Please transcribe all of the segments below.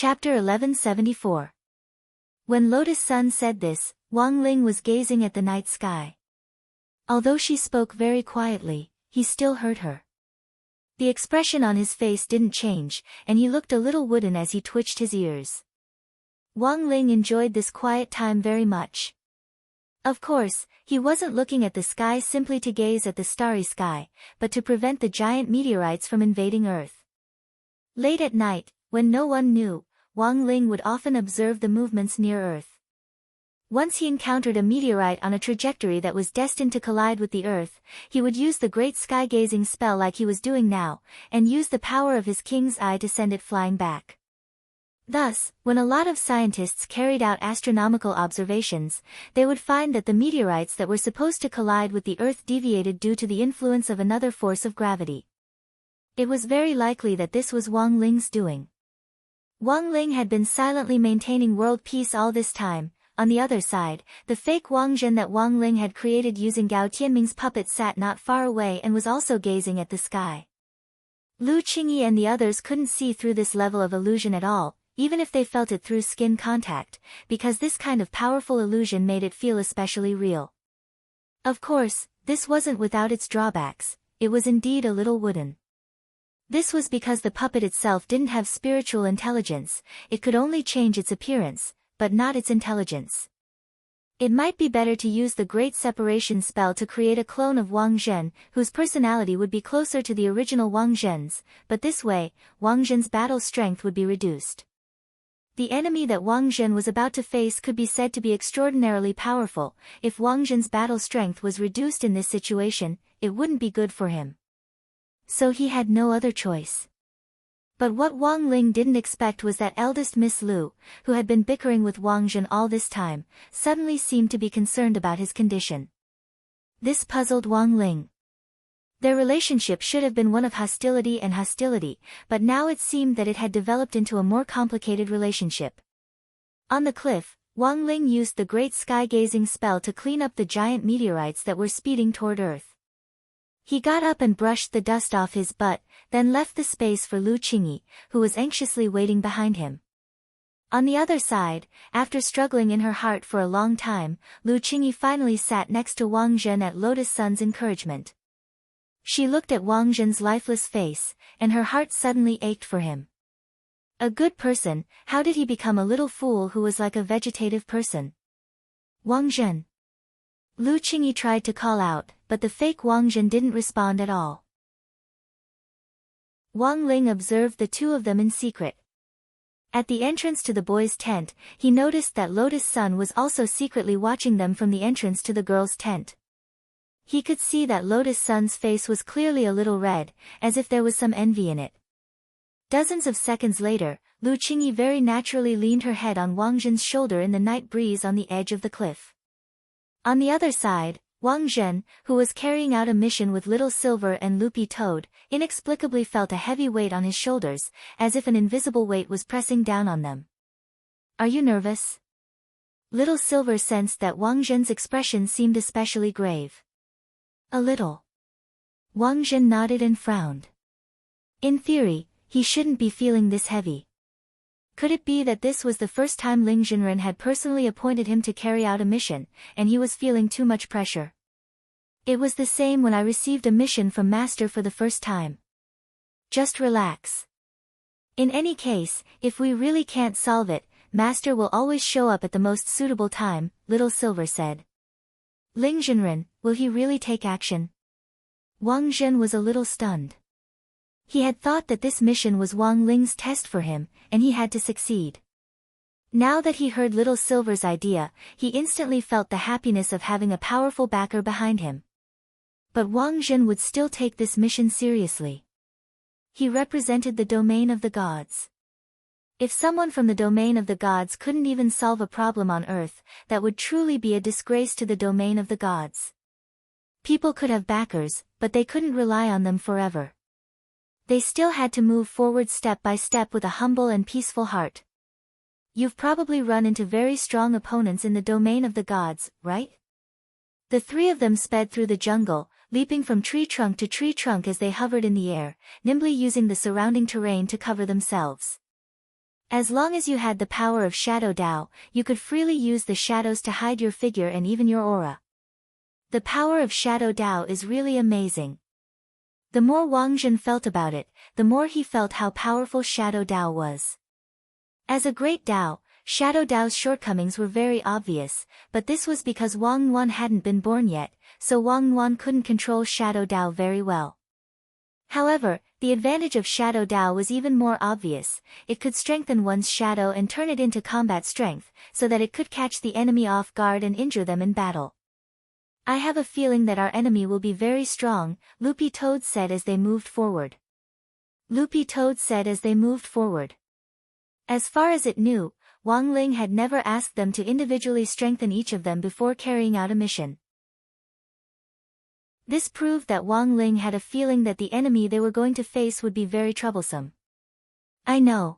Chapter 1174. When Lotus Sun said this, Wang Ling was gazing at the night sky. Although she spoke very quietly, he still heard her. The expression on his face didn't change, and he looked a little wooden as he twitched his ears. Wang Ling enjoyed this quiet time very much. Of course, he wasn't looking at the sky simply to gaze at the starry sky, but to prevent the giant meteorites from invading Earth. Late at night, when no one knew, Wang Ling would often observe the movements near Earth. Once he encountered a meteorite on a trajectory that was destined to collide with the Earth, he would use the great sky-gazing spell like he was doing now, and use the power of his king's eye to send it flying back. Thus, when a lot of scientists carried out astronomical observations, they would find that the meteorites that were supposed to collide with the Earth deviated due to the influence of another force of gravity. It was very likely that this was Wang Ling's doing. Wang Ling had been silently maintaining world peace all this time. On the other side, the fake Wang Zhen that Wang Ling had created using Gao Tianming's puppet sat not far away and was also gazing at the sky. Lu Qingyi and the others couldn't see through this level of illusion at all, even if they felt it through skin contact, because this kind of powerful illusion made it feel especially real. Of course, this wasn't without its drawbacks. It was indeed a little wooden. This was because the puppet itself didn't have spiritual intelligence. It could only change its appearance, but not its intelligence. It might be better to use the Great Separation spell to create a clone of Wang Zhen, whose personality would be closer to the original Wang Zhen's, but this way, Wang Zhen's battle strength would be reduced. The enemy that Wang Zhen was about to face could be said to be extraordinarily powerful. If Wang Zhen's battle strength was reduced in this situation, it wouldn't be good for him. So he had no other choice. But what Wang Ling didn't expect was that eldest Miss Lu, who had been bickering with Wang Zhen all this time, suddenly seemed to be concerned about his condition. This puzzled Wang Ling. Their relationship should have been one of hostility and hostility, but now it seemed that it had developed into a more complicated relationship. On the cliff, Wang Ling used the great sky-gazing spell to clean up the giant meteorites that were speeding toward Earth. He got up and brushed the dust off his butt, then left the space for Lu Qingyi, who was anxiously waiting behind him. On the other side, after struggling in her heart for a long time, Lu Qingyi finally sat next to Wang Zhen at Lotus Sun's encouragement. She looked at Wang Zhen's lifeless face, and her heart suddenly ached for him. A good person, how did he become a little fool who was like a vegetative person? Wang Zhen. Lu Qingyi tried to call out, but the fake Wang Zhen didn't respond at all. Wang Ling observed the two of them in secret. At the entrance to the boys' tent, he noticed that Lotus Sun was also secretly watching them from the entrance to the girls' tent. He could see that Lotus Sun's face was clearly a little red, as if there was some envy in it. Dozens of seconds later, Lu Qingyi very naturally leaned her head on Wang Zhen's shoulder in the night breeze on the edge of the cliff. On the other side, Wang Zhen, who was carrying out a mission with Little Silver and Loopy Toad, inexplicably felt a heavy weight on his shoulders, as if an invisible weight was pressing down on them. "Are you nervous?" Little Silver sensed that Wang Zhen's expression seemed especially grave. "A little." Wang Zhen nodded and frowned. In theory, he shouldn't be feeling this heavy. Could it be that this was the first time Ling Jinren had personally appointed him to carry out a mission, and he was feeling too much pressure? It was the same when I received a mission from Master for the first time. Just relax. In any case, if we really can't solve it, Master will always show up at the most suitable time, Little Silver said. Ling Jinren, will he really take action? Wang Zhen was a little stunned. He had thought that this mission was Wang Ling's test for him, and he had to succeed. Now that he heard Little Silver's idea, he instantly felt the happiness of having a powerful backer behind him. But Wang Zhen would still take this mission seriously. He represented the domain of the gods. If someone from the domain of the gods couldn't even solve a problem on Earth, that would truly be a disgrace to the domain of the gods. People could have backers, but they couldn't rely on them forever. They still had to move forward step by step with a humble and peaceful heart. You've probably run into very strong opponents in the domain of the gods, right? The three of them sped through the jungle, leaping from tree trunk to tree trunk as they hovered in the air, nimbly using the surrounding terrain to cover themselves. As long as you had the power of Shadow Dao, you could freely use the shadows to hide your figure and even your aura. The power of Shadow Dao is really amazing. The more Wang Zhen felt about it, the more he felt how powerful Shadow Dao was. As a great Dao, Shadow Dao's shortcomings were very obvious, but this was because Wang Yuan hadn't been born yet, so Wang Yuan couldn't control Shadow Dao very well. However, the advantage of Shadow Dao was even more obvious. It could strengthen one's shadow and turn it into combat strength, so that it could catch the enemy off guard and injure them in battle. I have a feeling that our enemy will be very strong, Loopy Toad said as they moved forward. Loopy Toad said as they moved forward. As far as it knew, Wang Ling had never asked them to individually strengthen each of them before carrying out a mission. This proved that Wang Ling had a feeling that the enemy they were going to face would be very troublesome. I know.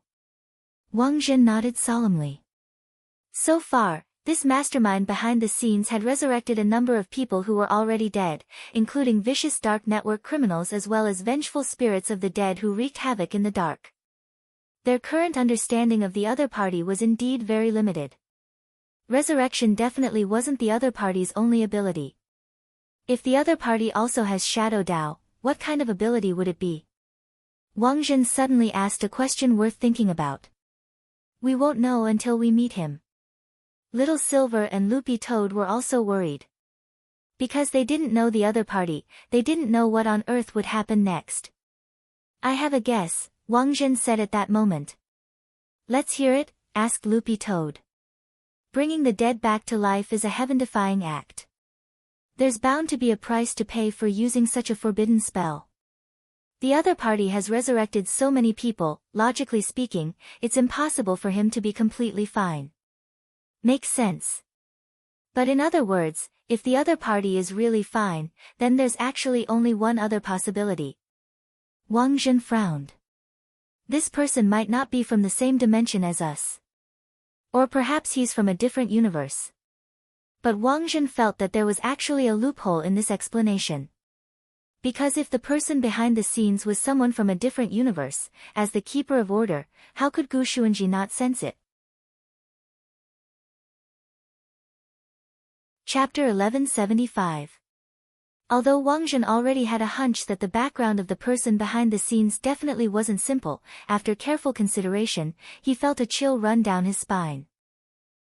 Wang Zhen nodded solemnly. So far, this mastermind behind the scenes had resurrected a number of people who were already dead, including vicious dark network criminals as well as vengeful spirits of the dead who wreaked havoc in the dark. Their current understanding of the other party was indeed very limited. Resurrection definitely wasn't the other party's only ability. If the other party also has Shadow Dao, what kind of ability would it be? Wang Zhen suddenly asked a question worth thinking about. We won't know until we meet him. Little Silver and Loopy Toad were also worried. Because they didn't know the other party, they didn't know what on earth would happen next. I have a guess, Wang Zhen said at that moment. Let's hear it, asked Loopy Toad. Bringing the dead back to life is a heaven-defying act. There's bound to be a price to pay for using such a forbidden spell. The other party has resurrected so many people, logically speaking, it's impossible for him to be completely fine. Makes sense. But in other words, if the other party is really fine, then there's actually only one other possibility. Wang Zhen frowned. This person might not be from the same dimension as us. Or perhaps he's from a different universe. But Wang Zhen felt that there was actually a loophole in this explanation. Because if the person behind the scenes was someone from a different universe, as the Keeper of Order, how could Gu Xuanji not sense it? Chapter 1175. Although Wang Zhen already had a hunch that the background of the person behind the scenes definitely wasn't simple, after careful consideration, he felt a chill run down his spine.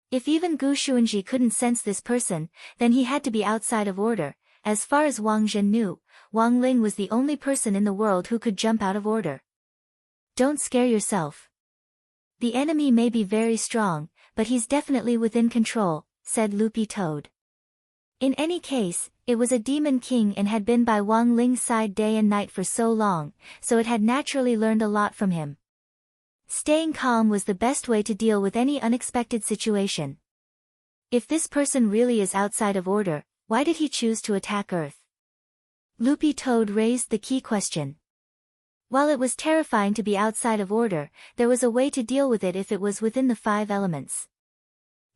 If even Gu Xuanji couldn't sense this person, then he had to be outside of order. As far as Wang Zhen knew, Wang Ling was the only person in the world who could jump out of order. Don't scare yourself. The enemy may be very strong, but he's definitely within control, said Loopy Toad. In any case, it was a demon king and had been by Wang Ling's side day and night for so long, so it had naturally learned a lot from him. Staying calm was the best way to deal with any unexpected situation. If this person really is outside of order, why did he choose to attack Earth? Loopy Toad raised the key question. While it was terrifying to be outside of order, there was a way to deal with it if it was within the 5 elements.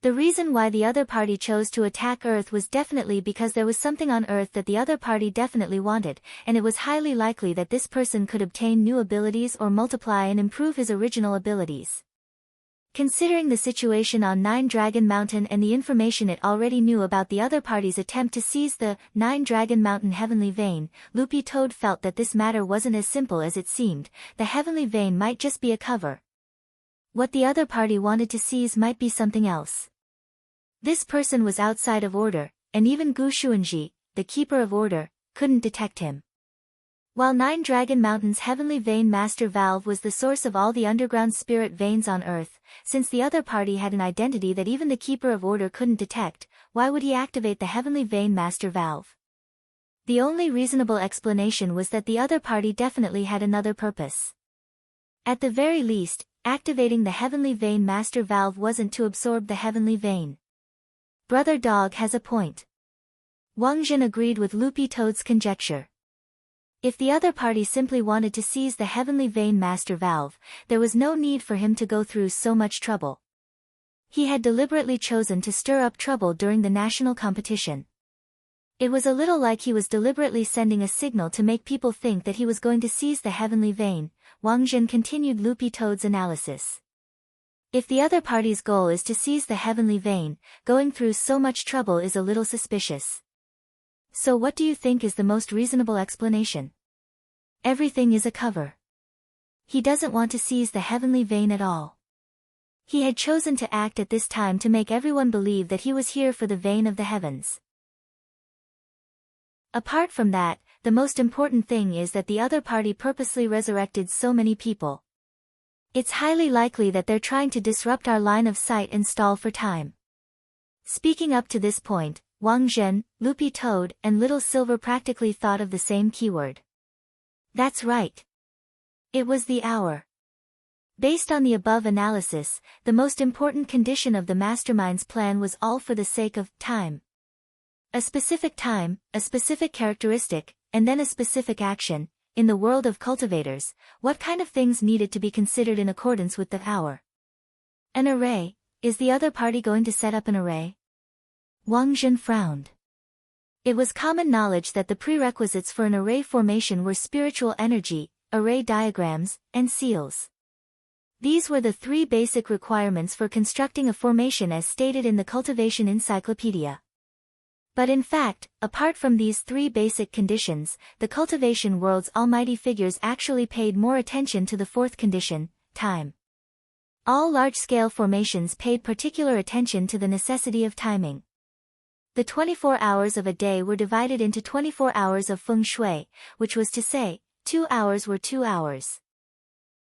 The reason why the other party chose to attack Earth was definitely because there was something on Earth that the other party definitely wanted, and it was highly likely that this person could obtain new abilities or multiply and improve his original abilities. Considering the situation on 9 Dragon Mountain and the information it already knew about the other party's attempt to seize the 9 Dragon Mountain Heavenly Vein, Loopy Toad felt that this matter wasn't as simple as it seemed. The Heavenly Vein might just be a cover. What the other party wanted to seize might be something else. This person was outside of order, and even Gu Xuanji, the Keeper of Order, couldn't detect him. While 9 Dragon Mountain's Heavenly Vein Master Valve was the source of all the underground spirit veins on Earth, since the other party had an identity that even the Keeper of Order couldn't detect, why would he activate the Heavenly Vein Master Valve? The only reasonable explanation was that the other party definitely had another purpose. At the very least, activating the Heavenly Vein Master Valve wasn't to absorb the Heavenly Vein. Brother Dog has a point. Wang Zhen agreed with Loopy Toad's conjecture. If the other party simply wanted to seize the Heavenly Vein Master Valve, there was no need for him to go through so much trouble. He had deliberately chosen to stir up trouble during the national competition. It was a little like he was deliberately sending a signal to make people think that he was going to seize the Heavenly Vein. Wang Zhen continued Loopy Toad's analysis. If the other party's goal is to seize the heavenly vein, going through so much trouble is a little suspicious. So what do you think is the most reasonable explanation? Everything is a cover. He doesn't want to seize the heavenly vein at all. He had chosen to act at this time to make everyone believe that he was here for the vein of the heavens. Apart from that, the most important thing is that the other party purposely resurrected so many people. It's highly likely that they're trying to disrupt our line of sight and stall for time. Speaking up to this point, Wang Zhen, Loopy Toad, and Little Silver practically thought of the same keyword. That's right. It was the hour. Based on the above analysis, the most important condition of the mastermind's plan was all for the sake of time. A specific time, a specific characteristic, and then a specific action. In the world of cultivators, what kind of things needed to be considered in accordance with the hour? An array. Is the other party going to set up an array? Wang Zhen frowned. It was common knowledge that the prerequisites for an array formation were spiritual energy, array diagrams, and seals. These were the three basic requirements for constructing a formation as stated in the Cultivation Encyclopedia. But in fact, apart from these three basic conditions, the cultivation world's almighty figures actually paid more attention to the fourth condition, time. All large-scale formations paid particular attention to the necessity of timing. The 24 hours of a day were divided into 24 hours of feng shui, which was to say, 2 hours were 2 hours.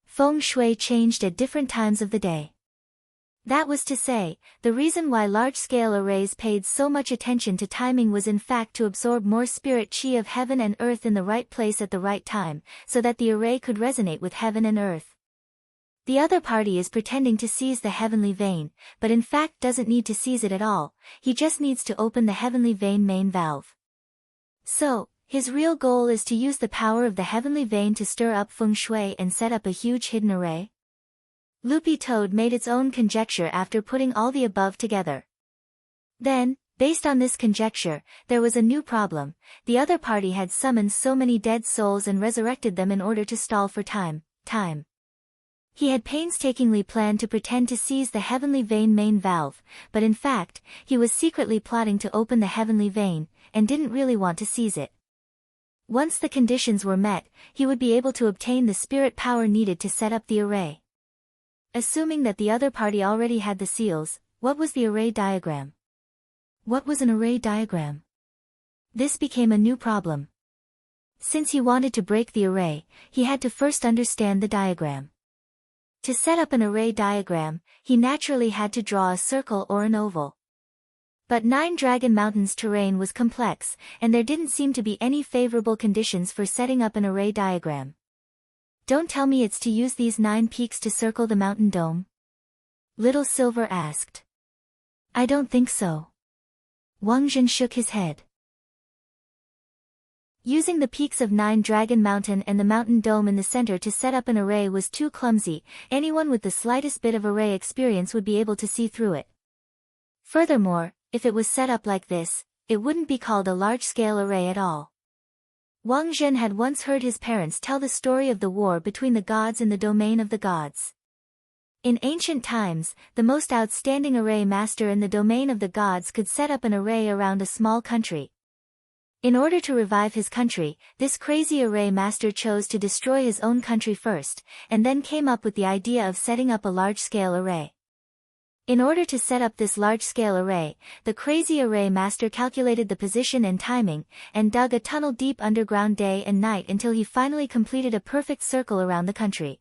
Feng shui changed at different times of the day. That was to say, the reason why large-scale arrays paid so much attention to timing was in fact to absorb more spirit chi of heaven and earth in the right place at the right time, so that the array could resonate with heaven and earth. The other party is pretending to seize the heavenly vein, but in fact doesn't need to seize it at all, he just needs to open the heavenly vein main valve. So, his real goal is to use the power of the heavenly vein to stir up feng shui and set up a huge hidden array? Loopy Toad made its own conjecture after putting all the above together. Then, based on this conjecture, there was a new problem. The other party had summoned so many dead souls and resurrected them in order to stall for time. He had painstakingly planned to pretend to seize the heavenly vein main valve, but in fact, he was secretly plotting to open the heavenly vein, and didn't really want to seize it. Once the conditions were met, he would be able to obtain the spirit power needed to set up the array. Assuming that the other party already had the seals, what was the array diagram? What was an array diagram? This became a new problem. Since he wanted to break the array, he had to first understand the diagram. To set up an array diagram, he naturally had to draw a circle or an oval. But Nine Dragon Mountain's terrain was complex, and there didn't seem to be any favorable conditions for setting up an array diagram. Don't tell me it's to use these 9 peaks to circle the mountain dome? Little Silver asked. I don't think so. Wang Zhen shook his head. Using the peaks of 9 Dragon Mountain and the mountain dome in the center to set up an array was too clumsy. Anyone with the slightest bit of array experience would be able to see through it. Furthermore, if it was set up like this, it wouldn't be called a large-scale array at all. Wang Zhen had once heard his parents tell the story of the war between the gods in the domain of the gods. In ancient times, the most outstanding array master in the domain of the gods could set up an array around a small country. In order to revive his country, this crazy array master chose to destroy his own country first, and then came up with the idea of setting up a large-scale array. In order to set up this large-scale array, the crazy array master calculated the position and timing, and dug a tunnel deep underground day and night until he finally completed a perfect circle around the country.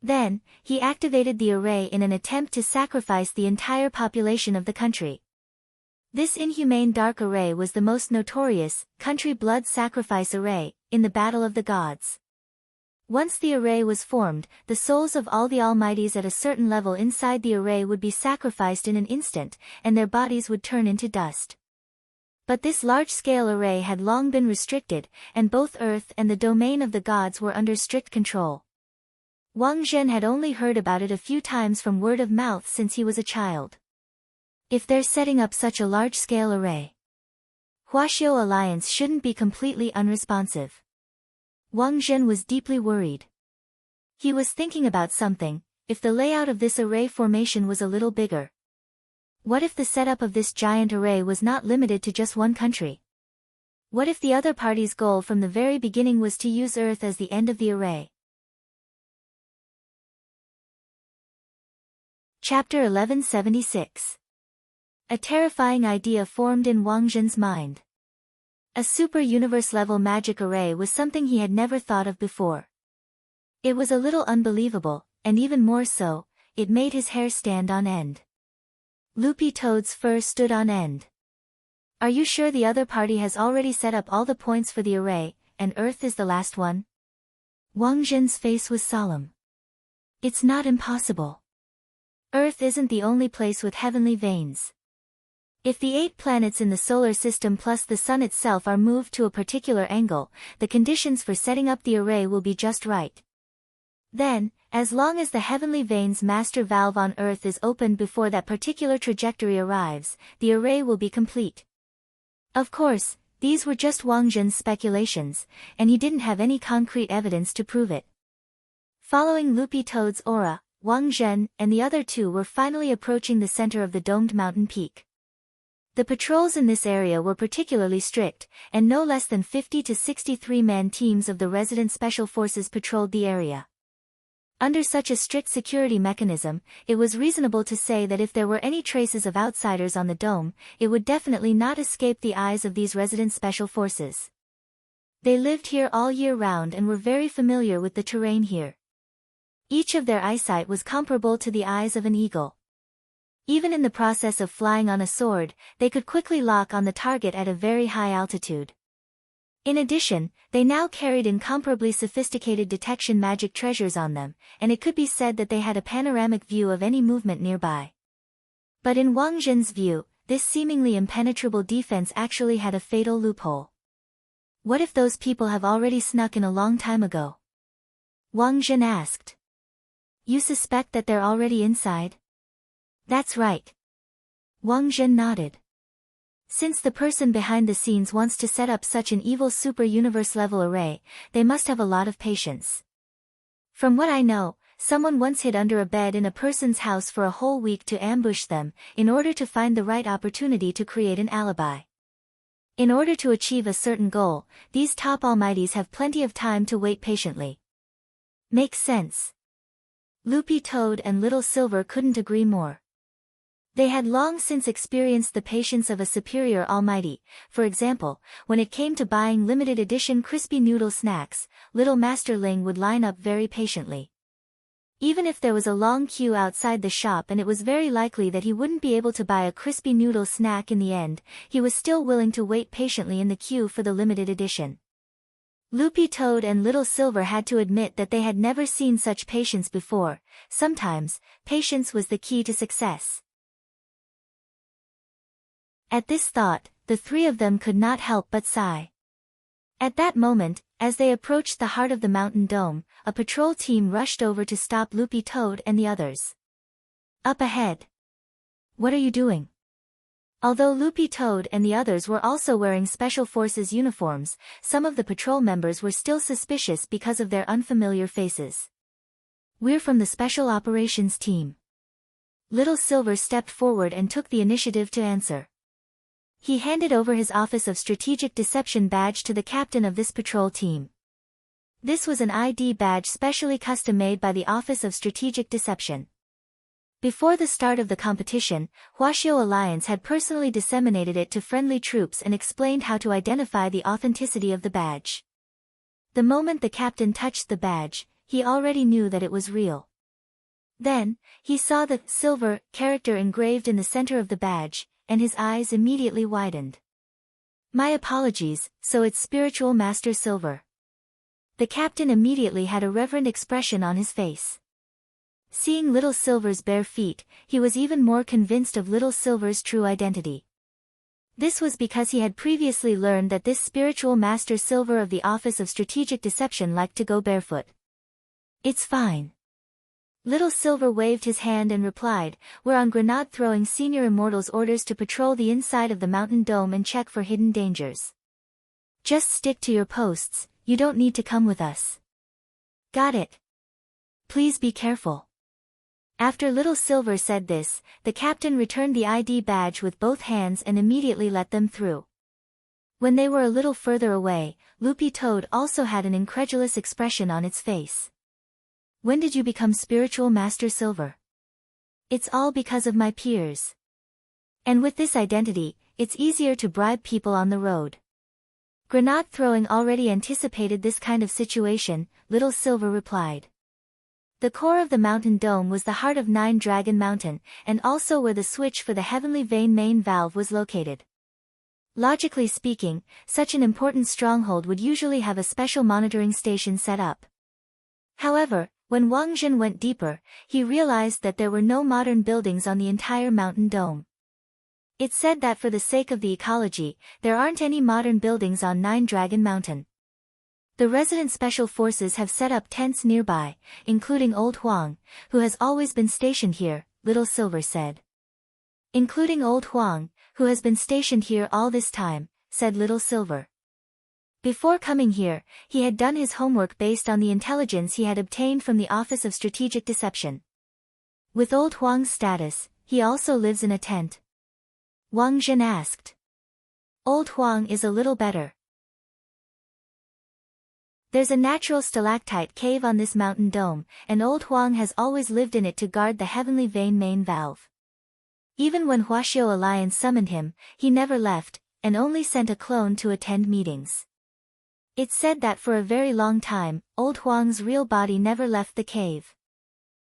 Then, he activated the array in an attempt to sacrifice the entire population of the country. This inhumane dark array was the most notorious, country blood sacrifice array, in the Battle of the Gods. Once the array was formed, the souls of all the Almighties at a certain level inside the array would be sacrificed in an instant, and their bodies would turn into dust. But this large-scale array had long been restricted, and both Earth and the domain of the gods were under strict control. Wang Zhen had only heard about it a few times from word of mouth since he was a child. If they're setting up such a large-scale array, Huaxiao Alliance shouldn't be completely unresponsive. Wang Zhen was deeply worried. He was thinking about something, if the layout of this array formation was a little bigger? What if the setup of this giant array was not limited to just one country? What if the other party's goal from the very beginning was to use Earth as the end of the array? Chapter 1176. A terrifying idea formed in Wang Zhen's mind. A super-universe-level magic array was something he had never thought of before. It was a little unbelievable, and even more so, it made his hair stand on end. Loopy Toad's fur stood on end. Are you sure the other party has already set up all the points for the array, and Earth is the last one? Wang Zhen's face was solemn. It's not impossible. Earth isn't the only place with heavenly veins. If the 8 planets in the solar system plus the sun itself are moved to a particular angle, the conditions for setting up the array will be just right. Then, as long as the heavenly veins master valve on Earth is opened before that particular trajectory arrives, the array will be complete. Of course, these were just Wang Zhen's speculations, and he didn't have any concrete evidence to prove it. Following Loopy Toad's aura, Wang Zhen and the other two were finally approaching the center of the domed mountain peak. The patrols in this area were particularly strict, and no less than 50 to 63-man teams of the resident special forces patrolled the area. Under such a strict security mechanism, it was reasonable to say that if there were any traces of outsiders on the dome, it would definitely not escape the eyes of these resident special forces. They lived here all year round and were very familiar with the terrain here. Each of their eyesight was comparable to the eyes of an eagle. Even in the process of flying on a sword, they could quickly lock on the target at a very high altitude. In addition, they now carried incomparably sophisticated detection magic treasures on them, and it could be said that they had a panoramic view of any movement nearby. But in Wang Zhen's view, this seemingly impenetrable defense actually had a fatal loophole. What if those people have already snuck in a long time ago? Wang Zhen asked. You suspect that they're already inside? That's right. Wang Zhen nodded. Since the person behind the scenes wants to set up such an evil super-universe level array, they must have a lot of patience. From what I know, someone once hid under a bed in a person's house for a whole week to ambush them, in order to find the right opportunity to create an alibi. In order to achieve a certain goal, these top almighties have plenty of time to wait patiently. Makes sense. Loopy Toad and Little Silver couldn't agree more. They had long since experienced the patience of a superior almighty. For example, when it came to buying limited edition crispy noodle snacks, Little Master Ling would line up very patiently. Even if there was a long queue outside the shop and it was very likely that he wouldn't be able to buy a crispy noodle snack in the end, he was still willing to wait patiently in the queue for the limited edition. Loopy Toad and Little Silver had to admit that they had never seen such patience before. Sometimes, patience was the key to success. At this thought, the three of them could not help but sigh. At that moment, as they approached the heart of the mountain dome, a patrol team rushed over to stop Loopy Toad and the others. Up ahead. What are you doing? Although Loopy Toad and the others were also wearing Special Forces uniforms, some of the patrol members were still suspicious because of their unfamiliar faces. We're from the Special Operations Team. Little Silver stepped forward and took the initiative to answer. He handed over his Office of Strategic Deception badge to the captain of this patrol team. This was an ID badge specially custom-made by the Office of Strategic Deception. Before the start of the competition, Huaxiao Alliance had personally disseminated it to friendly troops and explained how to identify the authenticity of the badge. The moment the captain touched the badge, he already knew that it was real. Then, he saw the silver character engraved in the center of the badge, and his eyes immediately widened. My apologies, so it's Spiritual Master Silver. The captain immediately had a reverent expression on his face. Seeing Little Silver's bare feet, he was even more convinced of Little Silver's true identity. This was because he had previously learned that this Spiritual Master Silver of the Office of Strategic Deception liked to go barefoot. It's fine. Little Silver waved his hand and replied, "We're on grenade-throwing Senior Immortal's orders to patrol the inside of the mountain dome and check for hidden dangers. Just stick to your posts, you don't need to come with us." Got it. Please be careful. After Little Silver said this, the captain returned the ID badge with both hands and immediately let them through. When they were a little further away, Loopy Toad also had an incredulous expression on its face. When did you become Spiritual Master Silver? It's all because of my peers. And with this identity, it's easier to bribe people on the road. Grenade Throwing already anticipated this kind of situation, Little Silver replied. The core of the mountain dome was the heart of Nine Dragon Mountain, and also where the switch for the Heavenly Vein main valve was located. Logically speaking, such an important stronghold would usually have a special monitoring station set up. However, when Wang Zhen went deeper, he realized that there were no modern buildings on the entire mountain dome. It's said that for the sake of the ecology, there aren't any modern buildings on Nine Dragon Mountain. The resident special forces have set up tents nearby, including Old Huang, who has always been stationed here, Little Silver said. Including Old Huang, who has been stationed here all this time, said Little Silver. Before coming here, he had done his homework based on the intelligence he had obtained from the Office of Strategic Deception. With Old Huang's status, he also lives in a tent. Wang Zhen asked. Old Huang is a little better. There's a natural stalactite cave on this mountain dome, and Old Huang has always lived in it to guard the Heavenly Vein main valve. Even when Huaxiao Alliance summoned him, he never left, and only sent a clone to attend meetings. It's said that for a very long time, Old Huang's real body never left the cave.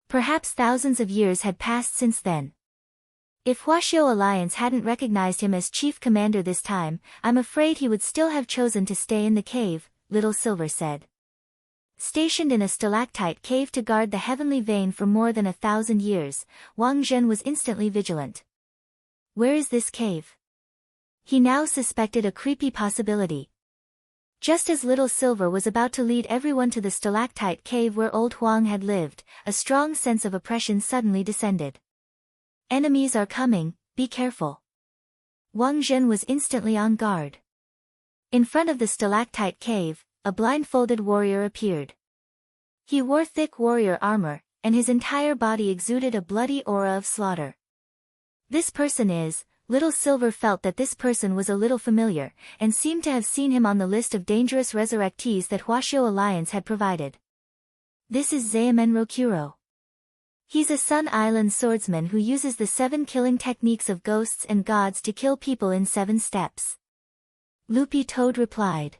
Perhaps thousands of years had passed since then. If Huaxiao Alliance hadn't recognized him as chief commander this time, I'm afraid he would still have chosen to stay in the cave, Little Silver said. Stationed in a stalactite cave to guard the Heavenly Vein for more than 1,000 years, Wang Zhen was instantly vigilant. Where is this cave? He now suspected a creepy possibility. Just as Little Silver was about to lead everyone to the stalactite cave where Old Huang had lived, a strong sense of oppression suddenly descended. Enemies are coming, be careful. Wang Zhen was instantly on guard. In front of the stalactite cave, a blindfolded warrior appeared. He wore thick warrior armor, and his entire body exuded a bloody aura of slaughter. This person is, Little Silver felt that this person was a little familiar, and seemed to have seen him on the list of dangerous resurrectees that Huaxiao Alliance had provided. This is Zaemen Rokuro. He's a Sun Island swordsman who uses the 7 killing techniques of ghosts and gods to kill people in 7 steps. Loopy Toad replied.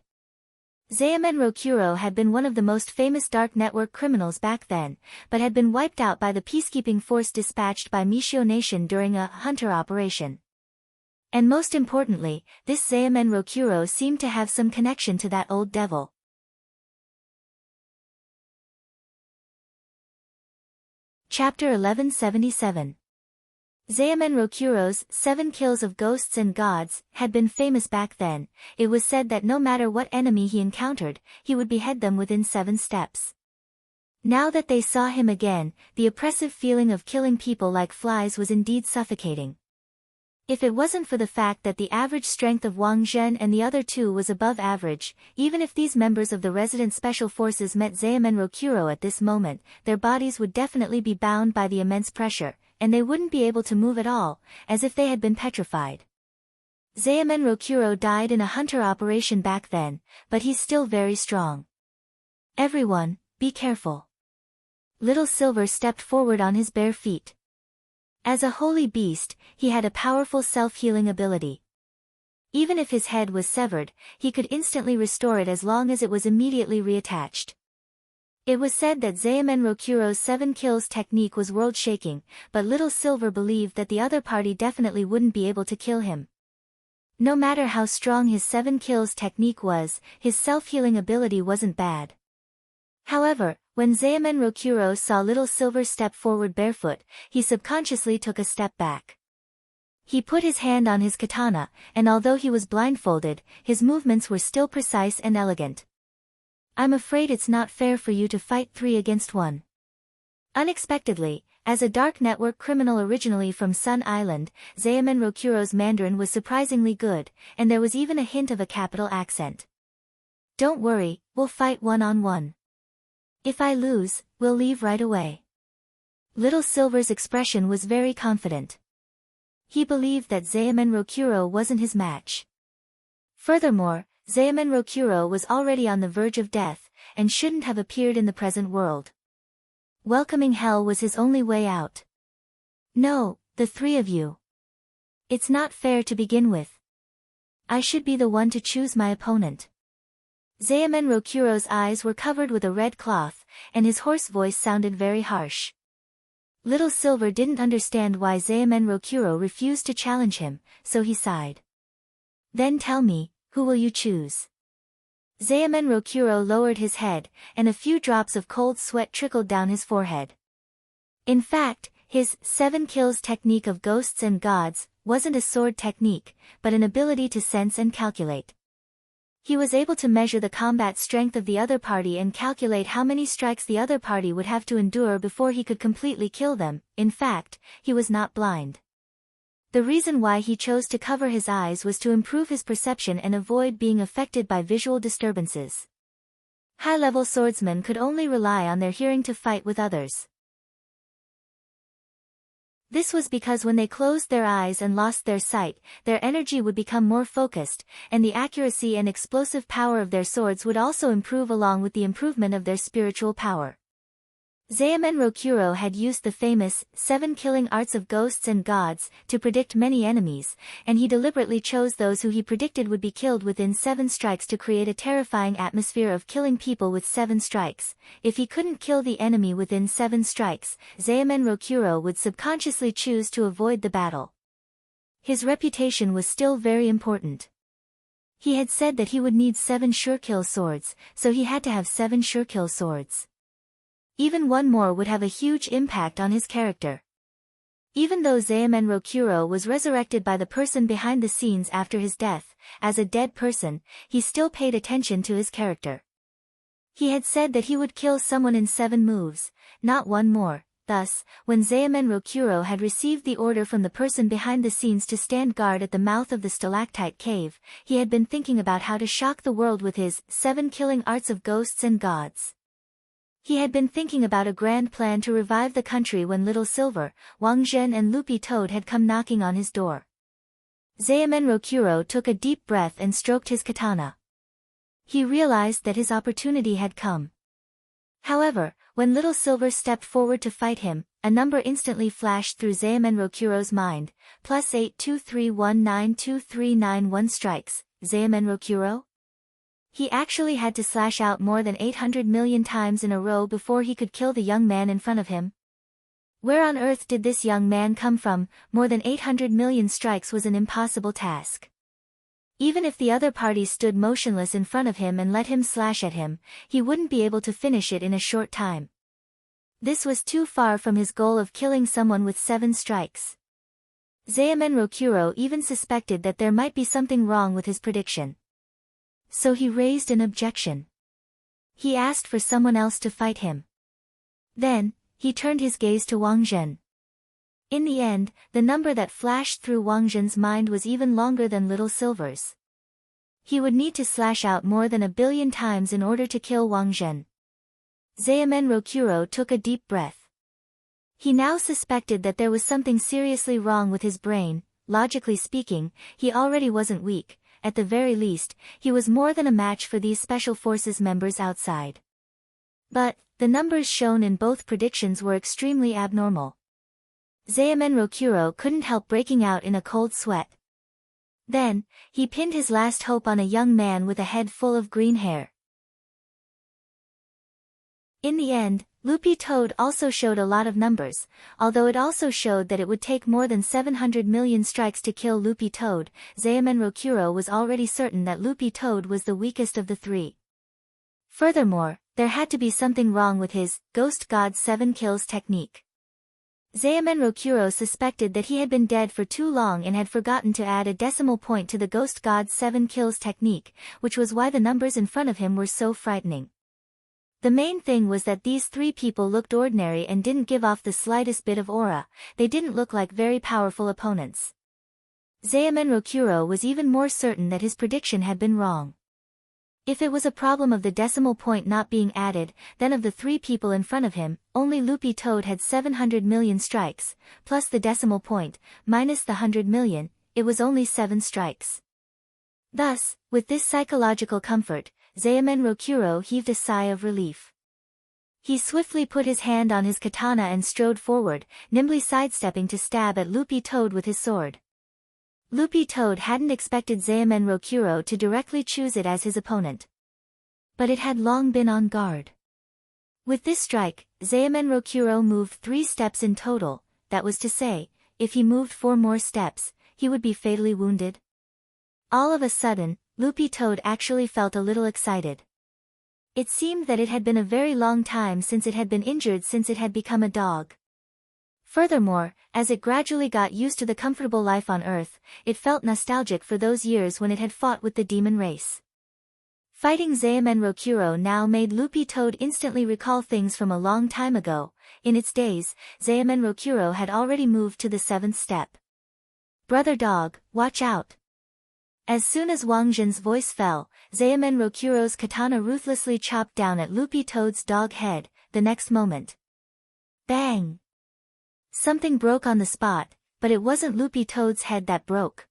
Zaemen Rokuro had been one of the most famous dark network criminals back then, but had been wiped out by the peacekeeping force dispatched by Mishio Nation during a hunter operation. And most importantly, this Zaemen Rokuro seemed to have some connection to that old devil. Chapter 1177. Zaemen Rokuro's 7 kills of ghosts and gods had been famous back then. It was said that no matter what enemy he encountered, he would behead them within 7 steps. Now that they saw him again, the oppressive feeling of killing people like flies was indeed suffocating. If it wasn't for the fact that the average strength of Wang Zhen and the other two was above average, even if these members of the resident special forces met Zaemen Rokuro at this moment, their bodies would definitely be bound by the immense pressure, and they wouldn't be able to move at all, as if they had been petrified. Zaemen Rokuro died in a hunter operation back then, but he's still very strong. Everyone, be careful. Little Silver stepped forward on his bare feet. As a holy beast, he had a powerful self-healing ability. Even if his head was severed, he could instantly restore it as long as it was immediately reattached. It was said that Zaemen Rokuro's 7 kills technique was world-shaking, but Little Silver believed that the other party definitely wouldn't be able to kill him. No matter how strong his 7 kills technique was, his self-healing ability wasn't bad. However, when Zaemen Rokuro saw Little Silver step forward barefoot, he subconsciously took a step back. He put his hand on his katana, and although he was blindfolded, his movements were still precise and elegant. I'm afraid it's not fair for you to fight 3 against 1. Unexpectedly, as a dark network criminal originally from Sun Island, Zaemen Rokuro's Mandarin was surprisingly good, and there was even a hint of a capital accent. Don't worry, we'll fight 1-on-1. If I lose, we'll leave right away. Little Silver's expression was very confident. He believed that Zaemen Rokuro wasn't his match. Furthermore, Zaemen Rokuro was already on the verge of death, and shouldn't have appeared in the present world. Welcoming hell was his only way out. No, the three of you. It's not fair to begin with. I should be the one to choose my opponent. Zaemen Rokuro's eyes were covered with a red cloth, and his hoarse voice sounded very harsh. Little Silver didn't understand why Zaemen Rokuro refused to challenge him, so he sighed. Then tell me, who will you choose? Zaemen Rokuro lowered his head, and a few drops of cold sweat trickled down his forehead. In fact, his 7 kills technique of ghosts and gods wasn't a sword technique, but an ability to sense and calculate. He was able to measure the combat strength of the other party and calculate how many strikes the other party would have to endure before he could completely kill them. In fact, he was not blind. The reason why he chose to cover his eyes was to improve his perception and avoid being affected by visual disturbances. High-level swordsmen could only rely on their hearing to fight with others. This was because when they closed their eyes and lost their sight, their energy would become more focused, and the accuracy and explosive power of their swords would also improve along with the improvement of their spiritual power. Zaemen Rokuro had used the famous 7 killing arts of ghosts and gods to predict many enemies, and he deliberately chose those who he predicted would be killed within 7 strikes to create a terrifying atmosphere of killing people with 7 strikes. If he couldn't kill the enemy within 7 strikes, Zaemen Rokuro would subconsciously choose to avoid the battle. His reputation was still very important. He had said that he would need 7 sure-kill swords, so he had to have 7 sure-kill swords. Even one more would have a huge impact on his character. Even though Zaemen Rokuro was resurrected by the person behind the scenes after his death, as a dead person, he still paid attention to his character. He had said that he would kill someone in 7 moves, not one more. Thus, when Zaemen Rokuro had received the order from the person behind the scenes to stand guard at the mouth of the stalactite cave, he had been thinking about how to shock the world with his 7 killing arts of ghosts and gods. He had been thinking about a grand plan to revive the country when Little Silver, Wang Zhen and Loopy Toad had come knocking on his door. Zaemen Rokuro took a deep breath and stroked his katana. He realized that his opportunity had come. However, when Little Silver stepped forward to fight him, a number instantly flashed through Zaemen Rokuro's mind, +8231923991 strikes. Zaemen Rokuro? He actually had to slash out more than 800 million times in a row before he could kill the young man in front of him. Where on earth did this young man come from? More than 800 million strikes was an impossible task. Even if the other party stood motionless in front of him and let him slash at him, he wouldn't be able to finish it in a short time. This was too far from his goal of killing someone with 7 strikes. Zaemen Rokuro even suspected that there might be something wrong with his prediction. So he raised an objection. He asked for someone else to fight him. Then, he turned his gaze to Wang Zhen. In the end, the number that flashed through Wang Zhen's mind was even longer than Little Silver's. He would need to slash out more than 1 billion times in order to kill Wang Zhen. Zaemen Rokuro took a deep breath. He now suspected that there was something seriously wrong with his brain. Logically speaking, he already wasn't weak. At the very least, he was more than a match for these Special Forces members outside. But, the numbers shown in both predictions were extremely abnormal. Zaemen Rokuro couldn't help breaking out in a cold sweat. Then, he pinned his last hope on a young man with a head full of green hair. In the end, Loopy Toad also showed a lot of numbers, although it also showed that it would take more than 700 million strikes to kill Loopy Toad. Zaemen Rokuro was already certain that Loopy Toad was the weakest of the 3. Furthermore, there had to be something wrong with his Ghost God 7 kills technique. Zaemen Rokuro suspected that he had been dead for too long and had forgotten to add a decimal point to the Ghost God 7 kills technique, which was why the numbers in front of him were so frightening. The main thing was that these 3 people looked ordinary and didn't give off the slightest bit of aura. They didn't look like very powerful opponents. Zaemen Rokuro was even more certain that his prediction had been wrong. If it was a problem of the decimal point not being added, then of the 3 people in front of him, only Loopy Toad had 700 million strikes, plus the decimal point, minus the 100 million, it was only 7 strikes. Thus, with this psychological comfort, Zaemen Rokuro heaved a sigh of relief. He swiftly put his hand on his katana and strode forward, nimbly sidestepping to stab at Loopy Toad with his sword. Loopy Toad hadn't expected Zaemen Rokuro to directly choose it as his opponent. But it had long been on guard. With this strike, Zaemen Rokuro moved 3 steps in total, that was to say, if he moved 4 more steps, he would be fatally wounded. All of a sudden, Loopy Toad actually felt a little excited. It seemed that it had been a very long time since it had been injured since it had become a dog. Furthermore, as it gradually got used to the comfortable life on Earth, it felt nostalgic for those years when it had fought with the demon race. Fighting Zaemen Rokuro now made Loopy Toad instantly recall things from a long time ago. In its days, Zaemen Rokuro had already moved to the 7th step. "Brother dog, watch out." As soon as Wang Zhen's voice fell, Zaemen Rokuro's katana ruthlessly chopped down at Loopy Toad's dog head. The next moment, bang! Something broke on the spot, but it wasn't Loopy Toad's head that broke.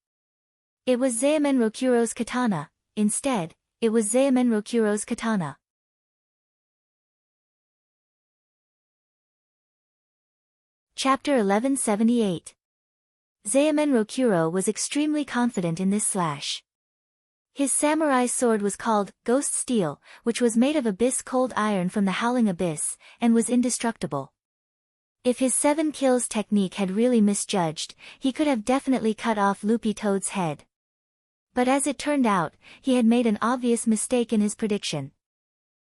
It was Zaemen Rokuro's katana. Instead, it was Zaemen Rokuro's katana. Chapter 1178. Zaemen Rokuro was extremely confident in this slash. His samurai sword was called Ghost Steel, which was made of abyss cold iron from the Howling Abyss, and was indestructible. If his 7 kills technique had really misjudged, he could have definitely cut off Loopy Toad's head. But as it turned out, he had made an obvious mistake in his prediction.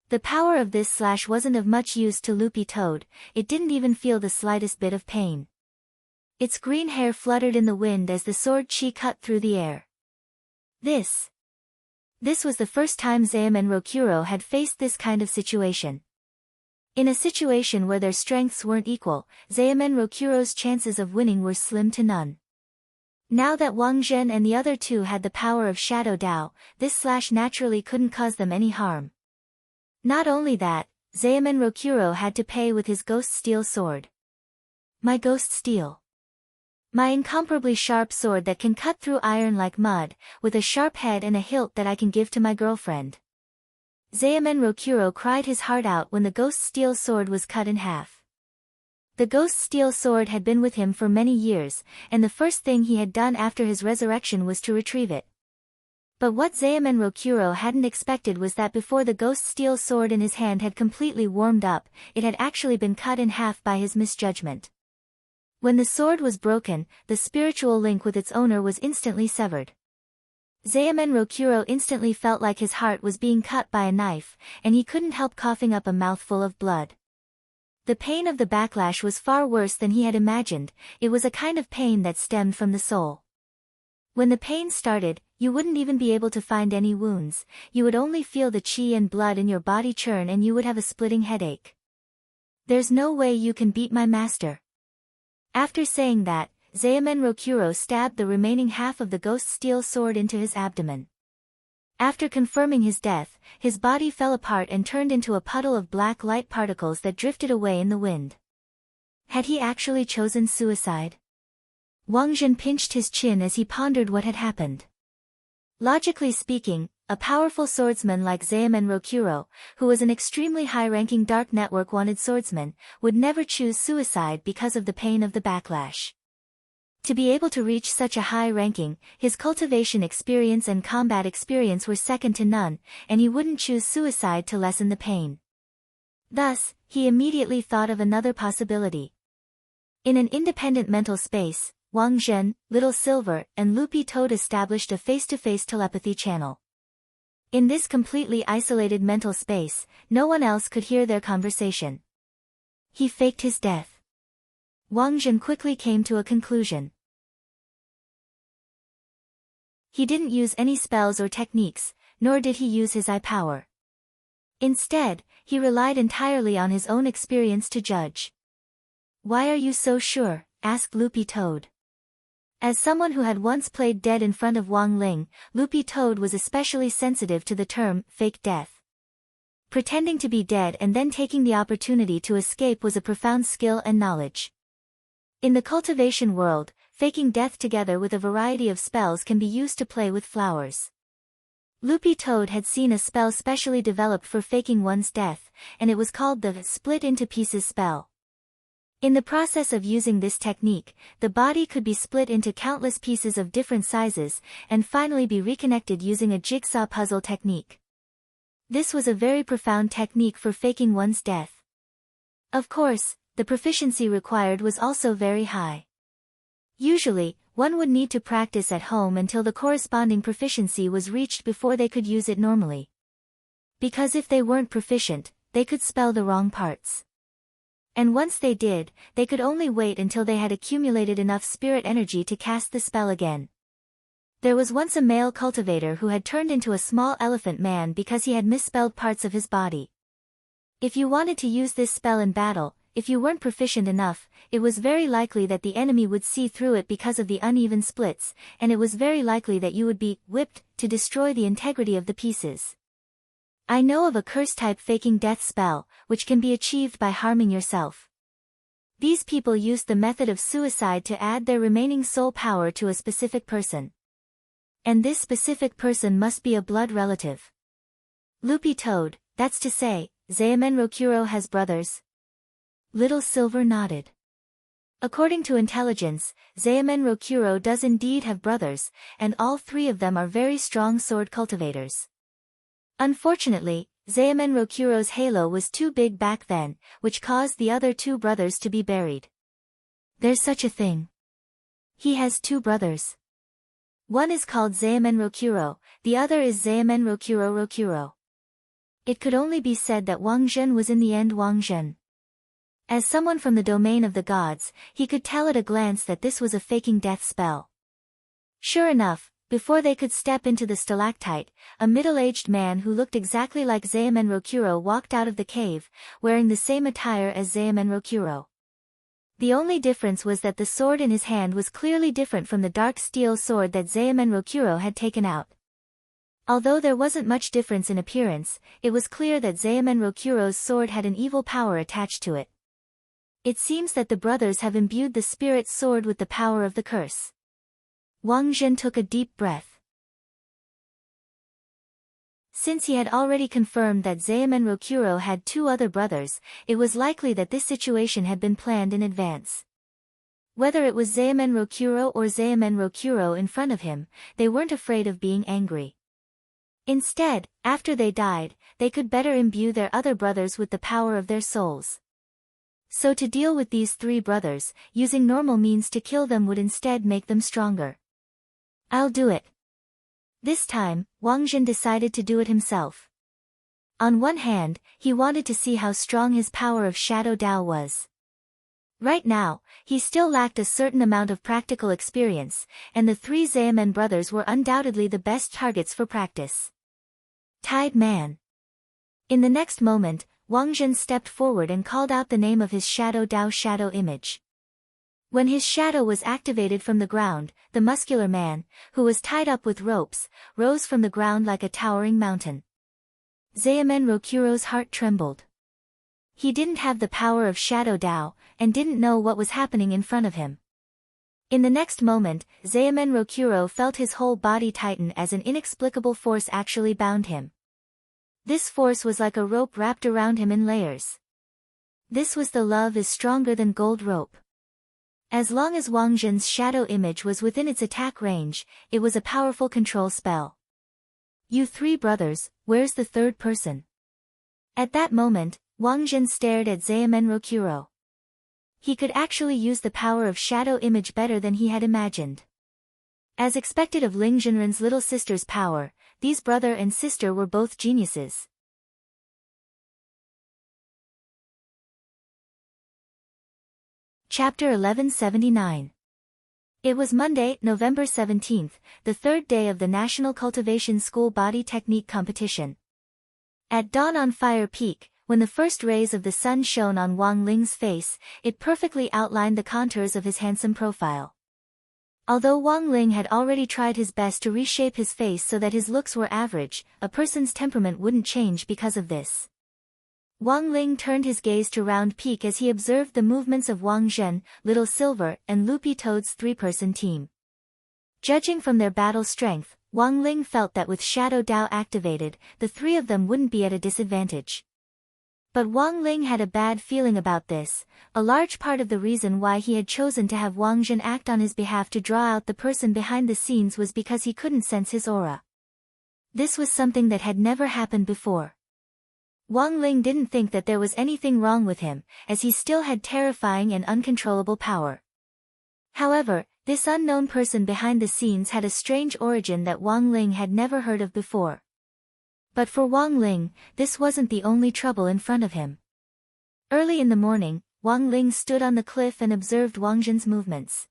The power of this slash wasn't of much use to Loopy Toad, it didn't even feel the slightest bit of pain. Its green hair fluttered in the wind as the sword chi cut through the air. This was the first time Zaemen Rokuro had faced this kind of situation. In a situation where their strengths weren't equal, Zaemen Rokuro's chances of winning were slim to none. Now that Wang Zhen and the other 2 had the power of Shadow Dao, this slash naturally couldn't cause them any harm. Not only that, Zaemen Rokuro had to pay with his Ghost Steel sword. My Ghost Steel. My incomparably sharp sword that can cut through iron like mud, with a sharp head and a hilt that I can give to my girlfriend. Zaemen Rokuro cried his heart out when the Ghost Steel sword was cut in half. The Ghost Steel sword had been with him for many years, and the first thing he had done after his resurrection was to retrieve it. But what Zaemen Rokuro hadn't expected was that before the Ghost Steel sword in his hand had completely warmed up, it had actually been cut in half by his misjudgment. When the sword was broken, the spiritual link with its owner was instantly severed. Zaemen Rokuro instantly felt like his heart was being cut by a knife, and he couldn't help coughing up a mouthful of blood. The pain of the backlash was far worse than he had imagined, it was a kind of pain that stemmed from the soul. When the pain started, you wouldn't even be able to find any wounds, you would only feel the chi and blood in your body churn and you would have a splitting headache. "There's no way you can beat my master." After saying that, Zaemen Rokuro stabbed the remaining half of the Ghost Steel sword into his abdomen. After confirming his death, his body fell apart and turned into a puddle of black light particles that drifted away in the wind. Had he actually chosen suicide? Wang Zhen pinched his chin as he pondered what had happened. Logically speaking, a powerful swordsman like Zaemen Rokuro, who was an extremely high-ranking Dark Network wanted swordsman, would never choose suicide because of the pain of the backlash. To be able to reach such a high ranking, his cultivation experience and combat experience were second to none, and he wouldn't choose suicide to lessen the pain. Thus, he immediately thought of another possibility. In an independent mental space, Wang Zhen, Little Silver, and Loopy Toad established a face-to-face telepathy channel. In this completely isolated mental space, no one else could hear their conversation. He faked his death. Wang Zhen quickly came to a conclusion. He didn't use any spells or techniques, nor did he use his eye power. Instead, he relied entirely on his own experience to judge. "Why are you so sure?" asked Loopy Toad. As someone who had once played dead in front of Wang Ling, Loopy Toad was especially sensitive to the term, fake death. Pretending to be dead and then taking the opportunity to escape was a profound skill and knowledge. In the cultivation world, faking death together with a variety of spells can be used to play with flowers. Loopy Toad had seen a spell specially developed for faking one's death, and it was called the split into pieces spell. In the process of using this technique, the body could be split into countless pieces of different sizes, and finally be reconnected using a jigsaw puzzle technique. This was a very profound technique for faking one's death. Of course, the proficiency required was also very high. Usually, one would need to practice at home until the corresponding proficiency was reached before they could use it normally. Because if they weren't proficient, they could spell the wrong parts. And once they did, they could only wait until they had accumulated enough spirit energy to cast the spell again. There was once a male cultivator who had turned into a small elephant man because he had misspelled parts of his body. If you wanted to use this spell in battle, if you weren't proficient enough, it was very likely that the enemy would see through it because of the uneven splits, and it was very likely that you would be whipped to destroy the integrity of the pieces. I know of a curse-type faking death spell, which can be achieved by harming yourself. These people used the method of suicide to add their remaining soul power to a specific person. And this specific person must be a blood relative. Loopy Toad, that's to say, Xamen Rokuro has brothers? Little Silver nodded. According to intelligence, Xamen Rokuro does indeed have brothers, and all three of them are very strong sword cultivators. Unfortunately, Xamen Rokuro's halo was too big back then, which caused the other two brothers to be buried. There's such a thing. He has two brothers. One is called Xamen Rokuro, the other is Xamen Rokuro. It could only be said that Wang Zhen was in the end Wang Zhen. As someone from the domain of the gods, he could tell at a glance that this was a faking death spell. Sure enough, before they could step into the stalactite, a middle-aged man who looked exactly like Xamen Rokuro walked out of the cave, wearing the same attire as Xamen Rokuro. The only difference was that the sword in his hand was clearly different from the dark steel sword that Xamen Rokuro had taken out. Although there wasn't much difference in appearance, it was clear that Xamen Rokuro's sword had an evil power attached to it. It seems that the brothers have imbued the spirit sword with the power of the curse. Wang Zhen took a deep breath. Since he had already confirmed that Xamen Rokuro had two other brothers, it was likely that this situation had been planned in advance. Whether it was Xamen Rokuro or Xamen Rokuro in front of him, they weren't afraid of being angry. Instead, after they died, they could better imbue their other brothers with the power of their souls. So to deal with these three brothers, using normal means to kill them would instead make them stronger. I'll do it. This time, Wang Zhen decided to do it himself. On one hand, he wanted to see how strong his power of Shadow Dao was. Right now, he still lacked a certain amount of practical experience, and the three Xamen brothers were undoubtedly the best targets for practice. Tide Man. In the next moment, Wang Zhen stepped forward and called out the name of his Shadow Dao shadow image. When his shadow was activated from the ground, the muscular man, who was tied up with ropes, rose from the ground like a towering mountain. Xamen Rokuro's heart trembled. He didn't have the power of Shadow Dao, and didn't know what was happening in front of him. In the next moment, Xamen Rokuro felt his whole body tighten as an inexplicable force actually bound him. This force was like a rope wrapped around him in layers. This was the love is stronger than gold rope. As long as Wang Zhen's shadow image was within its attack range, it was a powerful control spell. You three brothers, where's the third person? At that moment, Wang Zhen stared at Xamen Rokuro. He could actually use the power of shadow image better than he had imagined. As expected of Ling Zhenren's little sister's power, these brother and sister were both geniuses. Chapter 1179. It was Monday, November 17th, the third day of the National Cultivation School Body Technique Competition. At dawn on Fire Peak, when the first rays of the sun shone on Wang Ling's face, it perfectly outlined the contours of his handsome profile. Although Wang Ling had already tried his best to reshape his face so that his looks were average, a person's temperament wouldn't change because of this. Wang Ling turned his gaze to Round Peak as he observed the movements of Wang Zhen, Little Silver, and Loopy Toad's three-person team. Judging from their battle strength, Wang Ling felt that with Shadow Dao activated, the three of them wouldn't be at a disadvantage. But Wang Ling had a bad feeling about this. A large part of the reason why he had chosen to have Wang Zhen act on his behalf to draw out the person behind the scenes was because he couldn't sense his aura. This was something that had never happened before. Wang Ling didn't think that there was anything wrong with him, as he still had terrifying and uncontrollable power. However, this unknown person behind the scenes had a strange origin that Wang Ling had never heard of before. But for Wang Ling, this wasn't the only trouble in front of him. Early in the morning, Wang Ling stood on the cliff and observed Wang Zhen's movements.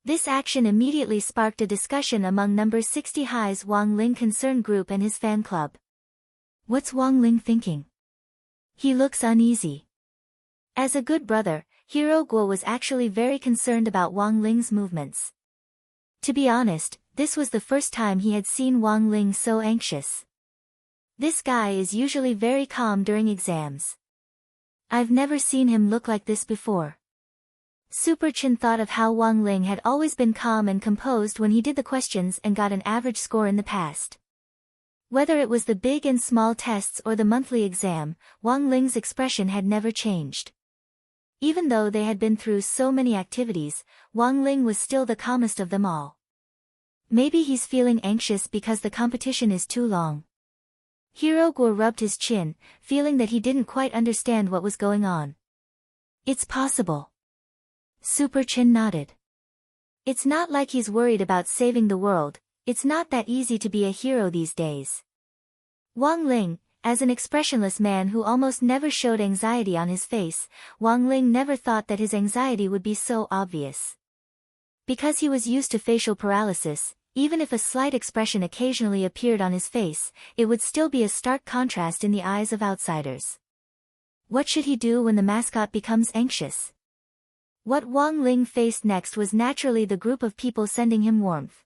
This action immediately sparked a discussion among number 60 High's Wang Ling concern group and his fan club. What's Wang Ling thinking? He looks uneasy. As a good brother, Hero Guo was actually very concerned about Wang Ling's movements. To be honest, this was the first time he had seen Wang Ling so anxious. This guy is usually very calm during exams. I've never seen him look like this before. Super Chin thought of how Wang Ling had always been calm and composed when he did the questions and got an average score in the past. Whether it was the big and small tests or the monthly exam, Wang Ling's expression had never changed. Even though they had been through so many activities, Wang Ling was still the calmest of them all. Maybe he's feeling anxious because the competition is too long. Hero Guo rubbed his chin, feeling that he didn't quite understand what was going on. It's possible. Super Chin nodded. It's not like he's worried about saving the world. It's not that easy to be a hero these days. Wang Ling, as an expressionless man who almost never showed anxiety on his face, Wang Ling never thought that his anxiety would be so obvious. Because he was used to facial paralysis, even if a slight expression occasionally appeared on his face, it would still be a stark contrast in the eyes of outsiders. What should he do when the mascot becomes anxious? What Wang Ling faced next was naturally the group of people sending him warmth.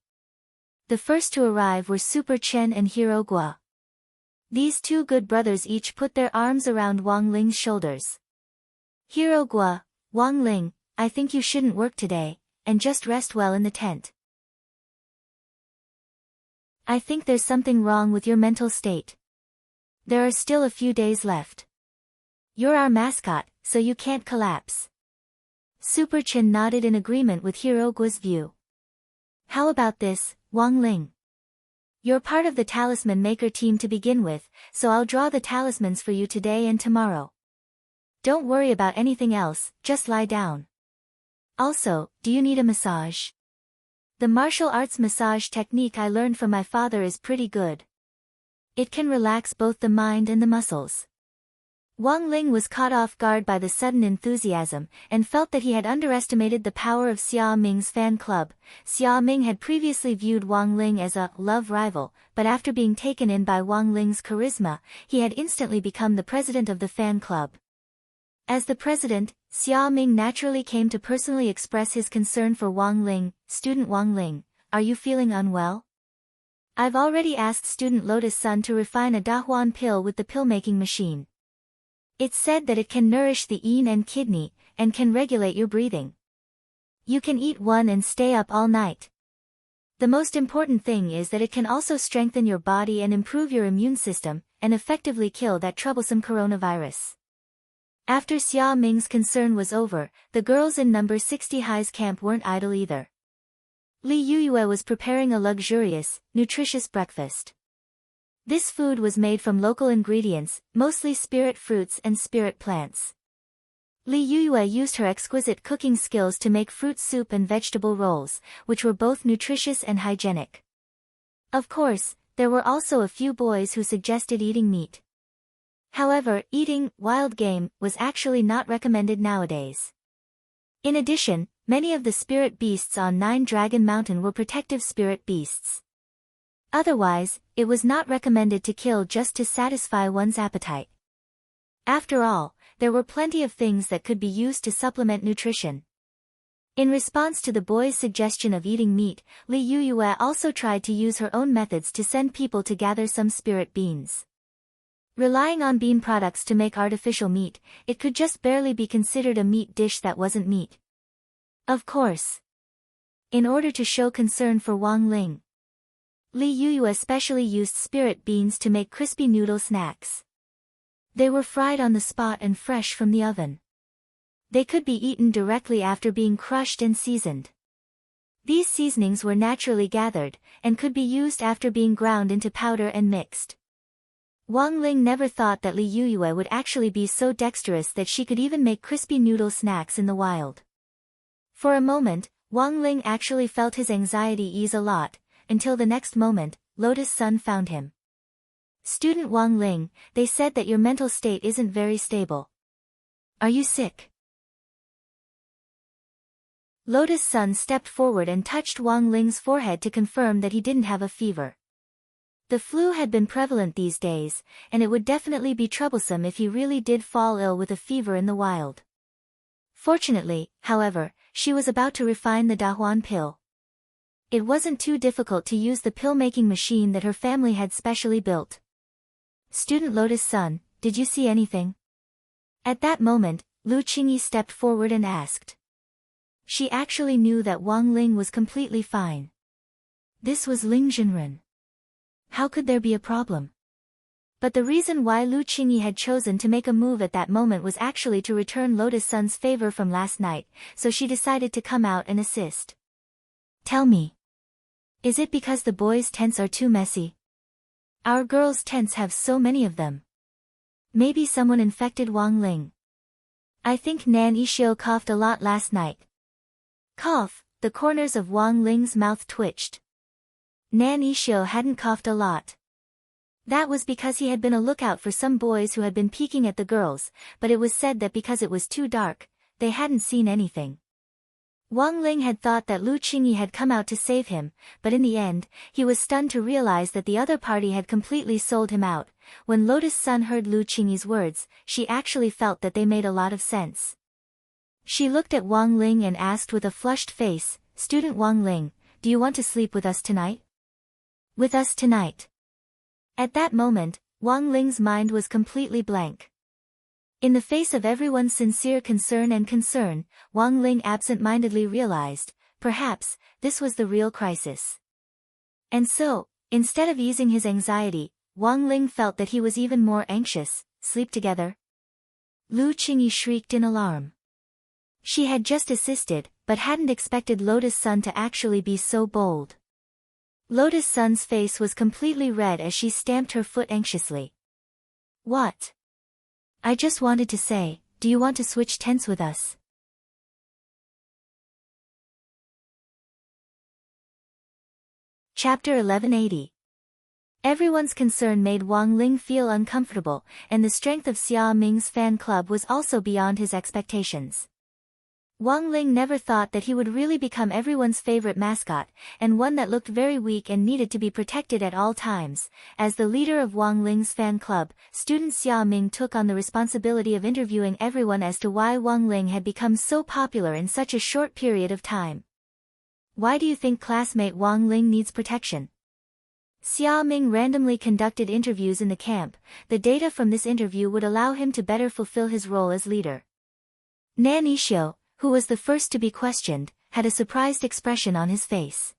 The first to arrive were Super Chen and Hero Guo. These two good brothers each put their arms around Wang Ling's shoulders. Hero Guo, Wang Ling, I think you shouldn't work today, and just rest well in the tent. I think there's something wrong with your mental state. There are still a few days left. You're our mascot, so you can't collapse. Super Chin nodded in agreement with Hero Guo's view. How about this, Wang Ling? You're part of the talisman maker team to begin with, so I'll draw the talismans for you today and tomorrow. Don't worry about anything else, just lie down. Also, do you need a massage? The martial arts massage technique I learned from my father is pretty good. It can relax both the mind and the muscles. Wang Ling was caught off guard by the sudden enthusiasm, and felt that he had underestimated the power of Xia Ming's fan club. Xia Ming had previously viewed Wang Ling as a love rival, but after being taken in by Wang Ling's charisma, he had instantly become the president of the fan club. As the president, Xia Ming naturally came to personally express his concern for Wang Ling. Student Wang Ling, are you feeling unwell? I've already asked student Lotus Sun to refine a Dahuan pill with the pill-making machine. It's said that it can nourish the yin and kidney, and can regulate your breathing. You can eat one and stay up all night. The most important thing is that it can also strengthen your body and improve your immune system, and effectively kill that troublesome coronavirus. After Xia Ming's concern was over, the girls in number 60 High's camp weren't idle either. Li Yuyue was preparing a luxurious, nutritious breakfast. This food was made from local ingredients, mostly spirit fruits and spirit plants. Li Yuyue used her exquisite cooking skills to make fruit soup and vegetable rolls, which were both nutritious and hygienic. Of course, there were also a few boys who suggested eating meat. However, eating wild game was actually not recommended nowadays. In addition, many of the spirit beasts on Nine Dragon Mountain were protective spirit beasts. Otherwise, it was not recommended to kill just to satisfy one's appetite. After all, there were plenty of things that could be used to supplement nutrition. In response to the boy's suggestion of eating meat, Li Yuyue also tried to use her own methods to send people to gather some spirit beans. Relying on bean products to make artificial meat, it could just barely be considered a meat dish that wasn't meat. Of course. In order to show concern for Wang Ling, Li Yuyue especially used spirit beans to make crispy noodle snacks. They were fried on the spot and fresh from the oven. They could be eaten directly after being crushed and seasoned. These seasonings were naturally gathered, and could be used after being ground into powder and mixed. Wang Ling never thought that Li Yuyue would actually be so dexterous that she could even make crispy noodle snacks in the wild. For a moment, Wang Ling actually felt his anxiety ease a lot, until the next moment, Lotus Sun found him. "Student Wang Ling, they said that your mental state isn't very stable. Are you sick?" Lotus Sun stepped forward and touched Wang Ling's forehead to confirm that he didn't have a fever. The flu had been prevalent these days, and it would definitely be troublesome if he really did fall ill with a fever in the wild. Fortunately, however, she was about to refine the Dahuan pill. It wasn't too difficult to use the pill-making machine that her family had specially built. "Student Lotus Sun, did you see anything?" At that moment, Lu Qingyi stepped forward and asked. She actually knew that Wang Ling was completely fine. This was Ling Zhenren. How could there be a problem? But the reason why Lu Qingyi had chosen to make a move at that moment was actually to return Lotus Sun's favor from last night, so she decided to come out and assist. "Tell me. Is it because the boys' tents are too messy? Our girls' tents have so many of them. Maybe someone infected Wang Ling. I think Nan Yishio coughed a lot last night." Cough, the corners of Wang Ling's mouth twitched. Nan Yishio hadn't coughed a lot. That was because he had been a lookout for some boys who had been peeking at the girls, but it was said that because it was too dark, they hadn't seen anything. Wang Ling had thought that Lu Qingyi had come out to save him, but in the end, he was stunned to realize that the other party had completely sold him out. When Lotus Sun heard Lu Qingyi's words, she actually felt that they made a lot of sense. She looked at Wang Ling and asked with a flushed face, "Student Wang Ling, do you want to sleep with us tonight?" "With us tonight?" At that moment, Wang Ling's mind was completely blank. In the face of everyone's sincere concern, Wang Ling absent-mindedly realized, perhaps, this was the real crisis. And so, instead of easing his anxiety, Wang Ling felt that he was even more anxious. "Sleep together?" Lu Qingyi shrieked in alarm. She had just assisted, but hadn't expected Lotus Sun to actually be so bold. Lotus Sun's face was completely red as she stamped her foot anxiously. "What? I just wanted to say, do you want to switch tents with us?" Chapter 1180. Everyone's concern made Wang Ling feel uncomfortable, and the strength of Xia Ming's fan club was also beyond his expectations. Wang Ling never thought that he would really become everyone's favorite mascot, and one that looked very weak and needed to be protected at all times. As the leader of Wang Ling's fan club, student Xia Ming took on the responsibility of interviewing everyone as to why Wang Ling had become so popular in such a short period of time. "Why do you think classmate Wang Ling needs protection?" Xia Ming randomly conducted interviews in the camp. The data from this interview would allow him to better fulfill his role as leader. Nan Yishio, who was the first to be questioned, had a surprised expression on his face.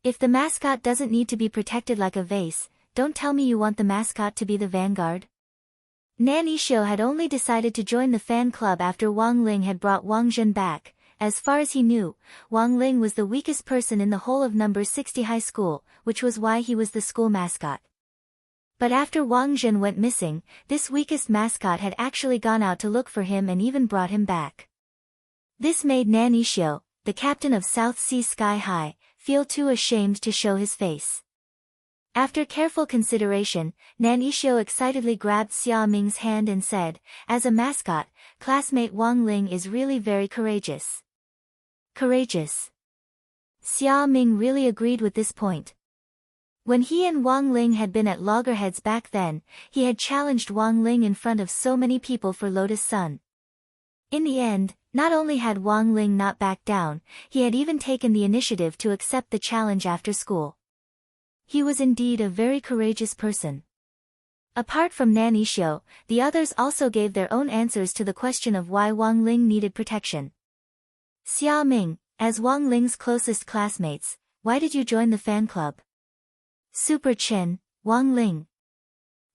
"If the mascot doesn't need to be protected like a vase, don't tell me you want the mascot to be the vanguard." Nan Yishio had only decided to join the fan club after Wang Ling had brought Wang Zhen back. As far as he knew, Wang Ling was the weakest person in the whole of number 60 high school, which was why he was the school mascot. But after Wang Zhen went missing, this weakest mascot had actually gone out to look for him and even brought him back. This made Nan Yishio, the captain of South Sea Sky High, feel too ashamed to show his face. After careful consideration, Nan Yishio excitedly grabbed Xia Ming's hand and said, "As a mascot, classmate Wang Ling is really very courageous." Courageous. Xia Ming really agreed with this point. When he and Wang Ling had been at loggerheads back then, he had challenged Wang Ling in front of so many people for Lotus Sun. In the end, not only had Wang Ling not backed down, he had even taken the initiative to accept the challenge after school. He was indeed a very courageous person. Apart from Nan Yixio, the others also gave their own answers to the question of why Wang Ling needed protection. Xia Ming, as Wang Ling's closest classmates, why did you join the fan club? Super Chin, Wang Ling.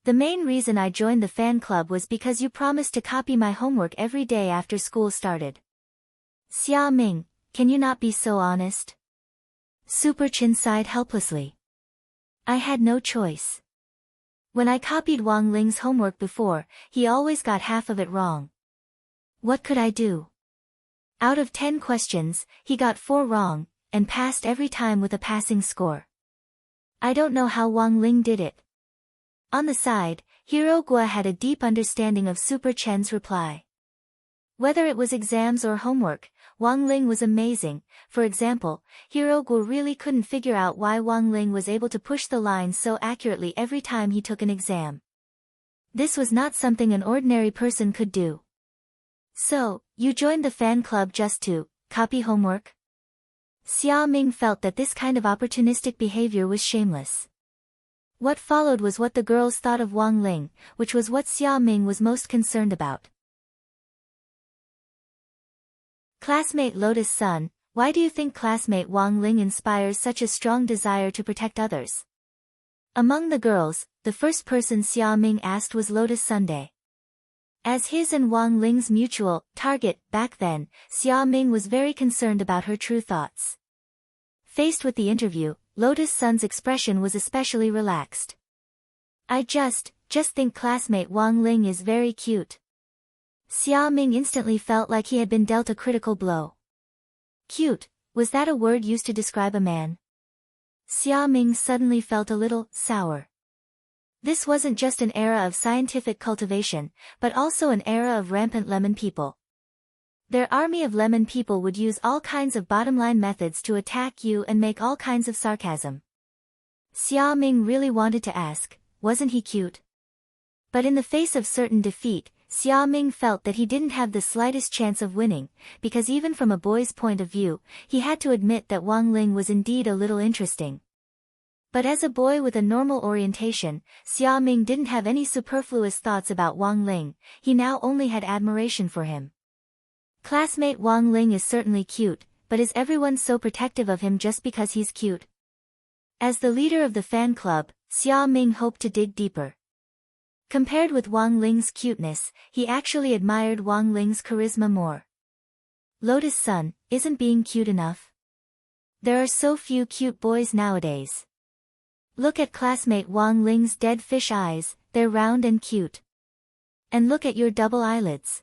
The main reason I joined the fan club was because you promised to copy my homework every day after school started. Xia Ming, can you not be so honest? Super Chin sighed helplessly. I had no choice. When I copied Wang Ling's homework before, he always got half of it wrong. What could I do? Out of 10 questions, he got 4 wrong, and passed every time with a passing score. I don't know how Wang Ling did it. On the side, Hero Gua had a deep understanding of Super Chen's reply. Whether it was exams or homework, Wang Ling was amazing. For example, Hero Gua really couldn't figure out why Wang Ling was able to push the lines so accurately every time he took an exam. This was not something an ordinary person could do. So, you joined the fan club just to copy homework? Xia Ming felt that this kind of opportunistic behavior was shameless. What followed was what the girls thought of Wang Ling, which was what Xia Ming was most concerned about. Classmate Lotus Sun, why do you think classmate Wang Ling inspires such a strong desire to protect others? Among the girls, the first person Xia Ming asked was Lotus Sunday. As his and Wang Ling's mutual target back then, Xia Ming was very concerned about her true thoughts. Faced with the interview, Lotus Sun's expression was especially relaxed. I just think classmate Wang Ling is very cute. Xia Ming instantly felt like he had been dealt a critical blow. Cute, was that a word used to describe a man? Xia Ming suddenly felt a little sour. This wasn't just an era of scientific cultivation, but also an era of rampant lemon people. Their army of lemon people would use all kinds of bottom-line methods to attack you and make all kinds of sarcasm. Xia Ming really wanted to ask, wasn't he cute? But in the face of certain defeat, Xia Ming felt that he didn't have the slightest chance of winning, because even from a boy's point of view, he had to admit that Wang Ling was indeed a little interesting. But as a boy with a normal orientation, Xia Ming didn't have any superfluous thoughts about Wang Ling, he now only had admiration for him. Classmate Wang Ling is certainly cute, but is everyone so protective of him just because he's cute? As the leader of the fan club, Xia Ming hoped to dig deeper. Compared with Wang Ling's cuteness, he actually admired Wang Ling's charisma more. Lotus Sun, isn't being cute enough? There are so few cute boys nowadays. Look at classmate Wang Ling's dead fish eyes, they're round and cute. And look at your double eyelids.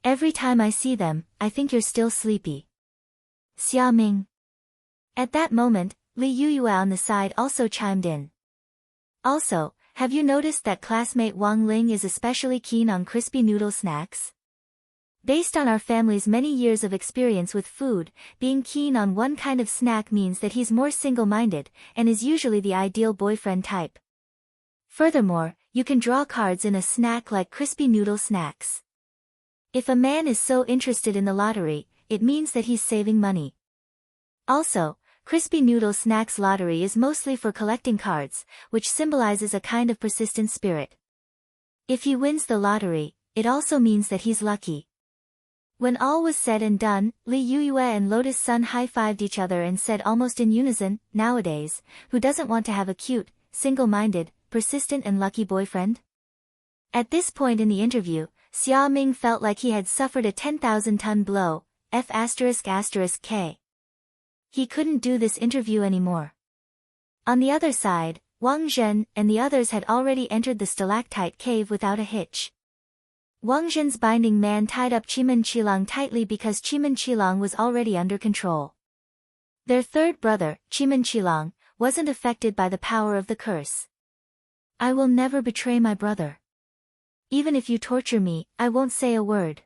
Every time I see them, I think you're still sleepy. Xia Ming. At that moment, Li Yuyue on the side also chimed in. Also, have you noticed that classmate Wang Ling is especially keen on crispy noodle snacks? Based on our family's many years of experience with food, being keen on one kind of snack means that he's more single-minded, and is usually the ideal boyfriend type. Furthermore, you can draw cards in a snack like crispy noodle snacks. If a man is so interested in the lottery, it means that he's saving money. Also, crispy noodle snacks lottery is mostly for collecting cards, which symbolizes a kind of persistent spirit. If he wins the lottery, it also means that he's lucky. When all was said and done, Li Yuyue and Lotus Sun high-fived each other and said almost in unison, nowadays, who doesn't want to have a cute, single-minded, persistent and lucky boyfriend? At this point in the interview, Xia Ming felt like he had suffered a 10,000-ton blow, F***K. He couldn't do this interview anymore. On the other side, Wang Zhen and the others had already entered the stalactite cave without a hitch. Wang Zhen's binding man tied up Chimen Qilang tightly because Chimen Qilang was already under control. Their third brother, Chimen Qilang, wasn't affected by the power of the curse. I will never betray my brother. Even if you torture me, I won't say a word.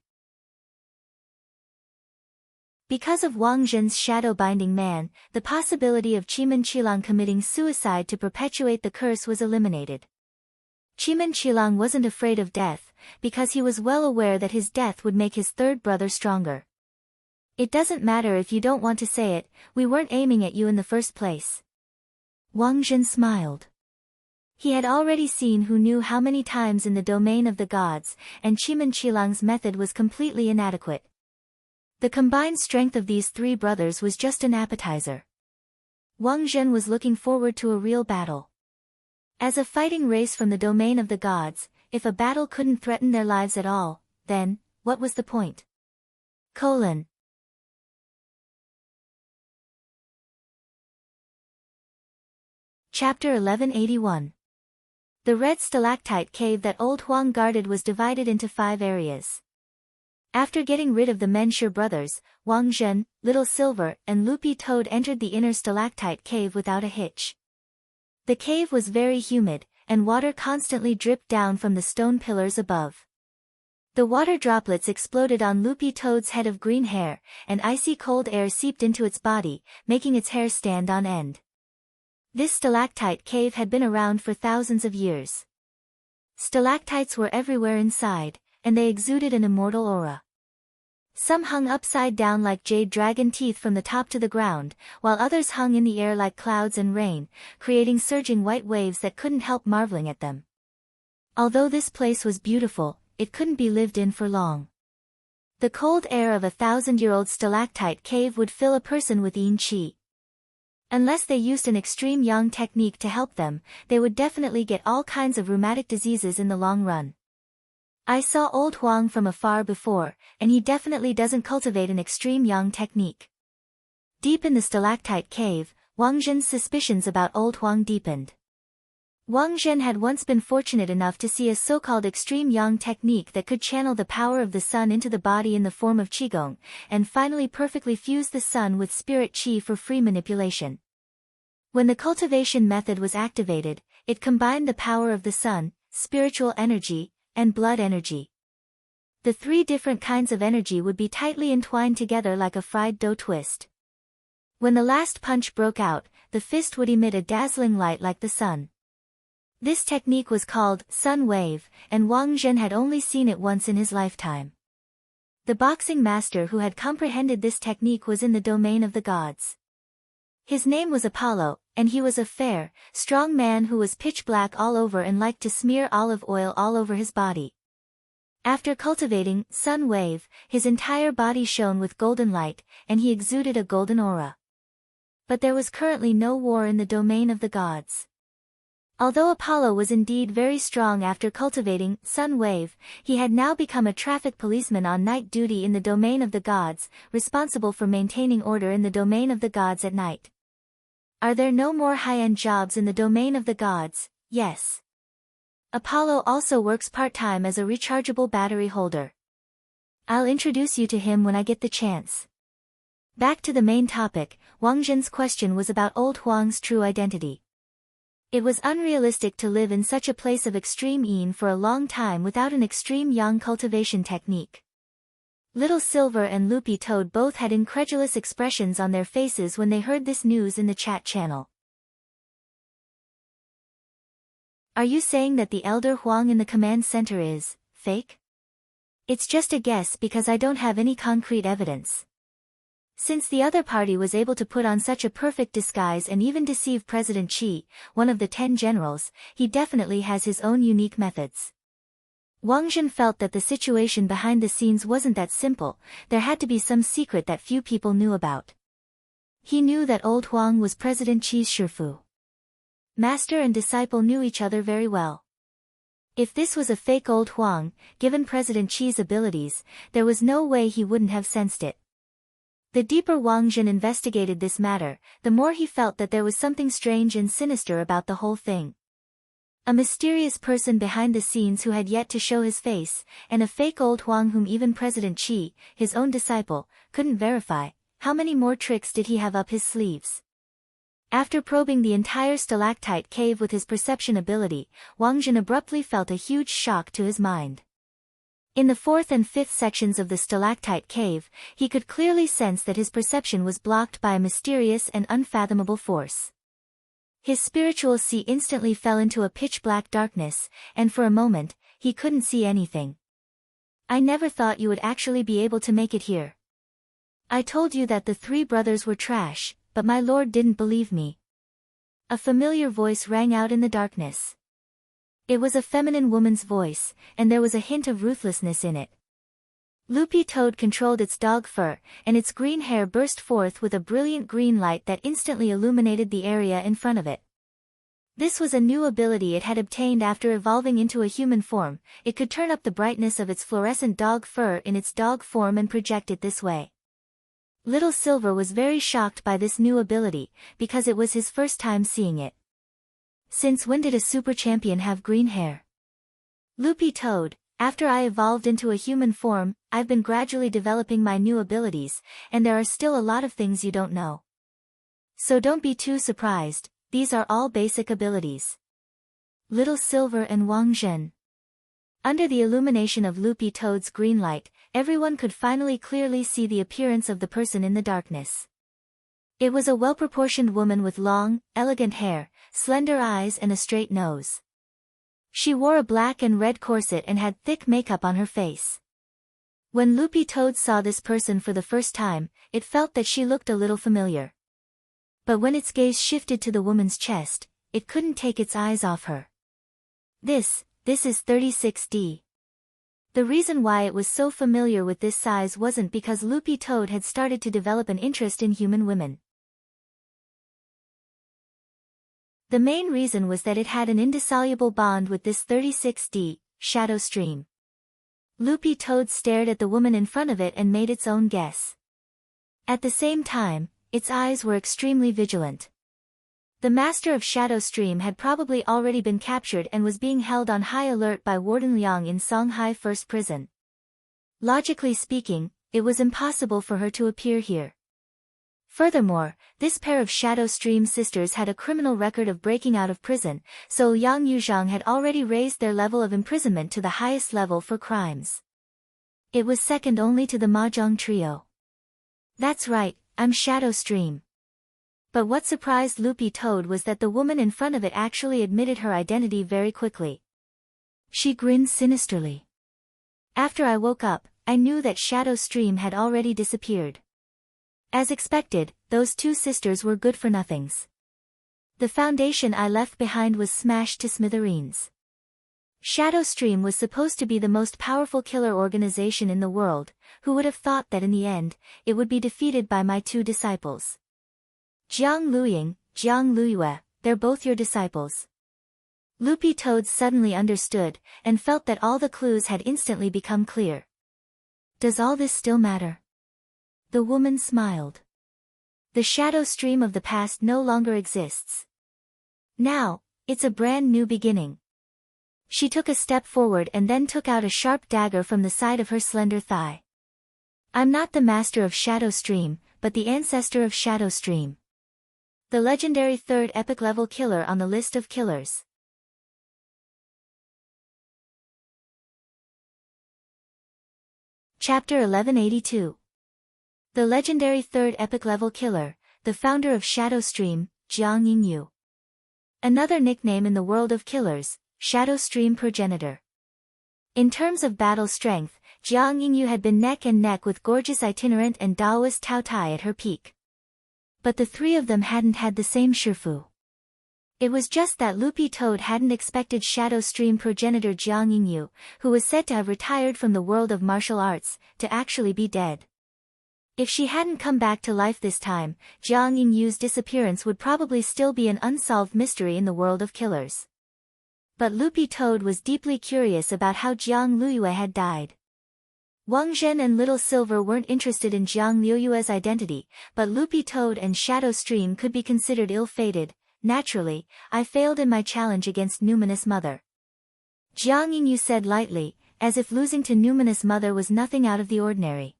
Because of Wang Zhen's shadow binding man, the possibility of Chimen Qilang committing suicide to perpetuate the curse was eliminated. Chimen Qilang wasn't afraid of death, because he was well aware that his death would make his third brother stronger. "It doesn't matter if you don't want to say it, we weren't aiming at you in the first place." Wang Zhen smiled. He had already seen who knew how many times in the domain of the gods, and Chiman Qilang's method was completely inadequate. The combined strength of these three brothers was just an appetizer. Wang Zhen was looking forward to a real battle. As a fighting race from the domain of the gods, if a battle couldn't threaten their lives at all, then, what was the point? Chapter 1181. The red stalactite cave that old Huang guarded was divided into 5 areas. After getting rid of the Menshir brothers, Wang Zhen, Little Silver, and Loopy Toad entered the inner stalactite cave without a hitch. The cave was very humid, and water constantly dripped down from the stone pillars above. The water droplets exploded on Loopy Toad's head of green hair, and icy cold air seeped into its body, making its hair stand on end. This stalactite cave had been around for thousands of years. Stalactites were everywhere inside, and they exuded an immortal aura. Some hung upside down like jade dragon teeth from the top to the ground, while others hung in the air like clouds and rain, creating surging white waves that couldn't help marveling at them. Although this place was beautiful, it couldn't be lived in for long. The cold air of a 1,000-year-old stalactite cave would fill a person with yin qi. Unless they used an extreme yang technique to help them, they would definitely get all kinds of rheumatic diseases in the long run. I saw old Huang from afar before, and he definitely doesn't cultivate an extreme yang technique. Deep in the stalactite cave, Wang Zhen's suspicions about old Huang deepened. Wang Zhen had once been fortunate enough to see a so-called extreme yang technique that could channel the power of the sun into the body in the form of qigong, and finally perfectly fuse the sun with spirit qi for free manipulation. When the cultivation method was activated, it combined the power of the sun, spiritual energy, and blood energy. The 3 different kinds of energy would be tightly entwined together like a fried dough twist. When the last punch broke out, the fist would emit a dazzling light like the sun. This technique was called sun wave, and Wang Zhen had only seen it once in his lifetime. The boxing master who had comprehended this technique was in the domain of the gods. His name was Apollo, and he was a fair, strong man who was pitch black all over and liked to smear olive oil all over his body. After cultivating sun wave, his entire body shone with golden light, and he exuded a golden aura. But there was currently no war in the domain of the gods. Although Apollo was indeed very strong after cultivating sun wave, he had now become a traffic policeman on night duty in the domain of the gods, responsible for maintaining order in the domain of the gods at night. Are there no more high-end jobs in the domain of the gods? Yes. Apollo also works part-time as a rechargeable battery holder. I'll introduce you to him when I get the chance. Back to the main topic, Wang Zhen's question was about old Huang's true identity. It was unrealistic to live in such a place of extreme yin for a long time without an extreme yang cultivation technique. Little Silver and Loopy Toad both had incredulous expressions on their faces when they heard this news in the chat channel. Are you saying that the elder Huang in the command center is fake? It's just a guess because I don't have any concrete evidence. Since the other party was able to put on such a perfect disguise and even deceive President Qi, one of the 10 generals, he definitely has his own unique methods. Wang Zhen felt that the situation behind the scenes wasn't that simple, there had to be some secret that few people knew about. He knew that old Huang was President Qi's Shifu. Master and disciple knew each other very well. If this was a fake old Huang, given President Qi's abilities, there was no way he wouldn't have sensed it. The deeper Wang Zhen investigated this matter, the more he felt that there was something strange and sinister about the whole thing. A mysterious person behind the scenes who had yet to show his face, and a fake old Huang whom even President Qi, his own disciple, couldn't verify. How many more tricks did he have up his sleeves? After probing the entire stalactite cave with his perception ability, Wang Zhen abruptly felt a huge shock to his mind. In the 4th and 5th sections of the stalactite cave, he could clearly sense that his perception was blocked by a mysterious and unfathomable force. His spiritual sea instantly fell into a pitch-black darkness, and for a moment, he couldn't see anything. I never thought you would actually be able to make it here. I told you that the three brothers were trash, but my lord didn't believe me. A familiar voice rang out in the darkness. It was a feminine woman's voice, and there was a hint of ruthlessness in it. Loopy Toad controlled its dog fur, and its green hair burst forth with a brilliant green light that instantly illuminated the area in front of it. This was a new ability it had obtained after evolving into a human form. It could turn up the brightness of its fluorescent dog fur in its dog form and project it this way. Little Silver was very shocked by this new ability, because it was his first time seeing it. Since when did a super champion have green hair? Loopy Toad, after I evolved into a human form, I've been gradually developing my new abilities, and there are still a lot of things you don't know. So don't be too surprised, these are all basic abilities. Little Silver and Wang Zhen. Under the illumination of Loopy Toad's green light, everyone could finally clearly see the appearance of the person in the darkness. It was a well-proportioned woman with long, elegant hair, slender eyes and a straight nose. She wore a black and red corset and had thick makeup on her face. When Loopy Toad saw this person for the first time, it felt that she looked a little familiar. But when its gaze shifted to the woman's chest, it couldn't take its eyes off her. This is 36D. The reason why it was so familiar with this size wasn't because Loopy Toad had started to develop an interest in human women. The main reason was that it had an indissoluble bond with this 36D, Shadow Stream. Loopy Toad stared at the woman in front of it and made its own guess. At the same time, its eyes were extremely vigilant. The master of Shadow Stream had probably already been captured and was being held on high alert by Warden Liang in Songhai First Prison. Logically speaking, it was impossible for her to appear here. Furthermore, this pair of Shadow Stream sisters had a criminal record of breaking out of prison, so Liang Yuzhang had already raised their level of imprisonment to the highest level for crimes. It was second only to the Mahjong trio. That's right, I'm Shadow Stream. But what surprised Loopy Toad was that the woman in front of it actually admitted her identity very quickly. She grinned sinisterly. After I woke up, I knew that Shadow Stream had already disappeared. As expected, those two sisters were good-for-nothings. The foundation I left behind was smashed to smithereens. Shadow Stream was supposed to be the most powerful killer organization in the world. Who would have thought that in the end, it would be defeated by my two disciples? Jiang Luying, Jiang Luyue, they're both your disciples. Loopy Toad suddenly understood, and felt that all the clues had instantly become clear. Does all this still matter? The woman smiled. The Shadow Stream of the past no longer exists. Now, it's a brand new beginning. She took a step forward and then took out a sharp dagger from the side of her slender thigh. I'm not the master of Shadow Stream, but the ancestor of Shadow Stream. The legendary third epic level killer on the list of killers. Chapter 1182. The legendary third epic level killer, the founder of Shadow Stream, Jiang Yingyu. Another nickname in the world of killers, Shadow Stream Progenitor. In terms of battle strength, Jiang Yingyu had been neck and neck with gorgeous itinerant and Taoist Tao Tai at her peak. But the three of them hadn't had the same shifu. It was just that Loopy Toad hadn't expected Shadow Stream Progenitor Jiang Yingyu, who was said to have retired from the world of martial arts, to actually be dead. If she hadn't come back to life this time, Jiang Yingyu's disappearance would probably still be an unsolved mystery in the world of killers. But Loopy Toad was deeply curious about how Jiang Luyue had died. Wang Zhen and Little Silver weren't interested in Jiang Luyue's identity, but Loopy Toad and Shadow Stream could be considered ill-fated. Naturally, I failed in my challenge against Numinous Mother. Jiang Yingyu said lightly, as if losing to Numinous Mother was nothing out of the ordinary.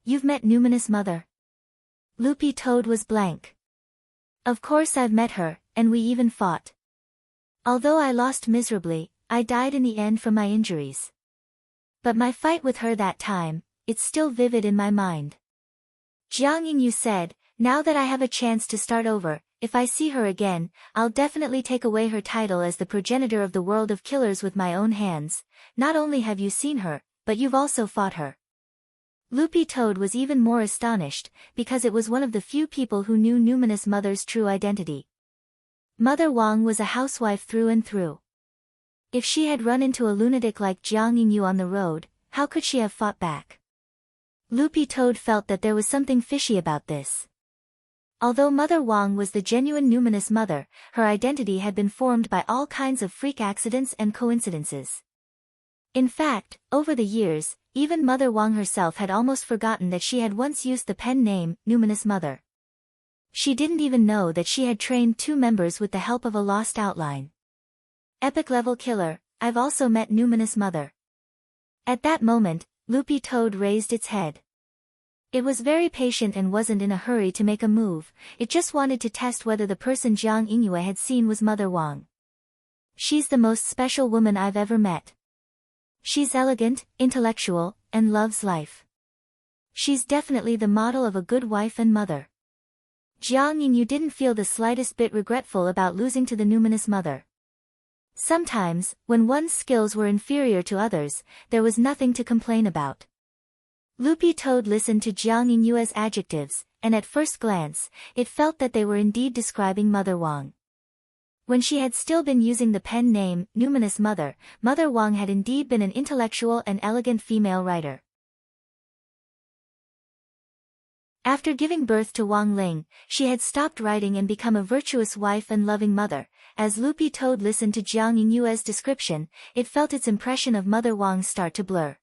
You've met Numinous Mother? Loopy Toad was blank. Of course I've met her, and we even fought. Although I lost miserably, I died in the end from my injuries. But my fight with her that time, it's still vivid in my mind. Jiang Yingyu said, Now that I have a chance to start over, if I see her again, I'll definitely take away her title as the progenitor of the world of killers with my own hands. Not only have you seen her, but you've also fought her." Loopy Toad was even more astonished, because it was one of the few people who knew Numinous Mother's true identity. Mother Wang was a housewife through and through. If she had run into a lunatic like Jiang Yingyu on the road, how could she have fought back? Loopy Toad felt that there was something fishy about this. Although Mother Wang was the genuine Numinous Mother, her identity had been formed by all kinds of freak accidents and coincidences. In fact, over the years, even Mother Wang herself had almost forgotten that she had once used the pen name, Numinous Mother. She didn't even know that she had trained 2 members with the help of a lost outline. Epic level killer, I've also met Numinous Mother. At that moment, Loopy Toad raised its head. It was very patient and wasn't in a hurry to make a move, it just wanted to test whether the person Jiang Yingyu had seen was Mother Wang. "She's the most special woman I've ever met. She's elegant, intellectual, and loves life. She's definitely the model of a good wife and mother." Jiang Yingyu didn't feel the slightest bit regretful about losing to the Numinous Mother. Sometimes, when one's skills were inferior to others, there was nothing to complain about. Loopy Toad listened to Jiang Yinyue's adjectives, and at first glance, it felt that they were indeed describing Mother Wang. When she had still been using the pen name, Numinous Mother, Mother Wang had indeed been an intellectual and elegant female writer. After giving birth to Wang Ling, she had stopped writing and become a virtuous wife and loving mother. As Loopy Toad listened to Jiang Yinyue's description, it felt its impression of Mother Wang start to blur.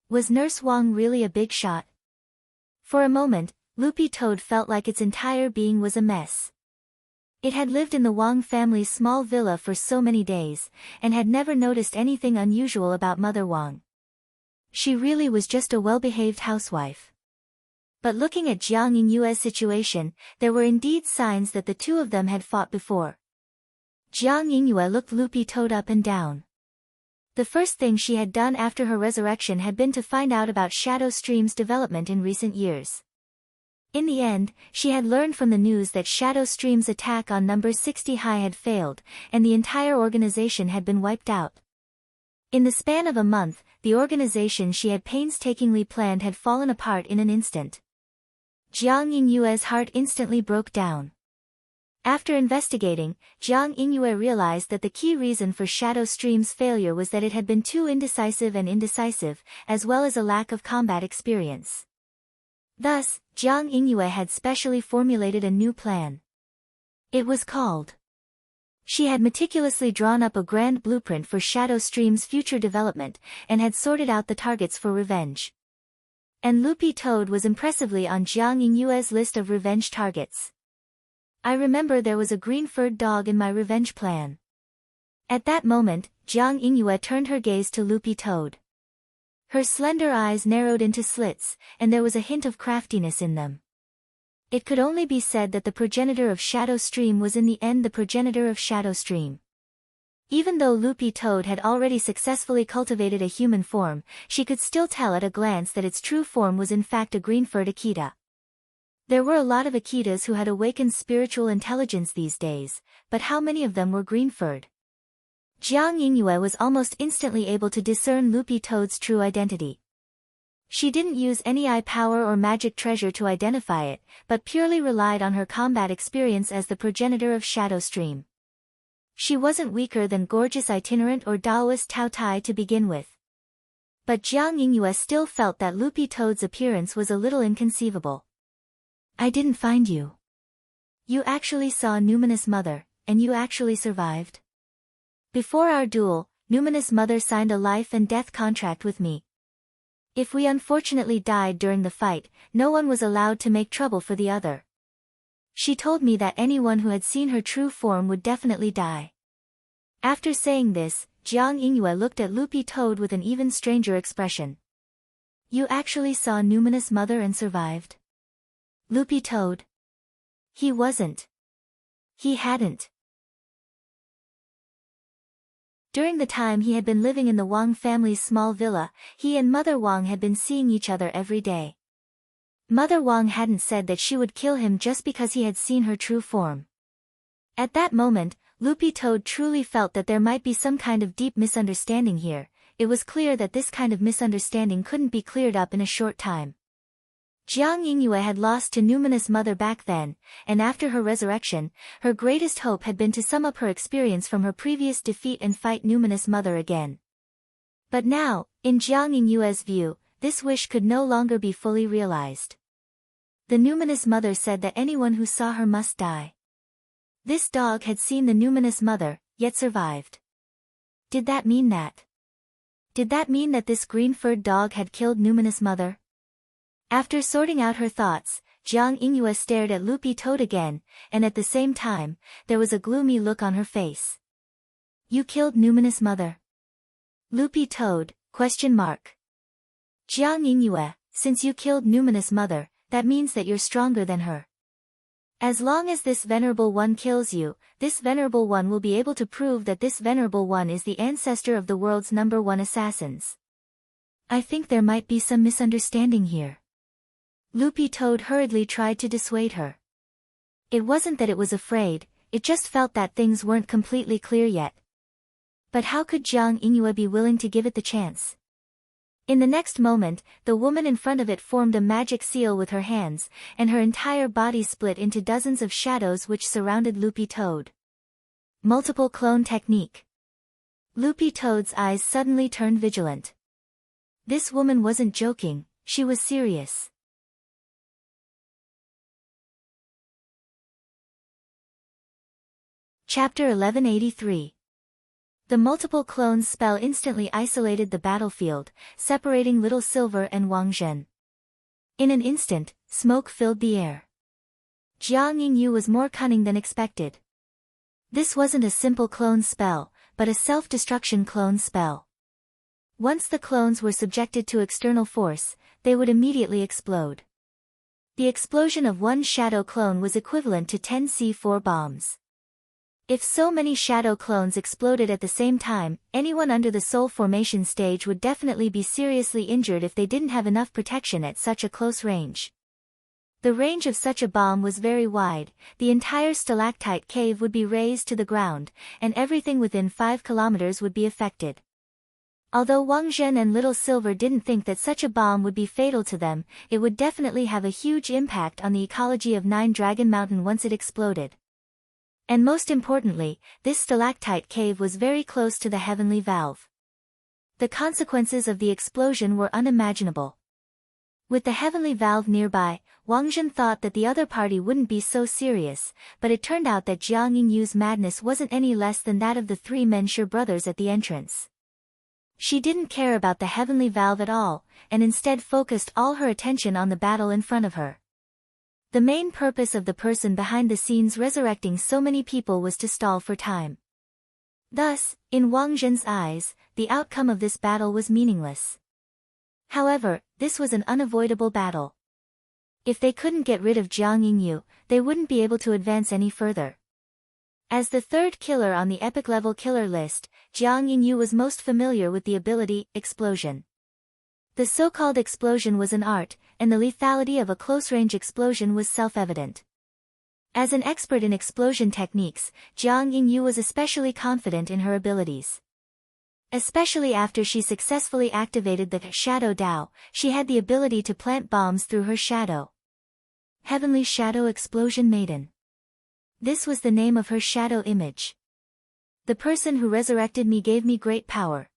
Was Nurse Wang really a big shot? For a moment, Loopy Toad felt like its entire being was a mess. It had lived in the Wang family's small villa for so many days, and had never noticed anything unusual about Mother Wang. She really was just a well-behaved housewife. But looking at Jiang Yinyue's situation, there were indeed signs that the 2 of them had fought before. Jiang Yingyue looked Loopy Toad up and down. The first thing she had done after her resurrection had been to find out about Shadow Stream's development in recent years. In the end, she had learned from the news that Shadow Stream's attack on number 60 High had failed, and the entire organization had been wiped out. In the span of a month, the organization she had painstakingly planned had fallen apart in an instant. Jiang Yinyue's heart instantly broke down. After investigating, Jiang Yingyue realized that the key reason for Shadow Stream's failure was that it had been too indecisive, as well as a lack of combat experience. Thus, Jiang Yingyue had specially formulated a new plan. It was called. She had meticulously drawn up a grand blueprint for Shadow Stream's future development, and had sorted out the targets for revenge. And Loopy Toad was impressively on Jiang Yinyue's list of revenge targets. "I remember there was a green-furred dog in my revenge plan." At that moment, Jiang Yinyue turned her gaze to Loopy Toad. Her slender eyes narrowed into slits, and there was a hint of craftiness in them. It could only be said that the progenitor of Shadow Stream was in the end the progenitor of Shadow Stream. Even though Loopy Toad had already successfully cultivated a human form, she could still tell at a glance that its true form was in fact a green-furred Akita. There were a lot of Akitas who had awakened spiritual intelligence these days, but how many of them were green-furred? Jiang Yingyue was almost instantly able to discern Loopy Toad's true identity. She didn't use any eye power or magic treasure to identify it, but purely relied on her combat experience as the progenitor of Shadow Stream. She wasn't weaker than gorgeous itinerant or Taoist Tao Tai to begin with. But Jiang Yingyue still felt that Loopy Toad's appearance was a little inconceivable. "I didn't find you. You actually saw Numinous Mother, and you actually survived. Before our duel, Numinous Mother signed a life and death contract with me. If we unfortunately died during the fight, no one was allowed to make trouble for the other. She told me that anyone who had seen her true form would definitely die." After saying this, Jiang Yingyue looked at Loopy Toad with an even stranger expression. "You actually saw Numinous Mother and survived?" Loopy Toad. He wasn't. He hadn't. During the time he had been living in the Wang family's small villa, he and Mother Wang had been seeing each other every day. Mother Wang hadn't said that she would kill him just because he had seen her true form. At that moment, Loopy Toad truly felt that there might be some kind of deep misunderstanding here. It was clear that this kind of misunderstanding couldn't be cleared up in a short time. Jiang Yingyue had lost to Numinous Mother back then, and after her resurrection, her greatest hope had been to sum up her experience from her previous defeat and fight Numinous Mother again. But now, in Jiang Yingyue's view, this wish could no longer be fully realized. The Numinous Mother said that anyone who saw her must die. This dog had seen the Numinous Mother, yet survived. Did that mean that? Did that mean that this green-furred dog had killed Numinous Mother? After sorting out her thoughts, Jiang Yingyue stared at Loopy Toad again, and at the same time, there was a gloomy look on her face. You killed Numinous Mother? Loopy Toad, ? Jiang Yingyue, since you killed Numinous Mother, that means that you're stronger than her. As long as this Venerable One kills you, this Venerable One will be able to prove that this Venerable One is the ancestor of the world's #1 assassins. I think there might be some misunderstanding here. Loopy Toad hurriedly tried to dissuade her. It wasn't that it was afraid, it just felt that things weren't completely clear yet. But how could Jiang Yingyue be willing to give it the chance? In the next moment, the woman in front of it formed a magic seal with her hands, and her entire body split into dozens of shadows which surrounded Loopy Toad. Multiple clone technique. Loopy Toad's eyes suddenly turned vigilant. This woman wasn't joking, she was serious. Chapter 1183. The multiple clones spell instantly isolated the battlefield, separating Little Silver and Wang Zhen. In an instant, smoke filled the air. Jiang Yingyue was more cunning than expected. This wasn't a simple clone spell, but a self-destruction clone spell. Once the clones were subjected to external force, they would immediately explode. The explosion of one shadow clone was equivalent to 10 C4 bombs. If so many shadow clones exploded at the same time, anyone under the soul formation stage would definitely be seriously injured if they didn't have enough protection at such a close range. The range of such a bomb was very wide, the entire stalactite cave would be razed to the ground, and everything within 5 kilometers would be affected. Although Wang Zhen and Little Silver didn't think that such a bomb would be fatal to them, it would definitely have a huge impact on the ecology of Nine Dragon Mountain once it exploded. And most importantly, this stalactite cave was very close to the heavenly valve. The consequences of the explosion were unimaginable. With the heavenly valve nearby, Wang Zhen thought that the other party wouldn't be so serious, but it turned out that Jiang Yingyue's madness wasn't any less than that of the 3 Menshir brothers at the entrance. She didn't care about the heavenly valve at all, and instead focused all her attention on the battle in front of her. The main purpose of the person behind the scenes resurrecting so many people was to stall for time. Thus, in Wang Zhen's eyes, the outcome of this battle was meaningless. However, this was an unavoidable battle. If they couldn't get rid of Jiang Yingyue, they wouldn't be able to advance any further. As the 3rd killer on the epic level killer list, Jiang Yingyue was most familiar with the ability, Explosion. The so-called explosion was an art, and the lethality of a close-range explosion was self-evident. As an expert in explosion techniques, Jiang Yingyue was especially confident in her abilities. Especially after she successfully activated the Shadow Dao, she had the ability to plant bombs through her shadow. Heavenly Shadow Explosion Maiden. This was the name of her shadow image. The person who resurrected me gave me great power.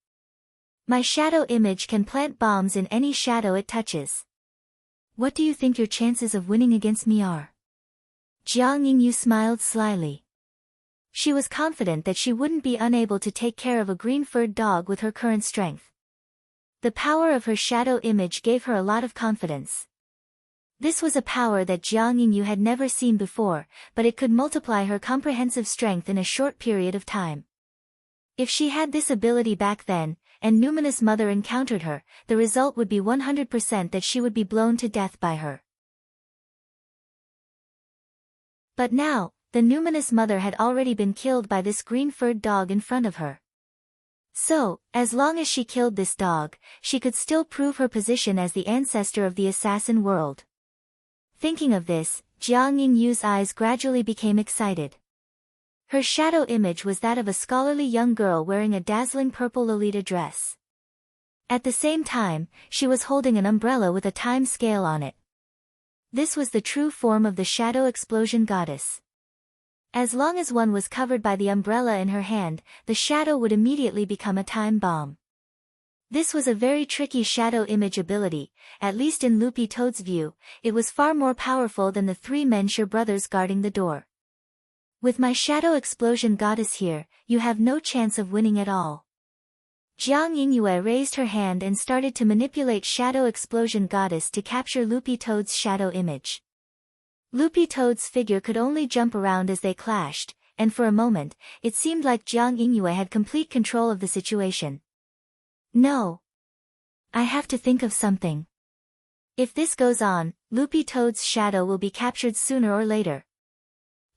My shadow image can plant bombs in any shadow it touches. What do you think your chances of winning against me are? Jiang Yingyue smiled slyly. She was confident that she wouldn't be unable to take care of a green-furred dog with her current strength. The power of her shadow image gave her a lot of confidence. This was a power that Jiang Yingyue had never seen before, but it could multiply her comprehensive strength in a short period of time. If she had this ability back then, and Numinous Mother encountered her, the result would be 100% that she would be blown to death by her. But now, the Numinous Mother had already been killed by this green-furred dog in front of her. So, as long as she killed this dog, she could still prove her position as the ancestor of the assassin world. Thinking of this, Jiang Yingyu's eyes gradually became excited. Her shadow image was that of a scholarly young girl wearing a dazzling purple Lolita dress. At the same time, she was holding an umbrella with a time scale on it. This was the true form of the shadow explosion goddess. As long as one was covered by the umbrella in her hand, the shadow would immediately become a time bomb. This was a very tricky shadow image ability. At least in Loopy Toad's view, it was far more powerful than the three Menshir brothers guarding the door. With my shadow explosion goddess here, you have no chance of winning at all. Jiang Yingyue raised her hand and started to manipulate shadow explosion goddess to capture Loopy Toad's shadow image. Loopy Toad's figure could only jump around as they clashed, and for a moment, it seemed like Jiang Yingyue had complete control of the situation. No. I have to think of something. If this goes on, Loopy Toad's shadow will be captured sooner or later.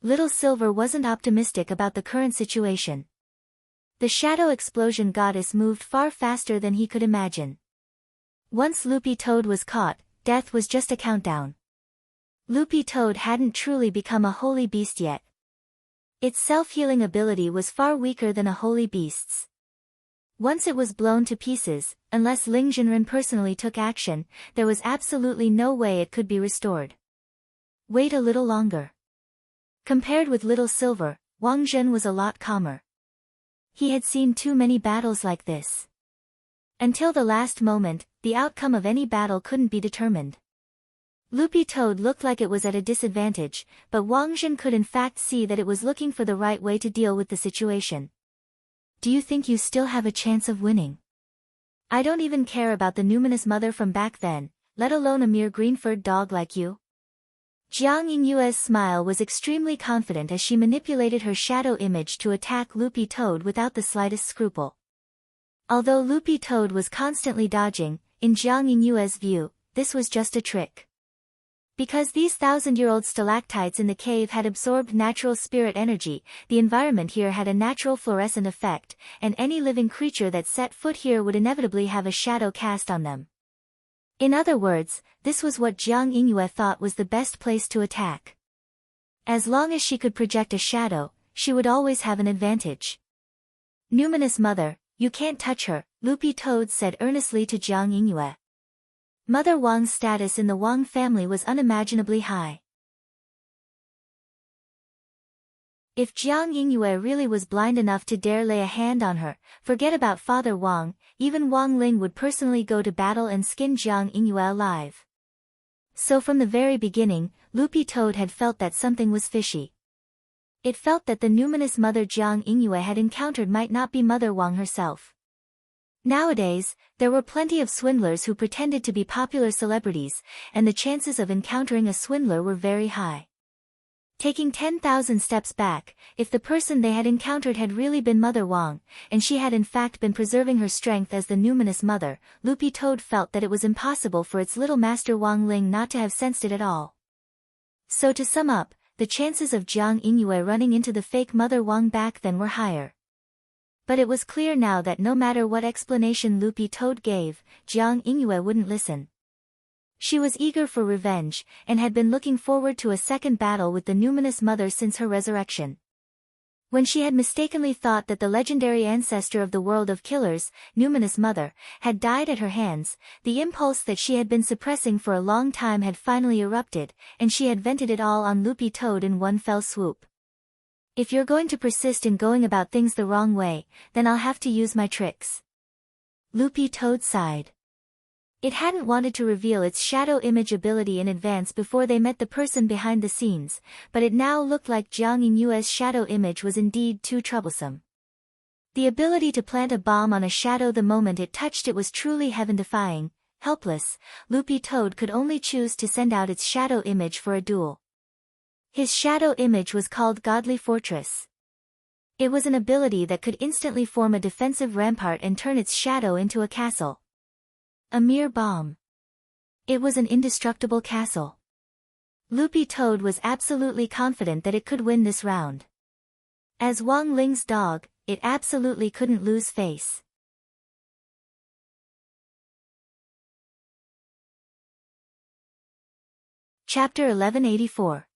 Little Silver wasn't optimistic about the current situation. The shadow explosion goddess moved far faster than he could imagine. Once Loopy Toad was caught, death was just a countdown. Loopy Toad hadn't truly become a holy beast yet. Its self-healing ability was far weaker than a holy beast's. Once it was blown to pieces, unless Ling Jinren personally took action, there was absolutely no way it could be restored. Wait a little longer. Compared with Little Silver, Wang Zhen was a lot calmer. He had seen too many battles like this. Until the last moment, the outcome of any battle couldn't be determined. Loopy Toad looked like it was at a disadvantage, but Wang Zhen could in fact see that it was looking for the right way to deal with the situation. Do you think you still have a chance of winning? I don't even care about the numinous mother from back then, let alone a mere green-furred dog like you. Jiang Yingyue's smile was extremely confident as she manipulated her shadow image to attack Loopy Toad without the slightest scruple. Although Loopy Toad was constantly dodging, in Jiang Yingyue's view, this was just a trick. Because these thousand-year-old stalactites in the cave had absorbed natural spirit energy, the environment here had a natural fluorescent effect, and any living creature that set foot here would inevitably have a shadow cast on them. In other words, this was what Jiang Yingyue thought was the best place to attack. As long as she could project a shadow, she would always have an advantage. Numinous mother, you can't touch her, Loopy Toad said earnestly to Jiang Yingyue. Mother Wang's status in the Wang family was unimaginably high. If Jiang Yingyue really was blind enough to dare lay a hand on her, forget about Father Wang, even Wang Ling would personally go to battle and skin Jiang Yingyue alive. So from the very beginning, Loopy Toad had felt that something was fishy. It felt that the numinous mother Jiang Yingyue had encountered might not be Mother Wang herself. Nowadays, there were plenty of swindlers who pretended to be popular celebrities, and the chances of encountering a swindler were very high. Taking 10,000 steps back, if the person they had encountered had really been Mother Wang, and she had in fact been preserving her strength as the numinous mother, Loopy Toad felt that it was impossible for its little master Wang Ling not to have sensed it at all. So to sum up, the chances of Jiang Yingyue running into the fake Mother Wang back then were higher. But it was clear now that no matter what explanation Loopy Toad gave, Jiang Yingyue wouldn't listen. She was eager for revenge, and had been looking forward to a second battle with the numinous mother since her resurrection. When she had mistakenly thought that the legendary ancestor of the world of killers, numinous mother, had died at her hands, the impulse that she had been suppressing for a long time had finally erupted, and she had vented it all on Loopy Toad in one fell swoop. If you're going to persist in going about things the wrong way, then I'll have to use my tricks. Loopy Toad sighed. It hadn't wanted to reveal its shadow image ability in advance before they met the person behind the scenes, but it now looked like Jiang Yingyue's shadow image was indeed too troublesome. The ability to plant a bomb on a shadow the moment it touched it was truly heaven-defying. Helpless, Loopy Toad could only choose to send out its shadow image for a duel. His shadow image was called Godly Fortress. It was an ability that could instantly form a defensive rampart and turn its shadow into a castle. A mere bomb. It was an indestructible castle. Loopy Toad was absolutely confident that it could win this round. As Wang Ling's dog, it absolutely couldn't lose face. Chapter 1184.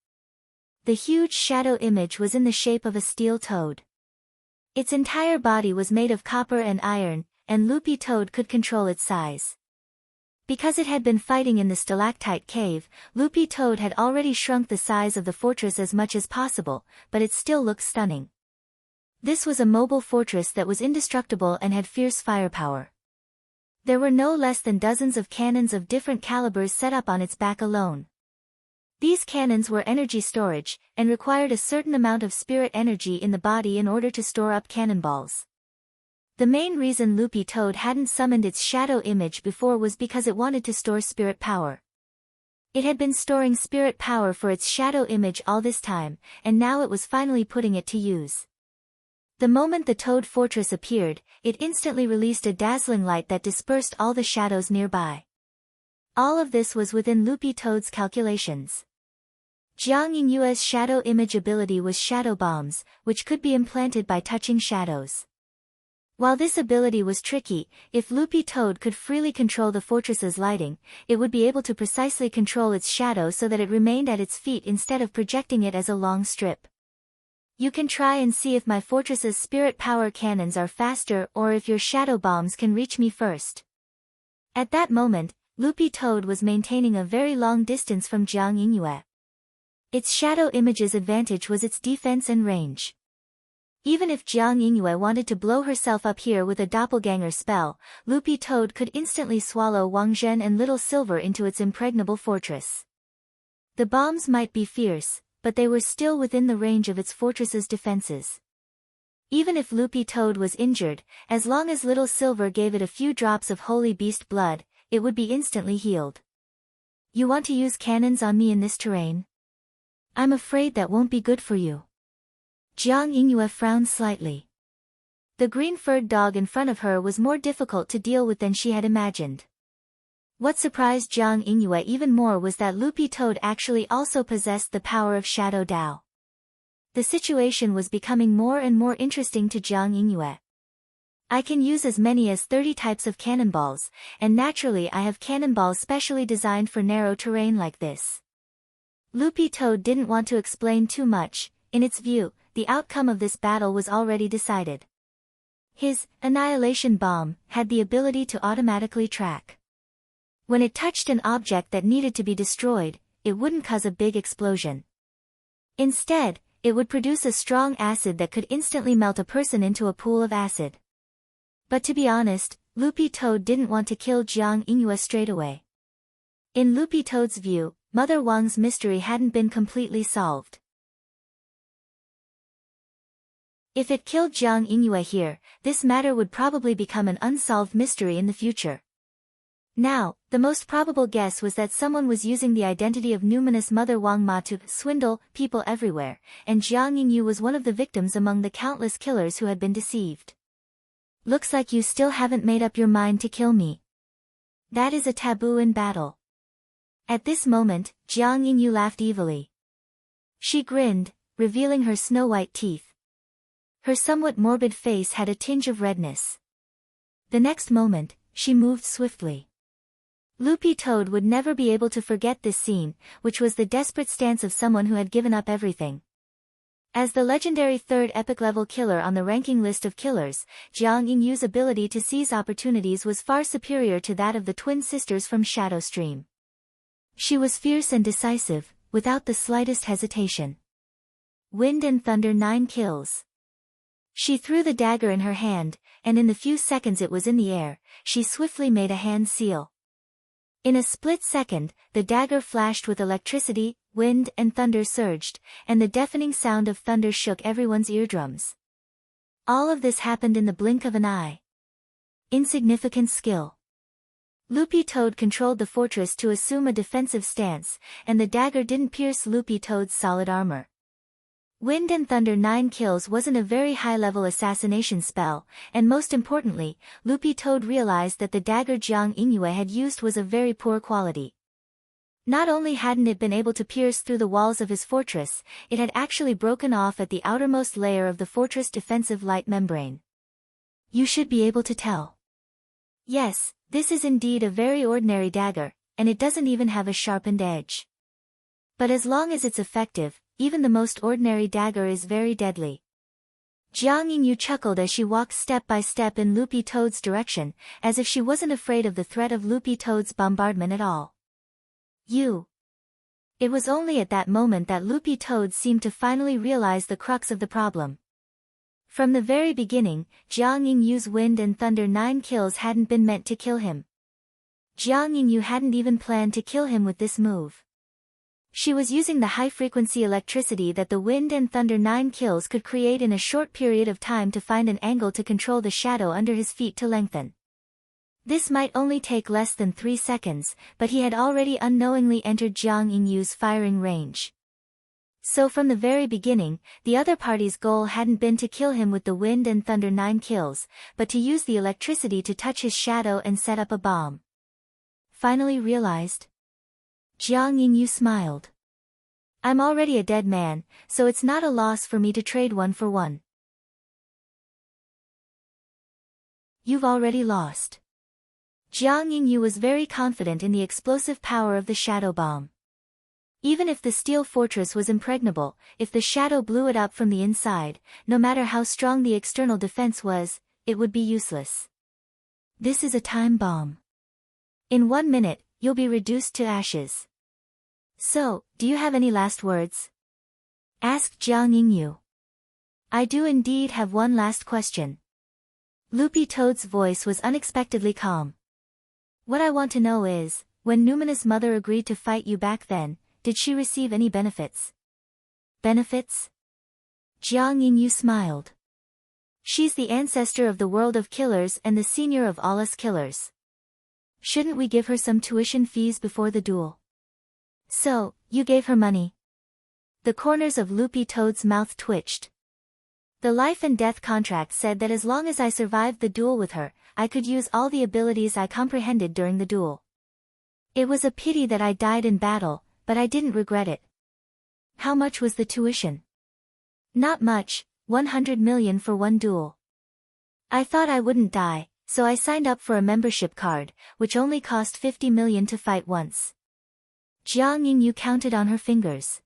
The huge shadow image was in the shape of a steel toad. Its entire body was made of copper and iron, and Loopy Toad could control its size. Because it had been fighting in the stalactite cave, Loopy Toad had already shrunk the size of the fortress as much as possible, but it still looked stunning. This was a mobile fortress that was indestructible and had fierce firepower. There were no less than dozens of cannons of different calibers set up on its back alone. These cannons were energy storage, and required a certain amount of spirit energy in the body in order to store up cannonballs. The main reason Loopy Toad hadn't summoned its shadow image before was because it wanted to store spirit power. It had been storing spirit power for its shadow image all this time, and now it was finally putting it to use. The moment the Toad Fortress appeared, it instantly released a dazzling light that dispersed all the shadows nearby. All of this was within Loopy Toad's calculations. Jiang Yingyue's shadow image ability was shadow bombs, which could be implanted by touching shadows. While this ability was tricky, if Loopy Toad could freely control the fortress's lighting, it would be able to precisely control its shadow so that it remained at its feet instead of projecting it as a long strip. You can try and see if my fortress's spirit power cannons are faster or if your shadow bombs can reach me first. At that moment, Loopy Toad was maintaining a very long distance from Jiang Yingyue. Its shadow image's advantage was its defense and range. Even if Jiang Yingyue wanted to blow herself up here with a doppelganger spell, Loopy Toad could instantly swallow Wang Zhen and Little Silver into its impregnable fortress. The bombs might be fierce, but they were still within the range of its fortress's defenses. Even if Loopy Toad was injured, as long as Little Silver gave it a few drops of holy beast blood, it would be instantly healed. You want to use cannons on me in this terrain? I'm afraid that won't be good for you. Jiang Yingyue frowned slightly. The green-furred dog in front of her was more difficult to deal with than she had imagined. What surprised Jiang Yingyue even more was that Loopy Toad actually also possessed the power of Shadow Dao. The situation was becoming more and more interesting to Jiang Yingyue. I can use as many as 30 types of cannonballs, and naturally I have cannonballs specially designed for narrow terrain like this. Loopy Toad didn't want to explain too much. In its view, the outcome of this battle was already decided. His annihilation bomb had the ability to automatically track. When it touched an object that needed to be destroyed, it wouldn't cause a big explosion. Instead, it would produce a strong acid that could instantly melt a person into a pool of acid. But to be honest, Loopy Toad didn't want to kill Jiang Yingyue straight away. In Loopy Toad's view, Mother Wang's mystery hadn't been completely solved. If it killed Jiang Yingyue here, this matter would probably become an unsolved mystery in the future. Now, the most probable guess was that someone was using the identity of numinous Mother Wang Ma to swindle people everywhere, and Jiang Yingyue was one of the victims among the countless killers who had been deceived. Looks like you still haven't made up your mind to kill me. That is a taboo in battle. At this moment, Jiang Yingyue laughed evilly. She grinned, revealing her snow-white teeth. Her somewhat morbid face had a tinge of redness. The next moment, she moved swiftly. Loopy Toad would never be able to forget this scene, which was the desperate stance of someone who had given up everything. As the legendary third epic-level killer on the ranking list of killers, Jiang Yingyue's ability to seize opportunities was far superior to that of the twin sisters from Shadow Stream. She was fierce and decisive, without the slightest hesitation. Wind and Thunder 9 kills. She threw the dagger in her hand, and in the few seconds it was in the air, she swiftly made a hand seal. In a split second, the dagger flashed with electricity, wind and thunder surged, and the deafening sound of thunder shook everyone's eardrums. All of this happened in the blink of an eye. Insignificant skill. Loopy Toad controlled the fortress to assume a defensive stance, and the dagger didn't pierce Loopy Toad's solid armor. Wind and Thunder 9 kills wasn't a very high-level assassination spell, and most importantly, Loopy Toad realized that the dagger Jiang Yingyue had used was of very poor quality. Not only hadn't it been able to pierce through the walls of his fortress, it had actually broken off at the outermost layer of the fortress' defensive light membrane. You should be able to tell. Yes, this is indeed a very ordinary dagger, and it doesn't even have a sharpened edge. But as long as it's effective, even the most ordinary dagger is very deadly. Jiang Yingyu chuckled as she walked step by step in Loopy Toad's direction, as if she wasn't afraid of the threat of Loopy Toad's bombardment at all. You. It was only at that moment that Loopy Toad seemed to finally realize the crux of the problem. From the very beginning, Jiang Yingyu's Wind and Thunder 9 kills hadn't been meant to kill him. Jiang Yingyu hadn't even planned to kill him with this move. She was using the high-frequency electricity that the Wind and Thunder 9 kills could create in a short period of time to find an angle to control the shadow under his feet to lengthen. This might only take less than 3 seconds, but he had already unknowingly entered Jiang Yingyu's firing range. So from the very beginning, the other party's goal hadn't been to kill him with the Wind and Thunder 9 kills, but to use the electricity to touch his shadow and set up a bomb. Finally realized? Jiang Yingyu smiled. I'm already a dead man, so it's not a loss for me to trade 1 for 1. You've already lost. Jiang Yingyu was very confident in the explosive power of the shadow bomb. Even if the steel fortress was impregnable, if the shadow blew it up from the inside, no matter how strong the external defense was, it would be useless. This is a time bomb. In 1 minute, you'll be reduced to ashes. So, do you have any last words? Asked Jiang Yingyu. I do indeed have one last question. Loopy Toad's voice was unexpectedly calm. What I want to know is, when Numinous Mother agreed to fight you back then, did she receive any benefits? Benefits? Jiang Yingyu smiled. She's the ancestor of the world of killers and the senior of all us killers. Shouldn't we give her some tuition fees before the duel? So, you gave her money? The corners of Loopy Toad's mouth twitched. The life and death contract said that as long as I survived the duel with her, I could use all the abilities I comprehended during the duel. It was a pity that I died in battle, but I didn't regret it. How much was the tuition? Not much, 100 million for 1 duel. I thought I wouldn't die, so I signed up for a membership card, which only cost 50 million to fight once. Jiang Yingyu counted on her fingers.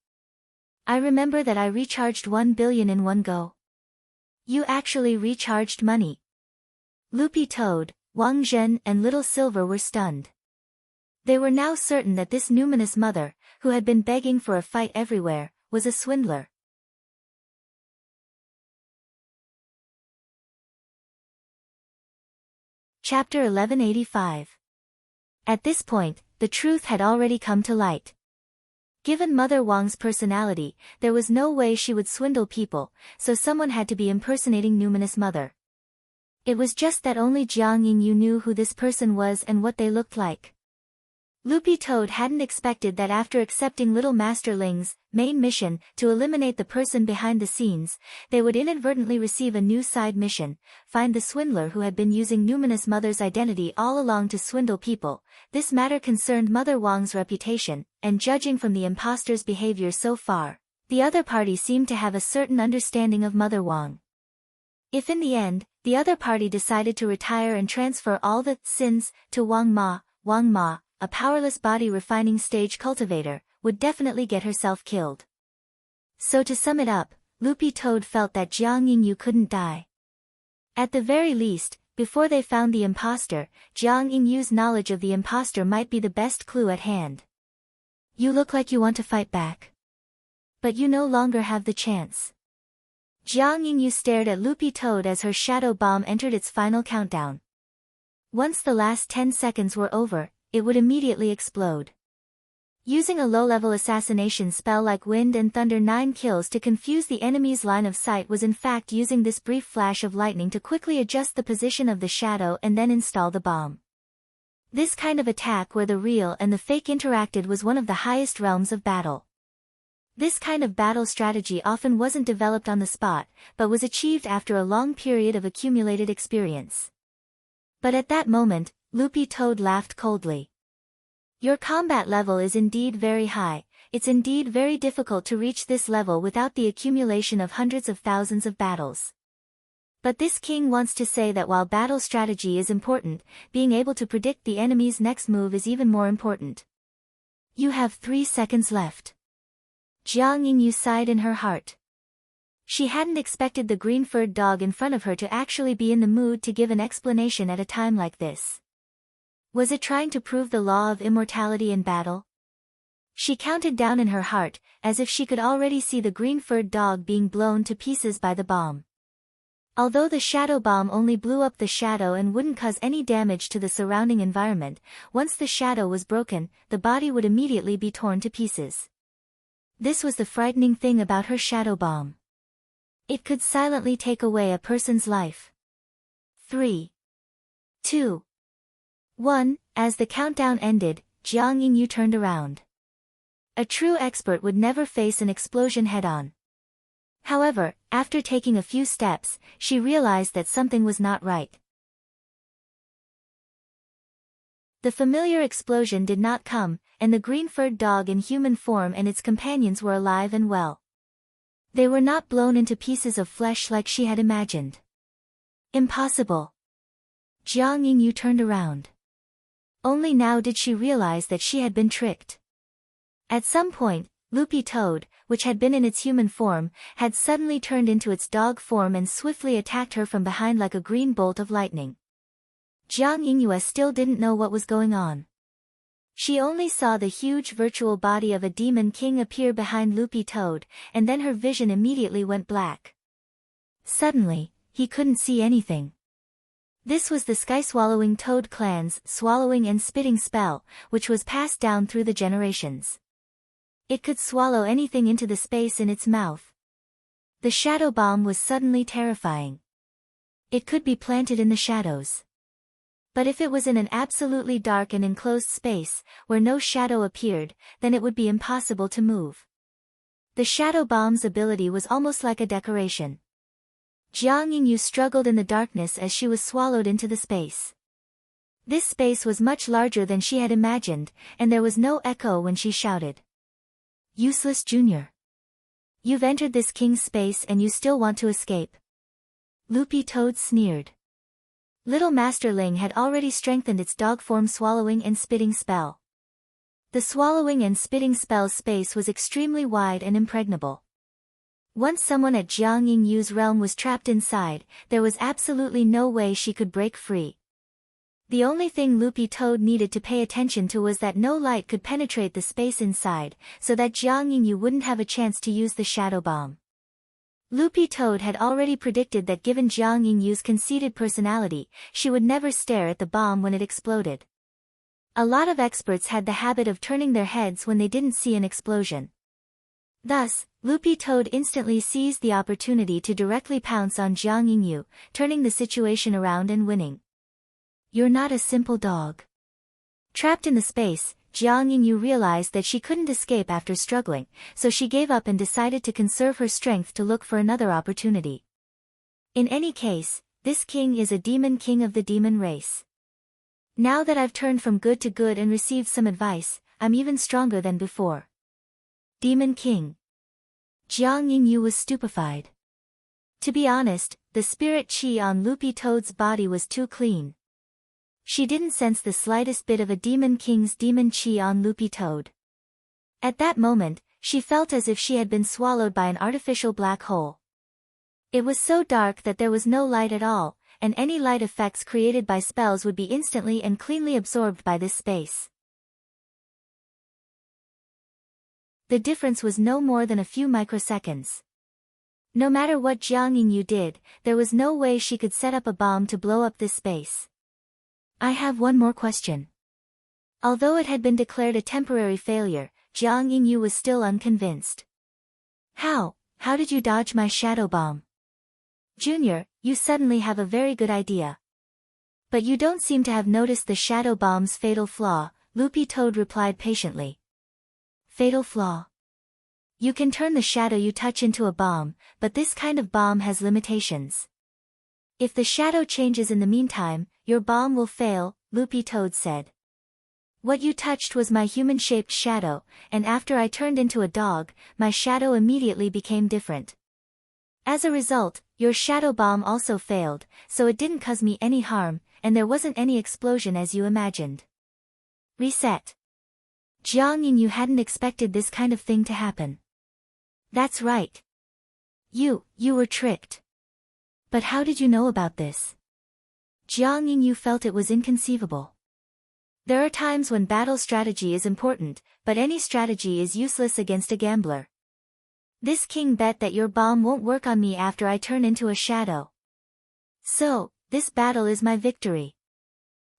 I remember that I recharged 1 billion in 1 go. You actually recharged money. Loopy Toad, Wang Zhen and Little Silver were stunned. They were now certain that this numinous mother, who had been begging for a fight everywhere, was a swindler. Chapter 1185. At this point, the truth had already come to light. Given Mother Wang's personality, there was no way she would swindle people, so someone had to be impersonating Numinous Mother. It was just that only Jiang Yingyu knew who this person was and what they looked like. Loopy Toad hadn't expected that after accepting Little Master Ling's main mission to eliminate the person behind the scenes, they would inadvertently receive a new side mission, find the swindler who had been using Numinous Mother's identity all along to swindle people. This matter concerned Mother Wang's reputation, and judging from the imposter's behavior so far, the other party seemed to have a certain understanding of Mother Wang. If in the end, the other party decided to retire and transfer all the sins to Wang Ma, a powerless body refining stage cultivator, would definitely get herself killed. So to sum it up, Loopy Toad felt that Jiang Yingyu couldn't die. At the very least, before they found the imposter, Jiang Yingyu's knowledge of the imposter might be the best clue at hand. You look like you want to fight back. But you no longer have the chance. Jiang Yingyu stared at Loopy Toad as her shadow bomb entered its final countdown. Once the last 10 seconds were over, it would immediately explode. Using a low-level assassination spell like Wind and Thunder 9 kills to confuse the enemy's line of sight was in fact using this brief flash of lightning to quickly adjust the position of the shadow and then install the bomb. This kind of attack where the real and the fake interacted was one of the highest realms of battle. This kind of battle strategy often wasn't developed on the spot, but was achieved after a long period of accumulated experience. But at that moment, Loopy Toad laughed coldly. Your combat level is indeed very high. It's indeed very difficult to reach this level without the accumulation of hundreds of thousands of battles. But this king wants to say that while battle strategy is important, being able to predict the enemy's next move is even more important. You have 3 seconds left. Jiang Yingyu sighed in her heart. She hadn't expected the green-furred dog in front of her to actually be in the mood to give an explanation at a time like this. Was it trying to prove the law of immortality in battle? She counted down in her heart, as if she could already see the green-furred dog being blown to pieces by the bomb. Although the shadow bomb only blew up the shadow and wouldn't cause any damage to the surrounding environment, once the shadow was broken, the body would immediately be torn to pieces. This was the frightening thing about her shadow bomb. It could silently take away a person's life. 3, 2, 1. As the countdown ended, Jiang Yingyu turned around. A true expert would never face an explosion head-on. However, after taking a few steps, she realized that something was not right. The familiar explosion did not come, and the green-furred dog in human form and its companions were alive and well. They were not blown into pieces of flesh like she had imagined. Impossible. Jiang Yingyu turned around. Only now did she realize that she had been tricked. At some point, Loopy Toad, which had been in its human form, had suddenly turned into its dog form and swiftly attacked her from behind like a green bolt of lightning. Jiang Yingyu still didn't know what was going on. She only saw the huge virtual body of a demon king appear behind Loopy Toad, and then her vision immediately went black. Suddenly, he couldn't see anything. This was the sky-swallowing Toad clan's swallowing and spitting spell, which was passed down through the generations. It could swallow anything into the space in its mouth. The shadow bomb was suddenly terrifying. It could be planted in the shadows. But if it was in an absolutely dark and enclosed space, where no shadow appeared, then it would be impossible to move. The shadow bomb's ability was almost like a decoration. Jiang Yingyu struggled in the darkness as she was swallowed into the space. This space was much larger than she had imagined, and there was no echo when she shouted. "Useless Junior. You've entered this king's space and you still want to escape." Loopy Toad sneered. Little Masterling had already strengthened its dog form swallowing and spitting spell. The swallowing and spitting spell space was extremely wide and impregnable. Once someone at Jiang Yingyu's realm was trapped inside, there was absolutely no way she could break free. The only thing Loopy Toad needed to pay attention to was that no light could penetrate the space inside, so that Jiang Yingyu wouldn't have a chance to use the shadow bomb. Loopy Toad had already predicted that given Jiang Yingyu's conceited personality, she would never stare at the bomb when it exploded. A lot of experts had the habit of turning their heads when they didn't see an explosion. Thus, Loopy Toad instantly seized the opportunity to directly pounce on Jiang Yingyu, turning the situation around and winning. "You're not a simple dog." Trapped in the space, Jiang Yingyu realized that she couldn't escape after struggling, so she gave up and decided to conserve her strength to look for another opportunity. In any case, this king is a demon king of the demon race. Now that I've turned from good to good and received some advice, I'm even stronger than before. Demon King. Jiang Yingyu was stupefied. To be honest, the spirit chi on Loopy Toad's body was too clean. She didn't sense the slightest bit of a demon king's demon chi on Loopy Toad. At that moment, she felt as if she had been swallowed by an artificial black hole. It was so dark that there was no light at all, and any light effects created by spells would be instantly and cleanly absorbed by this space. The difference was no more than a few microseconds. No matter what Jiang Yingyu did, there was no way she could set up a bomb to blow up this space. I have one more question. Although it had been declared a temporary failure, Jiang Yingyu was still unconvinced. How did you dodge my shadow bomb? Junior, you suddenly have a very good idea. But you don't seem to have noticed the shadow bomb's fatal flaw, Loopy Toad replied patiently. Fatal flaw? You can turn the shadow you touch into a bomb, but this kind of bomb has limitations. If the shadow changes in the meantime, your bomb will fail, Loopy Toad said. What you touched was my human-shaped shadow, and after I turned into a dog, my shadow immediately became different. As a result, your shadow bomb also failed, so it didn't cause me any harm, and there wasn't any explosion as you imagined. Reset. Jiang Yingyu hadn't expected this kind of thing to happen. That's right. You were tricked. But how did you know about this? Jiang Yingyu felt it was inconceivable. There are times when battle strategy is important, but any strategy is useless against a gambler. This king bet that your bomb won't work on me after I turn into a shadow. So, this battle is my victory.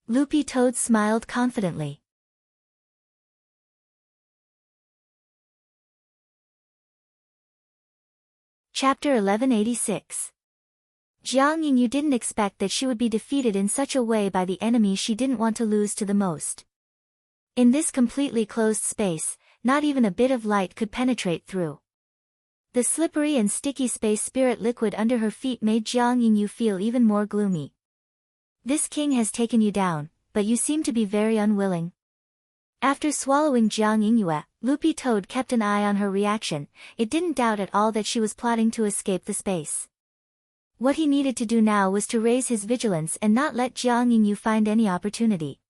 Loopy Toad smiled confidently. Chapter 1186. Jiang Yingyu didn't expect that she would be defeated in such a way by the enemy she didn't want to lose to the most. In this completely closed space, not even a bit of light could penetrate through. The slippery and sticky space spirit liquid under her feet made Jiang Yingyu feel even more gloomy. This king has taken you down, but you seem to be very unwilling. After swallowing Jiang Yingyu, Loopy Toad kept an eye on her reaction. It didn't doubt at all that she was plotting to escape the space. What he needed to do now was to raise his vigilance and not let Jiang Yingyu find any opportunity.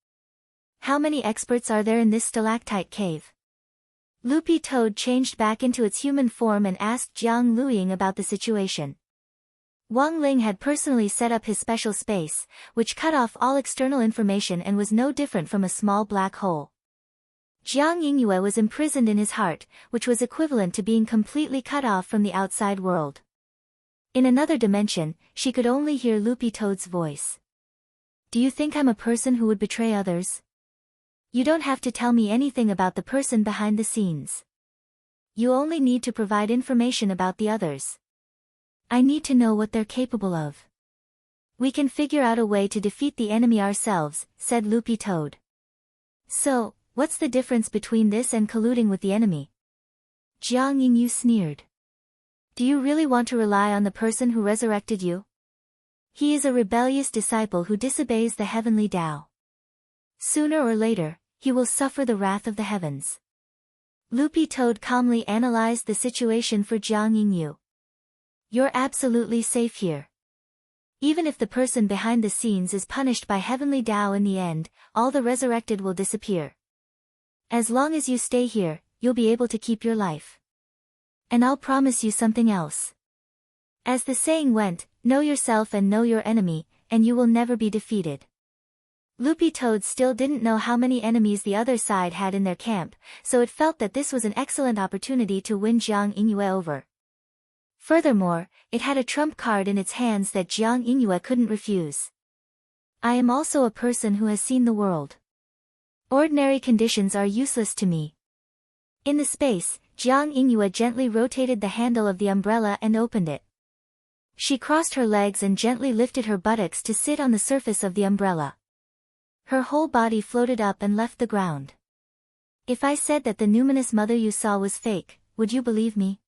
How many experts are there in this stalactite cave? Loopy Toad changed back into its human form and asked Jiang Luiying about the situation. Wang Ling had personally set up his special space, which cut off all external information and was no different from a small black hole. Jiang Yingyu was imprisoned in his heart, which was equivalent to being completely cut off from the outside world. In another dimension, she could only hear Loopy Toad's voice. Do you think I'm a person who would betray others? You don't have to tell me anything about the person behind the scenes. You only need to provide information about the others. I need to know what they're capable of. We can figure out a way to defeat the enemy ourselves, said Loopy Toad. So, what's the difference between this and colluding with the enemy? Jiang Yingyu sneered. Do you really want to rely on the person who resurrected you? He is a rebellious disciple who disobeys the heavenly Tao. Sooner or later, he will suffer the wrath of the heavens. Loopy Toad calmly analyzed the situation for Jiang Yingyu. You're absolutely safe here. Even if the person behind the scenes is punished by heavenly Tao in the end, all the resurrected will disappear. As long as you stay here, you'll be able to keep your life. And I'll promise you something else. As the saying went, know yourself and know your enemy, and you will never be defeated. Loopy Toad still didn't know how many enemies the other side had in their camp, so it felt that this was an excellent opportunity to win Jiang Yingyu over. Furthermore, it had a trump card in its hands that Jiang Yingyu couldn't refuse. I am also a person who has seen the world. Ordinary conditions are useless to me. In the space, Jiang Yingyu gently rotated the handle of the umbrella and opened it. She crossed her legs and gently lifted her buttocks to sit on the surface of the umbrella. Her whole body floated up and left the ground. If I said that the numinous mother you saw was fake, would you believe me?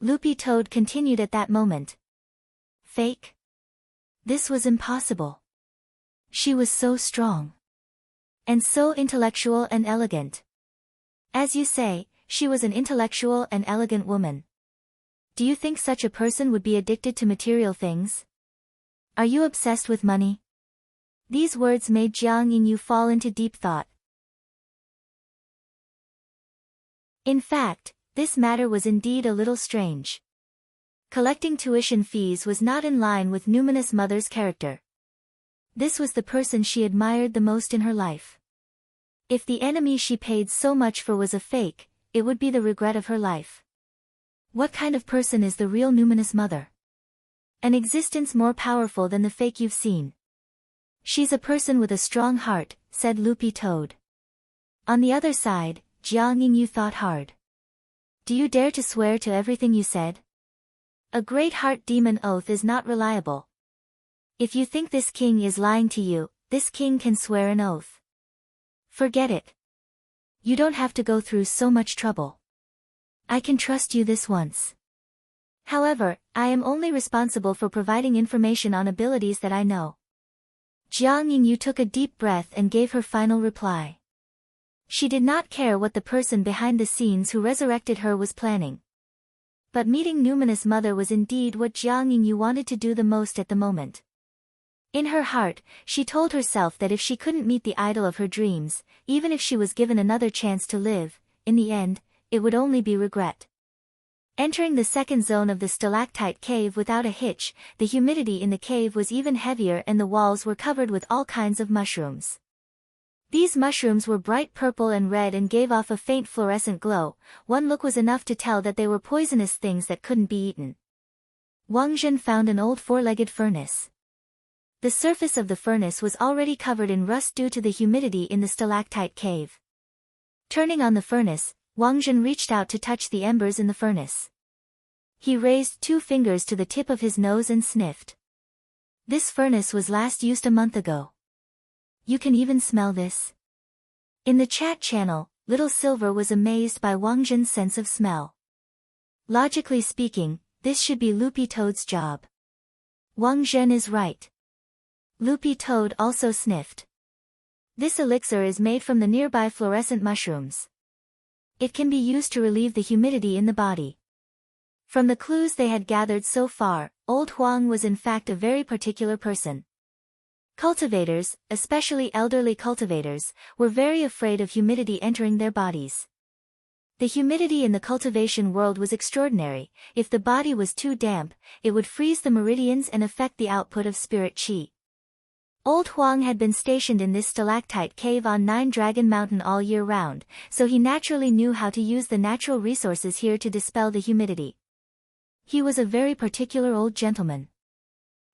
Loopy Toad continued at that moment. Fake? This was impossible. She was so strong. And so intellectual and elegant. As you say, she was an intellectual and elegant woman. Do you think such a person would be addicted to material things? Are you obsessed with money? These words made Jiang Yingyu fall into deep thought. In fact, this matter was indeed a little strange. Collecting tuition fees was not in line with numinous mother's character. This was the person she admired the most in her life. If the enemy she paid so much for was a fake, it would be the regret of her life. What kind of person is the real numinous mother? An existence more powerful than the fake you've seen. She's a person with a strong heart, said Loopy Toad. On the other side, Jiang Yingyu thought hard. Do you dare to swear to everything you said? A great heart demon oath is not reliable. If you think this king is lying to you, this king can swear an oath. Forget it. You don't have to go through so much trouble. I can trust you this once. However, I am only responsible for providing information on abilities that I know. Jiang Yingyu took a deep breath and gave her final reply. She did not care what the person behind the scenes who resurrected her was planning. But meeting numinous mother was indeed what Jiang Yingyu wanted to do the most at the moment. In her heart, she told herself that if she couldn't meet the idol of her dreams, even if she was given another chance to live, in the end, it would only be regret. Entering the second zone of the stalactite cave without a hitch, the humidity in the cave was even heavier and the walls were covered with all kinds of mushrooms. These mushrooms were bright purple and red and gave off a faint fluorescent glow. One look was enough to tell that they were poisonous things that couldn't be eaten. Wang Zhen found an old four-legged furnace. The surface of the furnace was already covered in rust due to the humidity in the stalactite cave. Turning on the furnace, Wang Zhen reached out to touch the embers in the furnace. He raised 2 fingers to the tip of his nose and sniffed. This furnace was last used a month ago. You can even smell this. In the chat channel, Little Silver was amazed by Wang Zhen's sense of smell. Logically speaking, this should be Loopy Toad's job. Wang Zhen is right. Loopy Toad also sniffed. This elixir is made from the nearby fluorescent mushrooms. It can be used to relieve the humidity in the body. From the clues they had gathered so far, Old Huang was in fact a very particular person. Cultivators, especially elderly cultivators, were very afraid of humidity entering their bodies. The humidity in the cultivation world was extraordinary. If the body was too damp, it would freeze the meridians and affect the output of spirit qi. Old Huang had been stationed in this stalactite cave on Nine Dragon Mountain all year round, so he naturally knew how to use the natural resources here to dispel the humidity. He was a very particular old gentleman.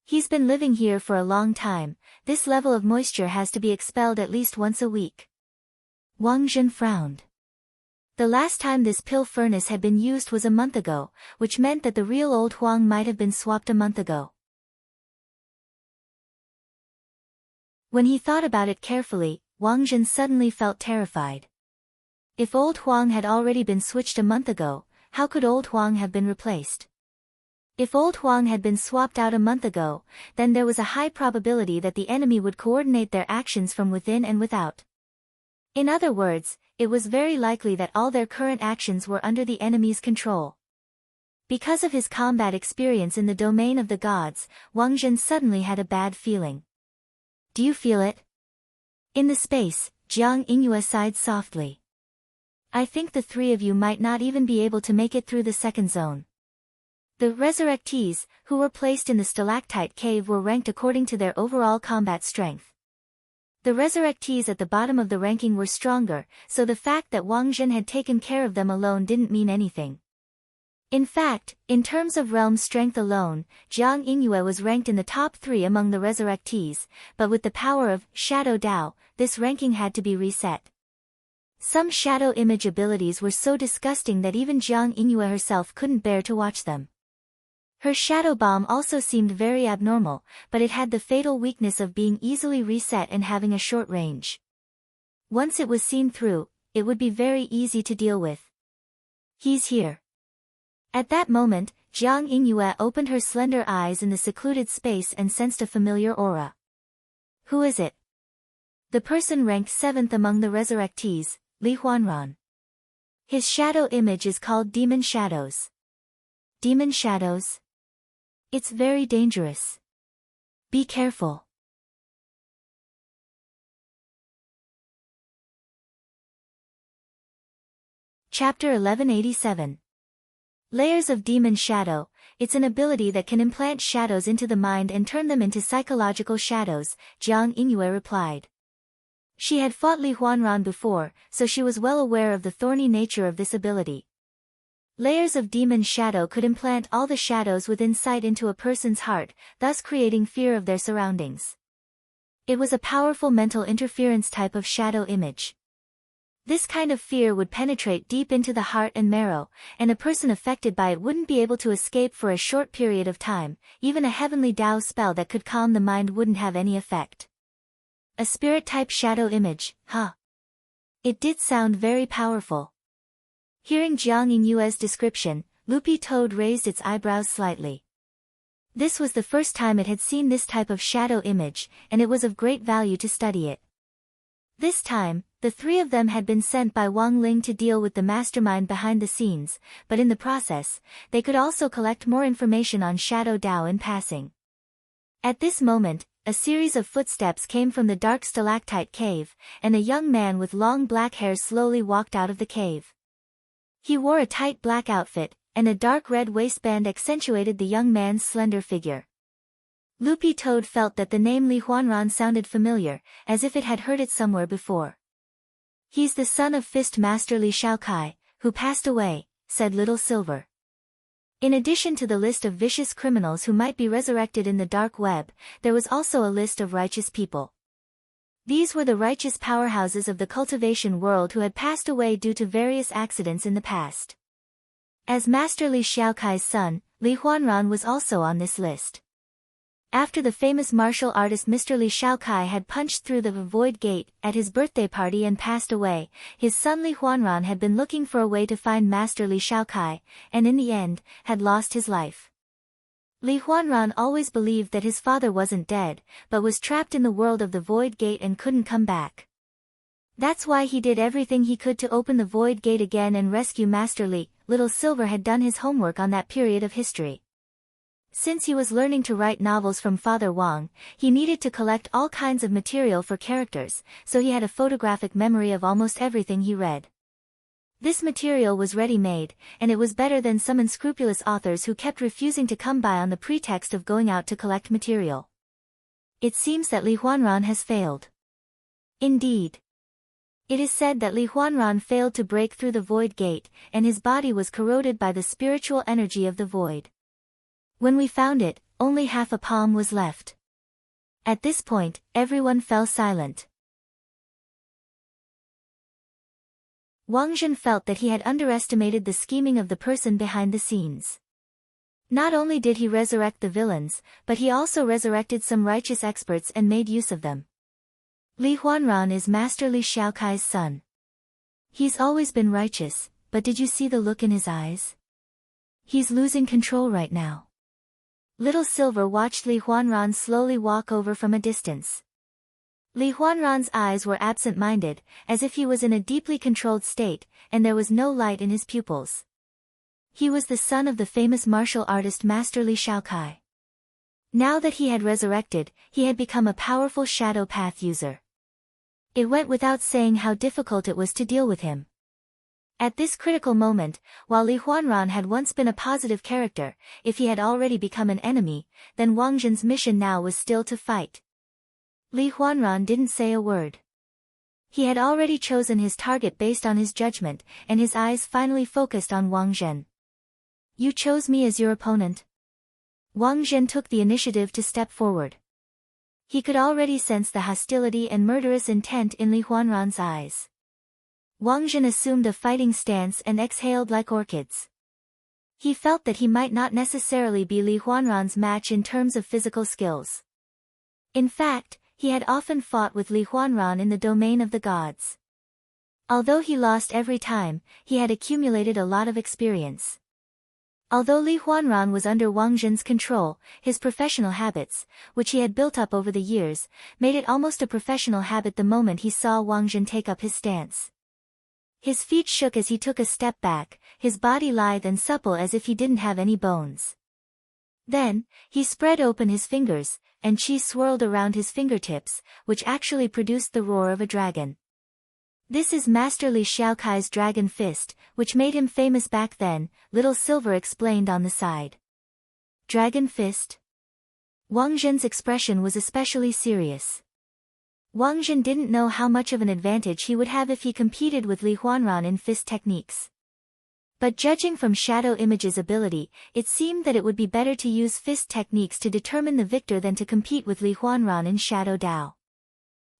He's been living here for a long time. This level of moisture has to be expelled at least once a week. Wang Zhen frowned. The last time this pill furnace had been used was a month ago, which meant that the real Old Huang might have been swapped a month ago. When he thought about it carefully, Wang Zhen suddenly felt terrified. If Old Huang had already been switched a month ago, how could Old Huang have been replaced? If Old Huang had been swapped out a month ago, then there was a high probability that the enemy would coordinate their actions from within and without. In other words, it was very likely that all their current actions were under the enemy's control. Because of his combat experience in the domain of the gods, Wang Zhen suddenly had a bad feeling. Do you feel it? In the space, Jiang Yingyue sighed softly. I think the 3 of you might not even be able to make it through the second zone. The resurrectees, who were placed in the stalactite cave, were ranked according to their overall combat strength. The resurrectees at the bottom of the ranking were stronger, so the fact that Wang Zhen had taken care of them alone didn't mean anything. In fact, in terms of realm strength alone, Jiang Yingyue was ranked in the top 3 among the resurrectees, but with the power of Shadow Dao, this ranking had to be reset. Some shadow image abilities were so disgusting that even Jiang Yingyue herself couldn't bear to watch them. Her shadow bomb also seemed very abnormal, but it had the fatal weakness of being easily reset and having a short range. Once it was seen through, it would be very easy to deal with. He's here. At that moment, Jiang Yingyue opened her slender eyes in the secluded space and sensed a familiar aura. Who is it? The person ranked 7th among the resurrectees, Li Huanran. His shadow image is called Demon Shadows. Demon Shadows? It's very dangerous. Be careful. Chapter 1187. Layers of Demon Shadow. It's an ability that can implant shadows into the mind and turn them into psychological shadows, Jiang Yingyue replied. She had fought Li Huanran before, so she was well aware of the thorny nature of this ability. Layers of Demon Shadow could implant all the shadows within sight into a person's heart, thus creating fear of their surroundings. It was a powerful mental interference type of shadow image. This kind of fear would penetrate deep into the heart and marrow, and a person affected by it wouldn't be able to escape for a short period of time. Even a heavenly Dao spell that could calm the mind wouldn't have any effect. A spirit-type shadow image, huh? It did sound very powerful. Hearing Jiang Yingyue's description, Loopy Toad raised its eyebrows slightly. This was the first time it had seen this type of shadow image, and it was of great value to study it. This time, the 3 of them had been sent by Wang Ling to deal with the mastermind behind the scenes, but in the process, they could also collect more information on Shadow Dao in passing. At this moment, a series of footsteps came from the dark stalactite cave, and a young man with long black hair slowly walked out of the cave. He wore a tight black outfit, and a dark red waistband accentuated the young man's slender figure. Loopy Toad felt that the name Li Huanran sounded familiar, as if it had heard it somewhere before. "He's the son of Fist Master Li Shaokai, who passed away," said Little Silver. In addition to the list of vicious criminals who might be resurrected in the dark web, there was also a list of righteous people. These were the righteous powerhouses of the cultivation world who had passed away due to various accidents in the past. As Master Li Shaokai's son, Li Huanran was also on this list. After the famous martial artist Mr. Li Shaokai had punched through the void gate at his birthday party and passed away, his son Li Huanran had been looking for a way to find Master Li Shaokai, and in the end, had lost his life. Li Huanran always believed that his father wasn't dead, but was trapped in the world of the void gate and couldn't come back. That's why he did everything he could to open the void gate again and rescue Master Li. Little Silver had done his homework on that period of history. Since he was learning to write novels from Father Wang, he needed to collect all kinds of material for characters, so he had a photographic memory of almost everything he read. This material was ready-made, and it was better than some unscrupulous authors who kept refusing to come by on the pretext of going out to collect material. It seems that Li Huanran has failed. Indeed. It is said that Li Huanran failed to break through the void gate, and his body was corroded by the spiritual energy of the void. When we found it, only half a palm was left. At this point, everyone fell silent. Wang Zhen felt that he had underestimated the scheming of the person behind the scenes. Not only did he resurrect the villains, but he also resurrected some righteous experts and made use of them. Li Huanran is Master Li Shaokai's son. He's always been righteous, but did you see the look in his eyes? He's losing control right now. Little Silver watched Li Huanran slowly walk over from a distance. Li Huanran's eyes were absent-minded, as if he was in a deeply controlled state, and there was no light in his pupils. He was the son of the famous martial artist Master Li Shaokai. Now that he had resurrected, he had become a powerful shadow path user. It went without saying how difficult it was to deal with him. At this critical moment, while Li Huanran had once been a positive character, if he had already become an enemy, then Wang Zhen's mission now was still to fight. Li Huanran didn't say a word. He had already chosen his target based on his judgment, and his eyes finally focused on Wang Zhen. "You chose me as your opponent?" Wang Zhen took the initiative to step forward. He could already sense the hostility and murderous intent in Li Huanran's eyes. Wang Zhen assumed a fighting stance and exhaled like orchids. He felt that he might not necessarily be Li Huanran's match in terms of physical skills. In fact, he had often fought with Li Huanran in the domain of the gods. Although he lost every time, he had accumulated a lot of experience. Although Li Huanran was under Wang Zhen's control, his professional habits, which he had built up over the years, made it almost a professional habit the moment he saw Wang Zhen take up his stance. His feet shook as he took a step back, his body lithe and supple as if he didn't have any bones. Then, he spread open his fingers, and chi swirled around his fingertips, which actually produced the roar of a dragon. "This is Master Li Shaokai's Dragon Fist, which made him famous back then," Little Silver explained on the side. "Dragon Fist?" Wang Zhen's expression was especially serious. Wang Zhen didn't know how much of an advantage he would have if he competed with Li Huanran in fist techniques. But judging from Shadow Image's ability, it seemed that it would be better to use fist techniques to determine the victor than to compete with Li Huanran in Shadow Dao.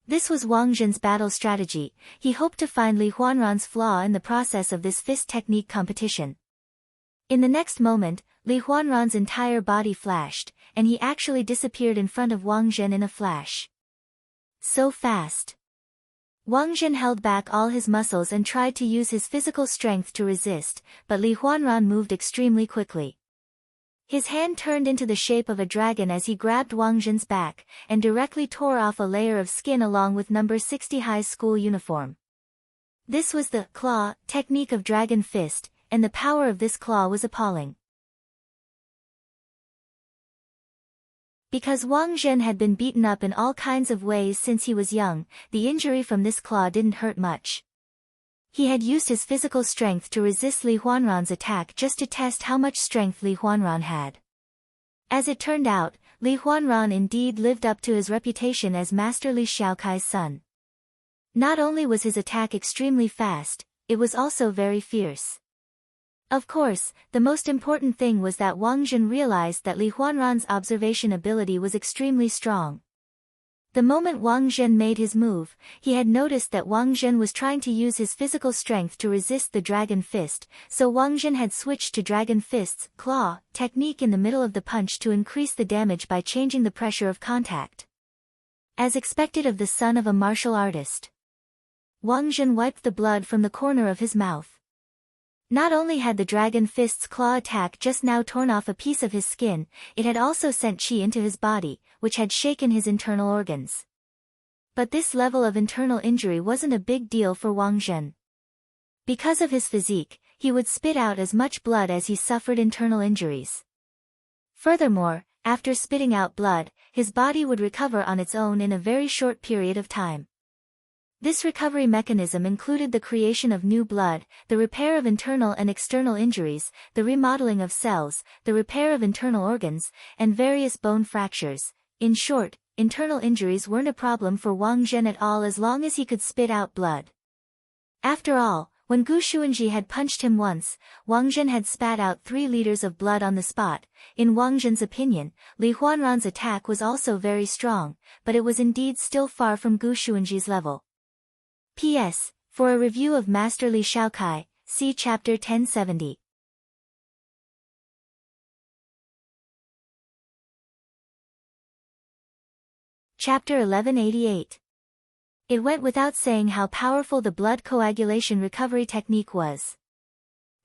This was Wang Zhen's battle strategy. He hoped to find Li Huanran's flaw in the process of this fist technique competition. In the next moment, Li Huanran's entire body flashed, and he actually disappeared in front of Wang Zhen in a flash. So fast. Wang Zhen held back all his muscles and tried to use his physical strength to resist, but Li Huanran moved extremely quickly. His hand turned into the shape of a dragon as he grabbed Wang Zhen's back, and directly tore off a layer of skin along with number 60 high school uniform. This was the claw technique of Dragon Fist, and the power of this claw was appalling. Because Wang Zhen had been beaten up in all kinds of ways since he was young, the injury from this claw didn't hurt much. He had used his physical strength to resist Li Huanran's attack just to test how much strength Li Huanran had. As it turned out, Li Huanran indeed lived up to his reputation as Master Li Xiaokai's son. Not only was his attack extremely fast, it was also very fierce. Of course, the most important thing was that Wang Zhen realized that Li Huanran's observation ability was extremely strong. The moment Wang Zhen made his move, he had noticed that Wang Zhen was trying to use his physical strength to resist the Dragon Fist, so Wang Zhen had switched to Dragon Fist's claw technique in the middle of the punch to increase the damage by changing the pressure of contact. As expected of the son of a martial artist, Wang Zhen wiped the blood from the corner of his mouth. Not only had the Dragon Fist's claw attack just now torn off a piece of his skin, it had also sent qi into his body, which had shaken his internal organs. But this level of internal injury wasn't a big deal for Wang Zhen. Because of his physique, he would spit out as much blood as he suffered internal injuries. Furthermore, after spitting out blood, his body would recover on its own in a very short period of time. This recovery mechanism included the creation of new blood, the repair of internal and external injuries, the remodeling of cells, the repair of internal organs, and various bone fractures. In short, internal injuries weren't a problem for Wang Zhen at all as long as he could spit out blood. After all, when Gu Xuanji had punched him once, Wang Zhen had spat out 3 liters of blood on the spot. In Wang Zhen's opinion, Li Huanran's attack was also very strong, but it was indeed still far from Gu Xuanji's level. P.S. For a review of Master Li Xiaokai, see Chapter 1070. Chapter 1188. It went without saying how powerful the blood coagulation recovery technique was.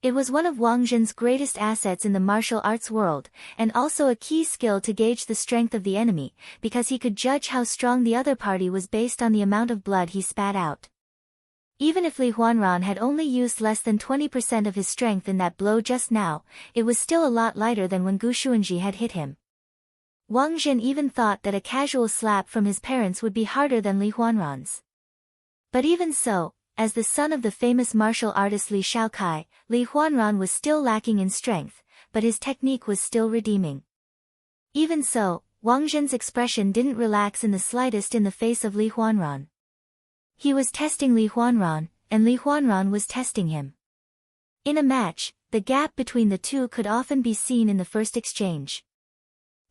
It was one of Wang Zhen's greatest assets in the martial arts world, and also a key skill to gauge the strength of the enemy, because he could judge how strong the other party was based on the amount of blood he spat out. Even if Li Huanran had only used less than 20% of his strength in that blow just now, it was still a lot lighter than when Gu Xuanji had hit him. Wang Zhen even thought that a casual slap from his parents would be harder than Li Huanran's. But even so, as the son of the famous martial artist Li Xiaokai, Li Huanran was still lacking in strength, but his technique was still redeeming. Even so, Wang Zhen's expression didn't relax in the slightest in the face of Li Huanran. He was testing Li Huanran, and Li Huanran was testing him. In a match, the gap between the two could often be seen in the first exchange.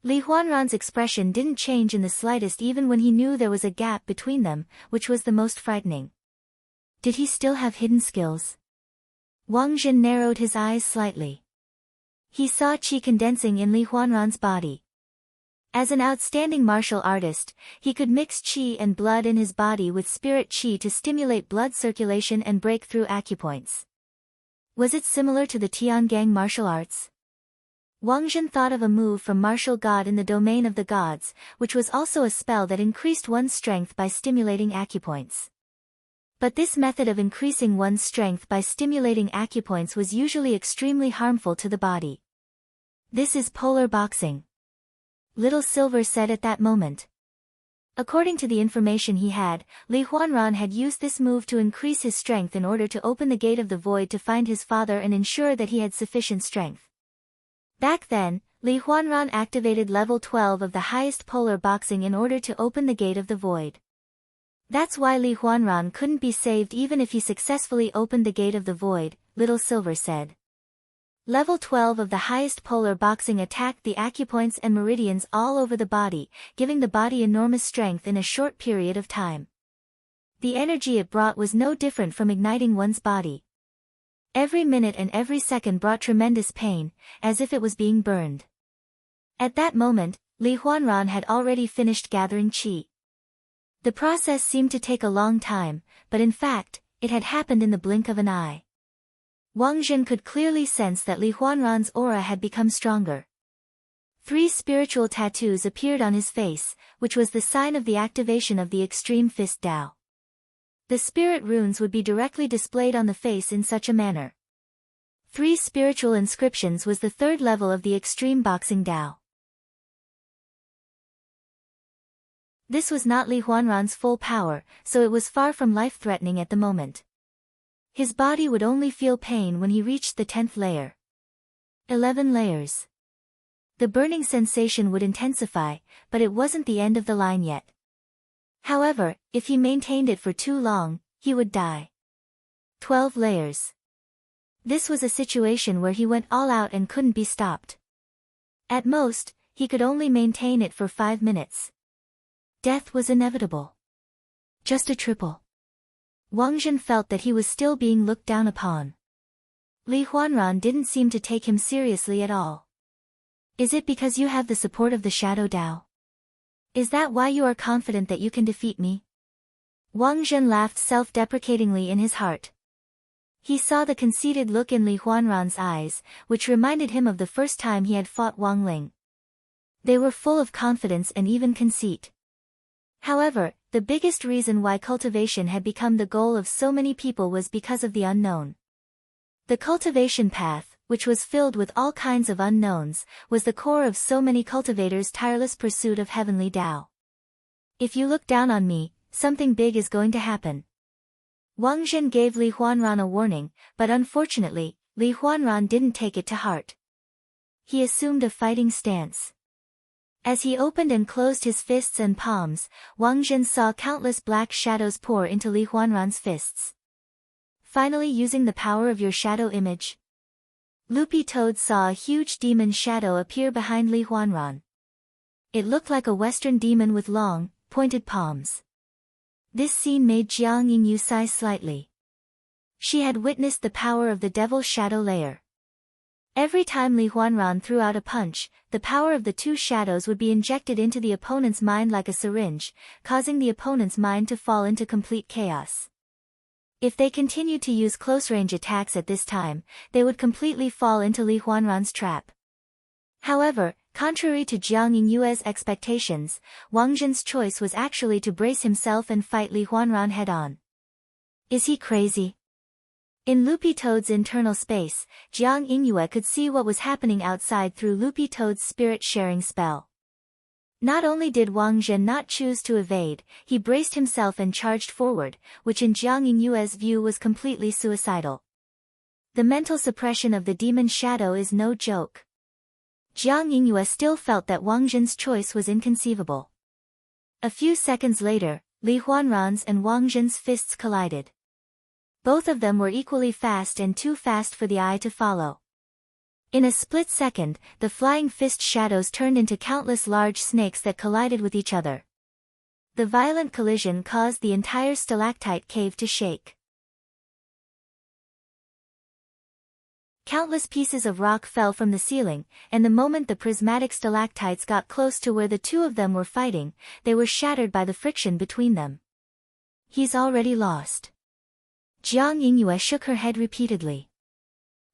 Li Huanran's expression didn't change in the slightest even when he knew there was a gap between them, which was the most frightening. Did he still have hidden skills? Wang Zhen narrowed his eyes slightly. He saw qi condensing in Li Huanran's body. As an outstanding martial artist, he could mix qi and blood in his body with spirit qi to stimulate blood circulation and break through acupoints. Was it similar to the Tiangang martial arts? Wang Zhen thought of a move from martial god in the domain of the gods, which was also a spell that increased one's strength by stimulating acupoints. But this method of increasing one's strength by stimulating acupoints was usually extremely harmful to the body. This is polar boxing, Little Silver said at that moment. According to the information he had, Li Huanran had used this move to increase his strength in order to open the gate of the void to find his father and ensure that he had sufficient strength. Back then, Li Huanran activated level 12 of the highest polar boxing in order to open the gate of the void. That's why Li Huanran couldn't be saved even if he successfully opened the gate of the void, Little Silver said. Level 12 of the highest polar boxing attacked the acupoints and meridians all over the body, giving the body enormous strength in a short period of time. The energy it brought was no different from igniting one's body. Every minute and every second brought tremendous pain, as if it was being burned. At that moment, Li Huanran had already finished gathering qi. The process seemed to take a long time, but in fact, it had happened in the blink of an eye. Wang Zhen could clearly sense that Li Huanran's aura had become stronger. 3 spiritual tattoos appeared on his face, which was the sign of the activation of the Extreme Fist Dao. The spirit runes would be directly displayed on the face in such a manner. 3 spiritual inscriptions was the 3rd level of the Extreme Boxing Dao. This was not Li Huanran's full power, so it was far from life-threatening at the moment. His body would only feel pain when he reached the 10th layer. 11 layers. The burning sensation would intensify, but it wasn't the end of the line yet. However, if he maintained it for too long, he would die. 12 layers. This was a situation where he went all out and couldn't be stopped. At most, he could only maintain it for 5 minutes. Death was inevitable. Just a triple. Wang Zhen felt that he was still being looked down upon. Li Huanran didn't seem to take him seriously at all. Is it because you have the support of the Shadow Dao? Is that why you are confident that you can defeat me? Wang Zhen laughed self-deprecatingly in his heart. He saw the conceited look in Li Huanran's eyes, which reminded him of the first time he had fought Wang Ling. They were full of confidence and even conceit. However, the biggest reason why cultivation had become the goal of so many people was because of the unknown. The cultivation path, which was filled with all kinds of unknowns, was the core of so many cultivators' tireless pursuit of heavenly Tao. If you look down on me, something big is going to happen. Wang Zhen gave Li Huanran a warning, but unfortunately, Li Huanran didn't take it to heart. He assumed a fighting stance. As he opened and closed his fists and palms, Wang Zhen saw countless black shadows pour into Li Huanran's fists. Finally using the power of your shadow image. Loopy Toad saw a huge demon shadow appear behind Li Huanran. It looked like a western demon with long, pointed palms. This scene made Jiang Yingyu sigh slightly. She had witnessed the power of the devil's shadow layer. Every time Li Huanran threw out a punch, the power of the two shadows would be injected into the opponent's mind like a syringe, causing the opponent's mind to fall into complete chaos. If they continued to use close-range attacks at this time, they would completely fall into Li Huanran's trap. However, contrary to Jiang Yingyue's expectations, Wang Zhen's choice was actually to brace himself and fight Li Huanran head-on. Is he crazy? In Loopy Toad's internal space, Jiang Yingyue could see what was happening outside through Loopy Toad's spirit-sharing spell. Not only did Wang Zhen not choose to evade, he braced himself and charged forward, which in Jiang Yingyue's view was completely suicidal. The mental suppression of the demon shadow is no joke. Jiang Yingyue still felt that Wang Zhen's choice was inconceivable. A few seconds later, Li Huanran's and Wang Zhen's fists collided. Both of them were equally fast and too fast for the eye to follow. In a split second, the flying fist shadows turned into countless large snakes that collided with each other. The violent collision caused the entire stalactite cave to shake. Countless pieces of rock fell from the ceiling, and the moment the prismatic stalactites got close to where the two of them were fighting, they were shattered by the friction between them. He's already lost. Jiang Yingyue shook her head repeatedly.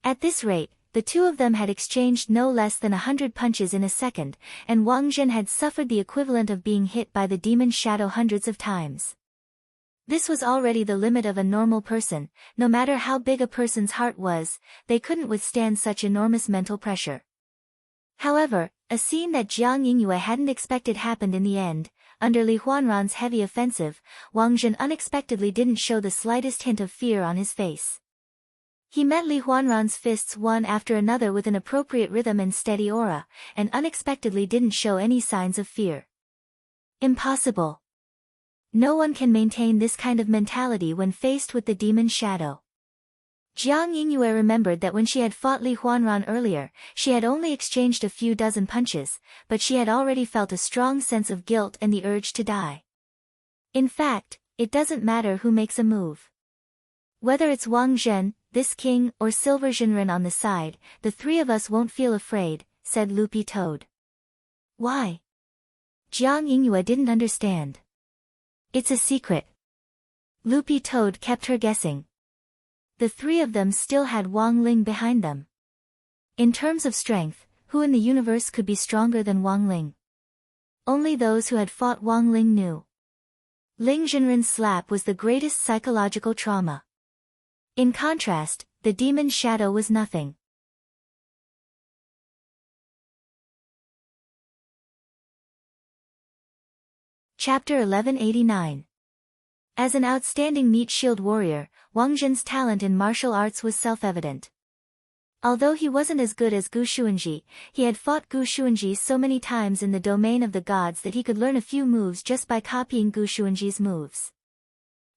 At this rate, the two of them had exchanged no less than 100 punches in a second, and Wang Zhen had suffered the equivalent of being hit by the demon shadow hundreds of times. This was already the limit of a normal person. No matter how big a person's heart was, they couldn't withstand such enormous mental pressure. However, a scene that Jiang Yingyue hadn't expected happened in the end. Under Li Huanran's heavy offensive, Wang Zhen unexpectedly didn't show the slightest hint of fear on his face. He met Li Huanran's fists one after another with an appropriate rhythm and steady aura, and unexpectedly didn't show any signs of fear. Impossible. No one can maintain this kind of mentality when faced with the demon shadow. Jiang Yingyue remembered that when she had fought Li Huanran earlier, she had only exchanged a few dozen punches, but she had already felt a strong sense of guilt and the urge to die. In fact, it doesn't matter who makes a move. Whether it's Wang Zhen, this king, or Silver Zhenren on the side, the three of us won't feel afraid, said Loopy Toad. Why? Jiang Yingyue didn't understand. It's a secret. Loopy Toad kept her guessing. The three of them still had Wang Ling behind them. In terms of strength, who in the universe could be stronger than Wang Ling? Only those who had fought Wang Ling knew. Ling Zhenren's slap was the greatest psychological trauma. In contrast, the demon shadow was nothing. Chapter 1189. As an outstanding meat shield warrior, Wang Zhen's talent in martial arts was self-evident. Although he wasn't as good as Gu Xuanji, he had fought Gu Xuanji so many times in the domain of the gods that he could learn a few moves just by copying Gu Xuanji's moves.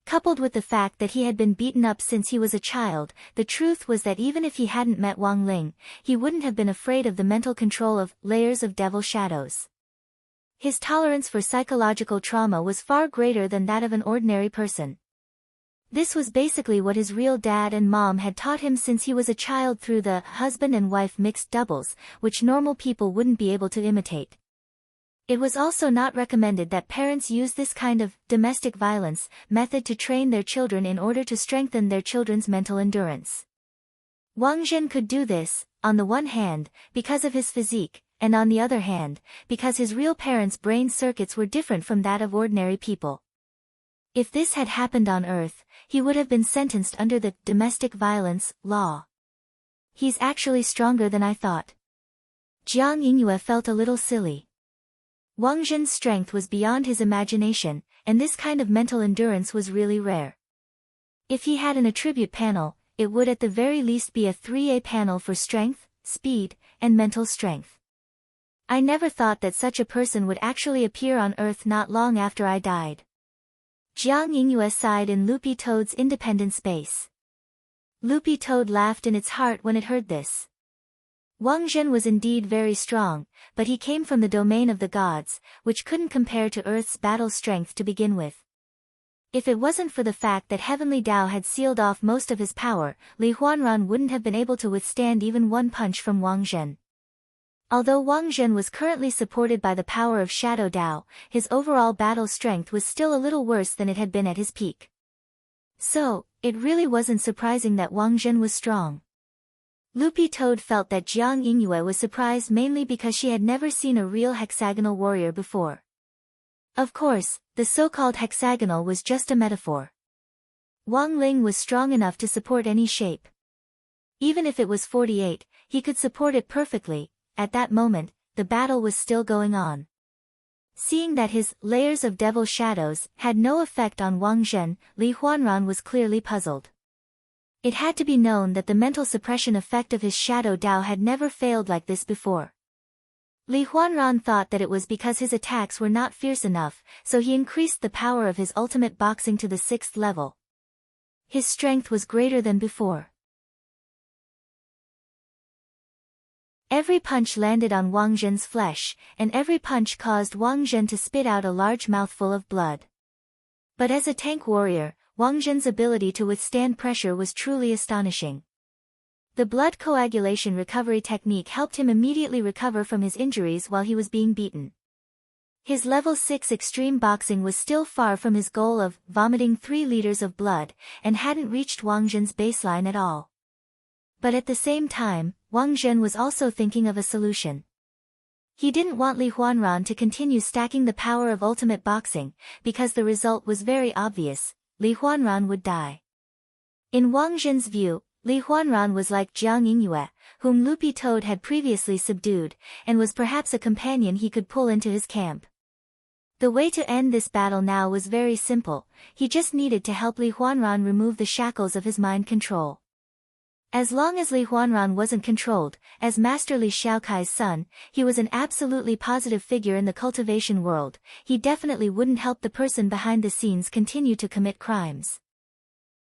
Coupled with the fact that he had been beaten up since he was a child, the truth was that even if he hadn't met Wang Ling, he wouldn't have been afraid of the mental control of layers of devil shadows. His tolerance for psychological trauma was far greater than that of an ordinary person. This was basically what his real dad and mom had taught him since he was a child through the husband and wife mixed doubles, which normal people wouldn't be able to imitate. It was also not recommended that parents use this kind of domestic violence method to train their children in order to strengthen their children's mental endurance. Wang Zhen could do this, on the one hand, because of his physique, and on the other hand, because his real parents' brain circuits were different from that of ordinary people. If this had happened on Earth, he would have been sentenced under the domestic violence law. He's actually stronger than I thought. Jiang Yingyue felt a little silly. Wang Zhen's strength was beyond his imagination, and this kind of mental endurance was really rare. If he had an attribute panel, it would at the very least be a 3A panel for strength, speed, and mental strength. I never thought that such a person would actually appear on Earth not long after I died. Jiang Yingyue sighed in Loopy Toad's independent space. Loopy Toad laughed in its heart when it heard this. Wang Zhen was indeed very strong, but he came from the domain of the gods, which couldn't compare to Earth's battle strength to begin with. If it wasn't for the fact that Heavenly Tao had sealed off most of his power, Li Huanran wouldn't have been able to withstand even one punch from Wang Zhen. Although Wang Zhen was currently supported by the power of Shadow Dao, his overall battle strength was still a little worse than it had been at his peak. So, it really wasn't surprising that Wang Zhen was strong. Loopy Toad felt that Jiang Yingyue was surprised mainly because she had never seen a real hexagonal warrior before. Of course, the so-called hexagonal was just a metaphor. Wang Ling was strong enough to support any shape. Even if it was 48, he could support it perfectly. At that moment, the battle was still going on. Seeing that his layers of devil shadows had no effect on Wang Zhen, Li Huanran was clearly puzzled. It had to be known that the mental suppression effect of his Shadow Dao had never failed like this before. Li Huanran thought that it was because his attacks were not fierce enough, so he increased the power of his ultimate boxing to the 6th level. His strength was greater than before. Every punch landed on Wang Zhen's flesh, and every punch caused Wang Zhen to spit out a large mouthful of blood. But as a tank warrior, Wang Zhen's ability to withstand pressure was truly astonishing. The blood coagulation recovery technique helped him immediately recover from his injuries while he was being beaten. His level 6 extreme boxing was still far from his goal of vomiting 3 liters of blood, and hadn't reached Wang Zhen's baseline at all. But at the same time, Wang Zhen was also thinking of a solution. He didn't want Li Huanran to continue stacking the power of ultimate boxing, because the result was very obvious: Li Huanran would die. In Wang Zhen's view, Li Huanran was like Jiang Yingyue, whom Loopy Toad had previously subdued, and was perhaps a companion he could pull into his camp. The way to end this battle now was very simple: he just needed to help Li Huanran remove the shackles of his mind control. As long as Li Huanran wasn't controlled, as Master Li Xiaokai's son, he was an absolutely positive figure in the cultivation world. He definitely wouldn't help the person behind the scenes continue to commit crimes.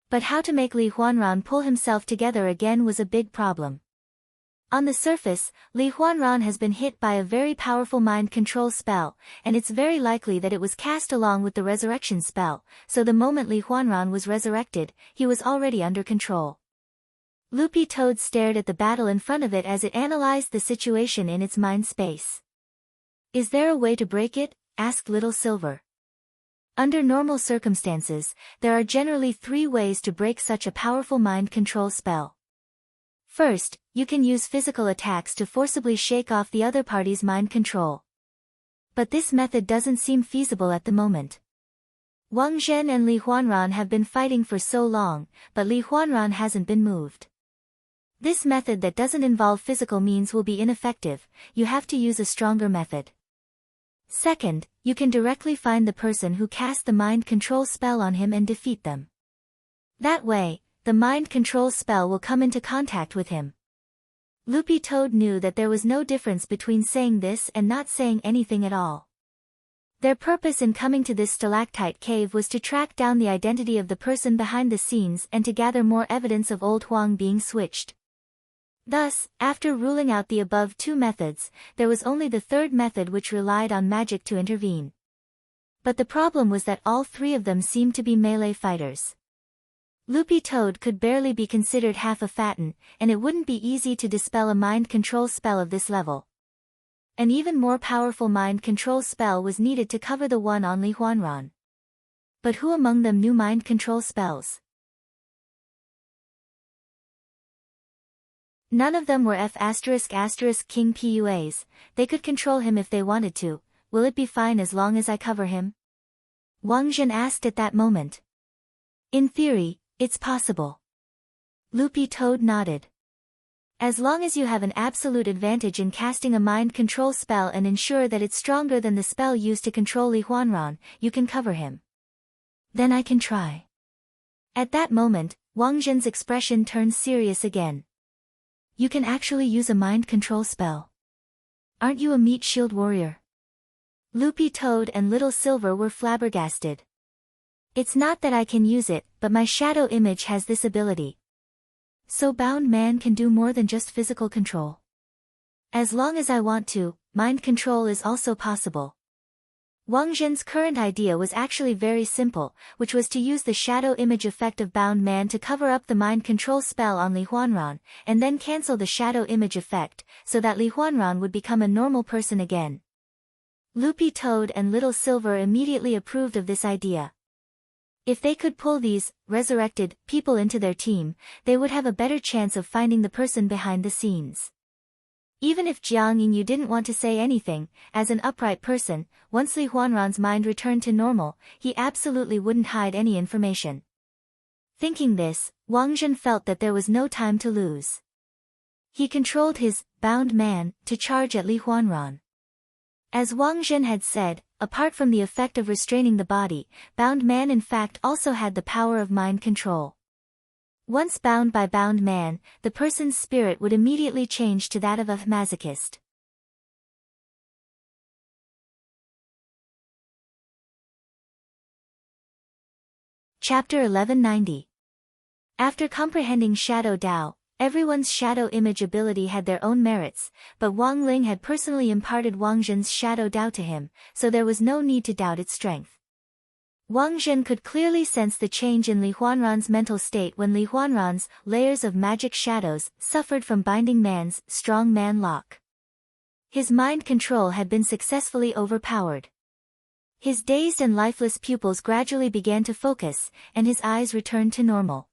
But how to make Li Huanran pull himself together again was a big problem. On the surface, Li Huanran has been hit by a very powerful mind control spell, and it's very likely that it was cast along with the resurrection spell, so the moment Li Huanran was resurrected, he was already under control. Loopy Toad stared at the battle in front of it as it analyzed the situation in its mind space. "Is there a way to break it?" asked Little Silver. Under normal circumstances, there are generally 3 ways to break such a powerful mind control spell. First, you can use physical attacks to forcibly shake off the other party's mind control. But this method doesn't seem feasible at the moment. Wang Zhen and Li Huanran have been fighting for so long, but Li Huanran hasn't been moved. This method that doesn't involve physical means will be ineffective. You have to use a stronger method. Second, you can directly find the person who cast the mind control spell on him and defeat them. That way, the mind control spell will come into contact with him. Loopy Toad knew that there was no difference between saying this and not saying anything at all. Their purpose in coming to this stalactite cave was to track down the identity of the person behind the scenes and to gather more evidence of Old Huang being switched. Thus, after ruling out the above two methods, there was only the third method which relied on magic to intervene. But the problem was that all three of them seemed to be melee fighters. Loopy Toad could barely be considered half a fatten, and it wouldn't be easy to dispel a mind control spell of this level. An even more powerful mind control spell was needed to cover the one on Li Huanran. But who among them knew mind control spells? None of them were F***King Puas, they could control him if they wanted to. Will it be fine as long as I cover him? Wang Zhen asked at that moment. In theory, it's possible. Loopy Toad nodded. As long as you have an absolute advantage in casting a mind control spell and ensure that it's stronger than the spell used to control Li Huanran, you can cover him. Then I can try. At that moment, Wang Zhen's expression turned serious again. You can actually use a mind control spell. Aren't you a meat shield warrior? Loopy Toad and Little Silver were flabbergasted. It's not that I can use it, but my shadow image has this ability. So Bound Man can do more than just physical control. As long as I want to, mind control is also possible. Wang Zhen's current idea was actually very simple, which was to use the shadow image effect of Bound Man to cover up the mind control spell on Li Huanran, and then cancel the shadow image effect, so that Li Huanran would become a normal person again. Loopy Toad and Little Silver immediately approved of this idea. If they could pull these resurrected people into their team, they would have a better chance of finding the person behind the scenes. Even if Jiang Yingyu didn't want to say anything, as an upright person, once Li Huanran's mind returned to normal, he absolutely wouldn't hide any information. Thinking this, Wang Zhen felt that there was no time to lose. He controlled his bound man to charge at Li Huanran. As Wang Zhen had said, apart from the effect of restraining the body, Bound Man in fact also had the power of mind control. Once bound by Bound Man, the person's spirit would immediately change to that of a masochist. Chapter 1190. After comprehending Shadow Dao, everyone's shadow image ability had their own merits, but Wang Ling had personally imparted Wang Zhen's shadow Dao to him, so there was no need to doubt its strength. Wang Zhen could clearly sense the change in Li Huanran's mental state when Li Huanran's layers of magic shadows suffered from Binding Man's strong man lock. His mind control had been successfully overpowered. His dazed and lifeless pupils gradually began to focus, and his eyes returned to normal.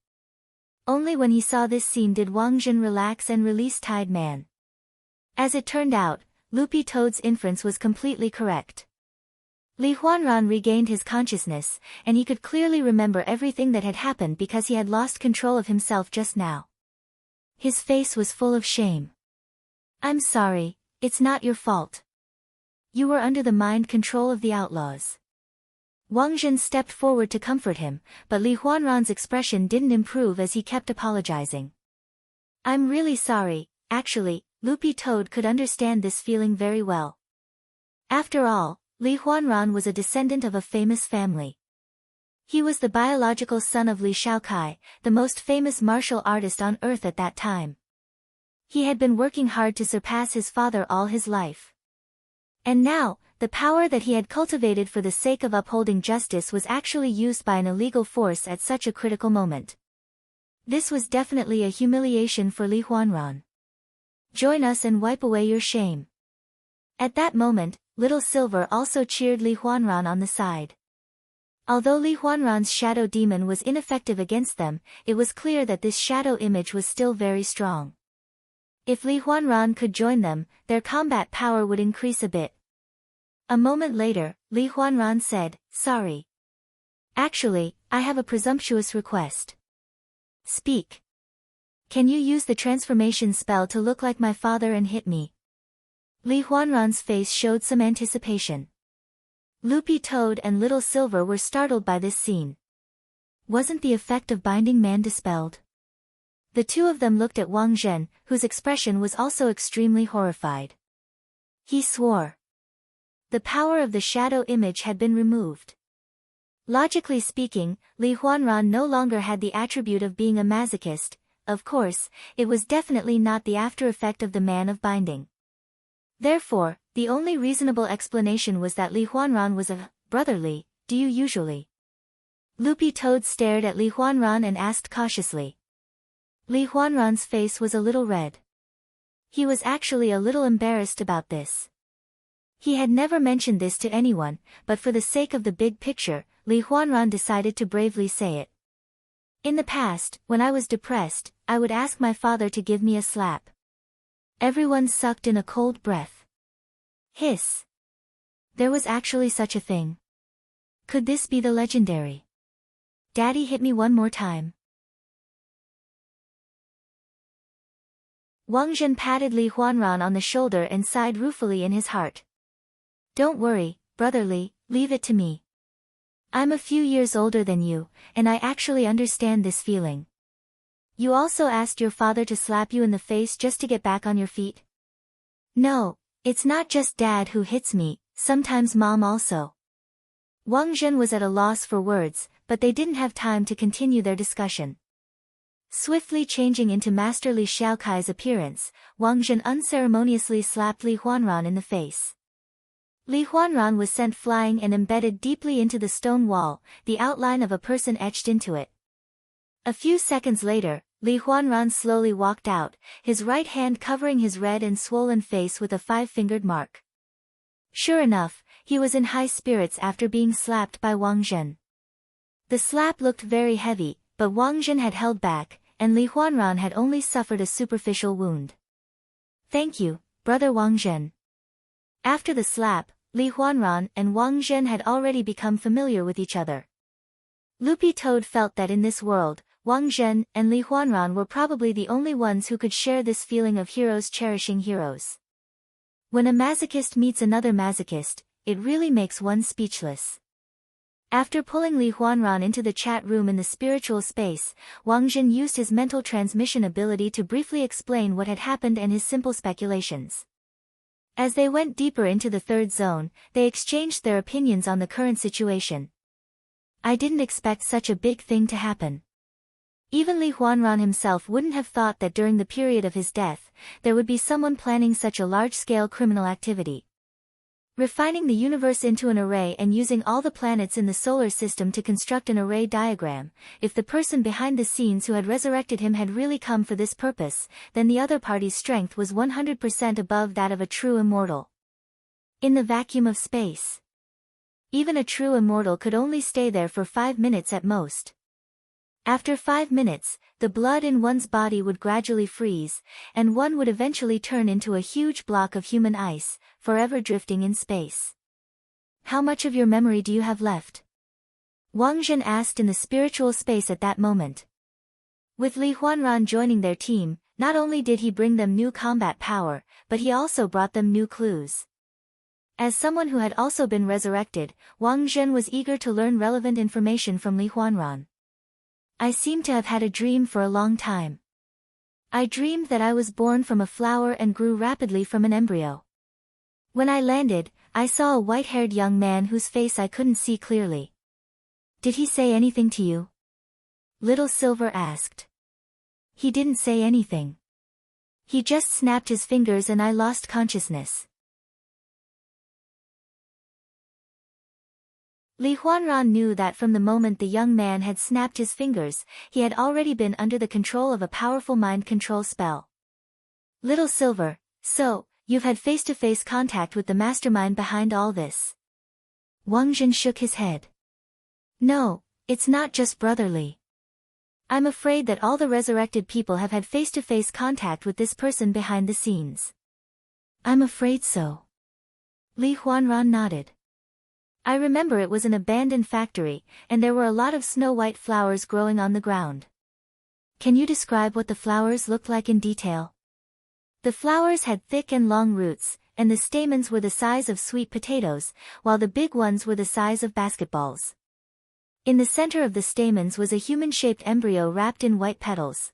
Only when he saw this scene did Wang Zhen relax and release Tide Man. As it turned out, Loopy Toad's inference was completely correct. Li Huanran regained his consciousness, and he could clearly remember everything that had happened because he had lost control of himself just now. His face was full of shame. I'm sorry, it's not your fault. You were under the mind control of the outlaws. Wang Zhen stepped forward to comfort him, but Li Huanran's expression didn't improve as he kept apologizing. I'm really sorry, actually, Loopy Toad could understand this feeling very well. After all, Li Huanran was a descendant of a famous family. He was the biological son of Li Shaokai, the most famous martial artist on earth at that time. He had been working hard to surpass his father all his life. And now, the power that he had cultivated for the sake of upholding justice was actually used by an illegal force at such a critical moment. This was definitely a humiliation for Li Huanran. Join us and wipe away your shame. At that moment, Little Silver also cheered Li Huanran on the side. Although Li Huanran's shadow demon was ineffective against them, it was clear that this shadow image was still very strong. If Li Huanran could join them, their combat power would increase a bit. A moment later, Li Huanran said, Sorry. Actually, I have a presumptuous request. Speak. Can you use the transformation spell to look like my father and hit me? Li Huanran's face showed some anticipation. Loopy Toad and Little Silver were startled by this scene. Wasn't the effect of Binding Man dispelled? The two of them looked at Wang Zhen, whose expression was also extremely horrified. He swore. The power of the shadow image had been removed. Logically speaking, Li Huanran no longer had the attribute of being a masochist. Of course, it was definitely not the after effect of the man of binding. Therefore, the only reasonable explanation was that Li Huanran was a brotherly. Do you usually? Loopy Toad stared at Li Huanran and asked cautiously. Li Huanran's face was a little red. He was actually a little embarrassed about this. He had never mentioned this to anyone, but for the sake of the big picture, Li Huanran decided to bravely say it. In the past, when I was depressed, I would ask my father to give me a slap. Everyone sucked in a cold breath. Hiss. There was actually such a thing. Could this be the legendary? Daddy hit me one more time. Wang Zhen patted Li Huanran on the shoulder and sighed ruefully in his heart. Don't worry, brotherly, leave it to me. I'm a few years older than you, and I actually understand this feeling. You also asked your father to slap you in the face just to get back on your feet? No, it's not just Dad who hits me, sometimes Mom also. Wang Zhen was at a loss for words, but they didn't have time to continue their discussion. Swiftly changing into Master Li Xiaokai's appearance, Wang Zhen unceremoniously slapped Li Huanran in the face. Li Huanran was sent flying and embedded deeply into the stone wall, the outline of a person etched into it. A few seconds later, Li Huanran slowly walked out, his right hand covering his red and swollen face with a 5-fingered mark. Sure enough, he was in high spirits after being slapped by Wang Zhen. The slap looked very heavy, but Wang Zhen had held back, and Li Huanran had only suffered a superficial wound. Thank you, brother Wang Zhen. After the slap, Li Huanran and Wang Zhen had already become familiar with each other. Loopy Toad felt that in this world, Wang Zhen and Li Huanran were probably the only ones who could share this feeling of heroes cherishing heroes. When a masochist meets another masochist, it really makes one speechless. After pulling Li Huanran into the chat room in the spiritual space, Wang Zhen used his mental transmission ability to briefly explain what had happened and his simple speculations. As they went deeper into the third zone, they exchanged their opinions on the current situation. I didn't expect such a big thing to happen. Even Li Huanran himself wouldn't have thought that during the period of his death, there would be someone planning such a large-scale criminal activity. Refining the universe into an array and using all the planets in the solar system to construct an array diagram, if the person behind the scenes who had resurrected him had really come for this purpose, then the other party's strength was 100% above that of a true immortal. In the vacuum of space, even a true immortal could only stay there for 5 minutes at most. After 5 minutes, the blood in one's body would gradually freeze, and one would eventually turn into a huge block of human ice, forever drifting in space. How much of your memory do you have left? Wang Zhen asked in the spiritual space at that moment. With Li Huanran joining their team, not only did he bring them new combat power, but he also brought them new clues. As someone who had also been resurrected, Wang Zhen was eager to learn relevant information from Li Huanran. I seem to have had a dream for a long time. I dreamed that I was born from a flower and grew rapidly from an embryo. When I landed, I saw a white-haired young man whose face I couldn't see clearly. Did he say anything to you? Little Silver asked. He didn't say anything. He just snapped his fingers and I lost consciousness. Li Huanran knew that from the moment the young man had snapped his fingers, he had already been under the control of a powerful mind control spell. Little Silver, so, you've had face-to-face contact with the mastermind behind all this. Wang Zhen shook his head. No, it's not just brotherly. I'm afraid that all the resurrected people have had face-to-face contact with this person behind the scenes. I'm afraid so. Li Huanran nodded. I remember it was an abandoned factory, and there were a lot of snow-white flowers growing on the ground. Can you describe what the flowers looked like in detail? The flowers had thick and long roots, and the stamens were the size of sweet potatoes, while the big ones were the size of basketballs. In the center of the stamens was a human-shaped embryo wrapped in white petals.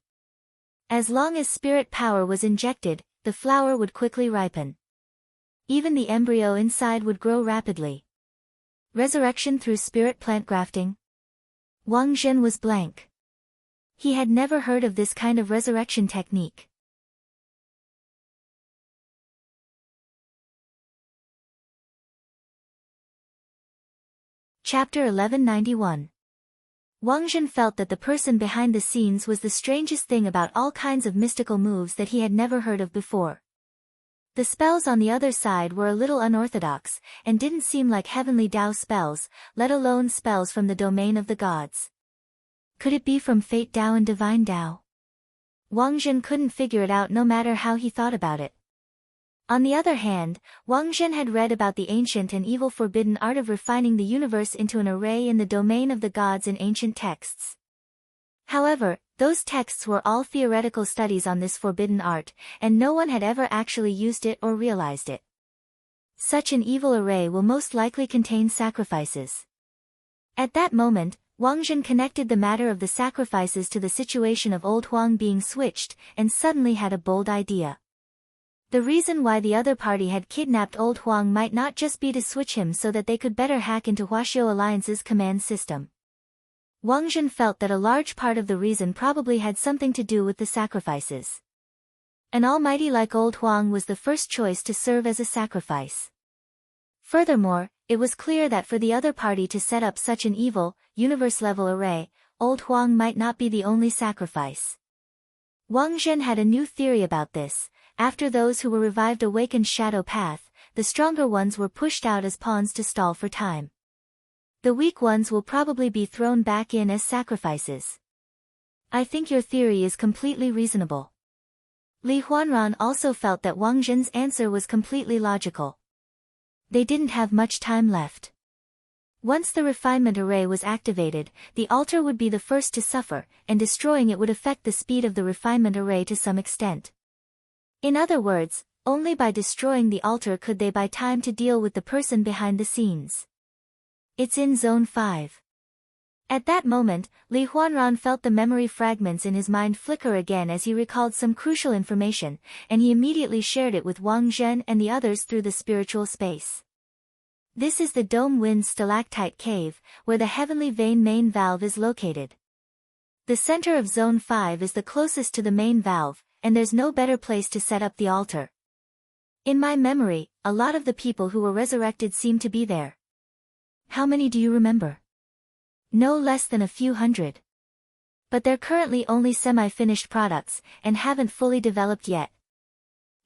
As long as spirit power was injected, the flower would quickly ripen. Even the embryo inside would grow rapidly. Resurrection through spirit plant grafting? Wang Zhen was blank. He had never heard of this kind of resurrection technique. Chapter 1191. Wang Zhen felt that the person behind the scenes was the strangest thing about all kinds of mystical moves that he had never heard of before. The spells on the other side were a little unorthodox, and didn't seem like heavenly Tao spells, let alone spells from the domain of the gods. Could it be from fate Tao and divine Tao? Wang Zhen couldn't figure it out no matter how he thought about it. On the other hand, Wang Zhen had read about the ancient and evil forbidden art of refining the universe into an array in the domain of the gods in ancient texts. However, those texts were all theoretical studies on this forbidden art, and no one had ever actually used it or realized it. Such an evil array will most likely contain sacrifices. At that moment, Wang Zhen connected the matter of the sacrifices to the situation of old Huang being switched, and suddenly had a bold idea. The reason why the other party had kidnapped old Huang might not just be to switch him so that they could better hack into Huaxiao Alliance's command system. Wang Zhen felt that a large part of the reason probably had something to do with the sacrifices. An almighty like old Huang was the first choice to serve as a sacrifice. Furthermore, it was clear that for the other party to set up such an evil, universe-level array, old Huang might not be the only sacrifice. Wang Zhen had a new theory about this. After those who were revived awakened shadow path, the stronger ones were pushed out as pawns to stall for time. The weak ones will probably be thrown back in as sacrifices. I think your theory is completely reasonable. Li Huanran also felt that Wang Zhen's answer was completely logical. They didn't have much time left. Once the refinement array was activated, the altar would be the first to suffer, and destroying it would affect the speed of the refinement array to some extent. In other words, only by destroying the altar could they buy time to deal with the person behind the scenes. It's in Zone 5. At that moment, Li Huanran felt the memory fragments in his mind flicker again as he recalled some crucial information, and he immediately shared it with Wang Zhen and the others through the spiritual space. This is the Dome Wind Stalactite Cave, where the heavenly vein main valve is located. The center of Zone 5 is the closest to the main valve, and there's no better place to set up the altar. In my memory, a lot of the people who were resurrected seem to be there. How many do you remember? No less than a few hundred. But they're currently only semi-finished products, and haven't fully developed yet.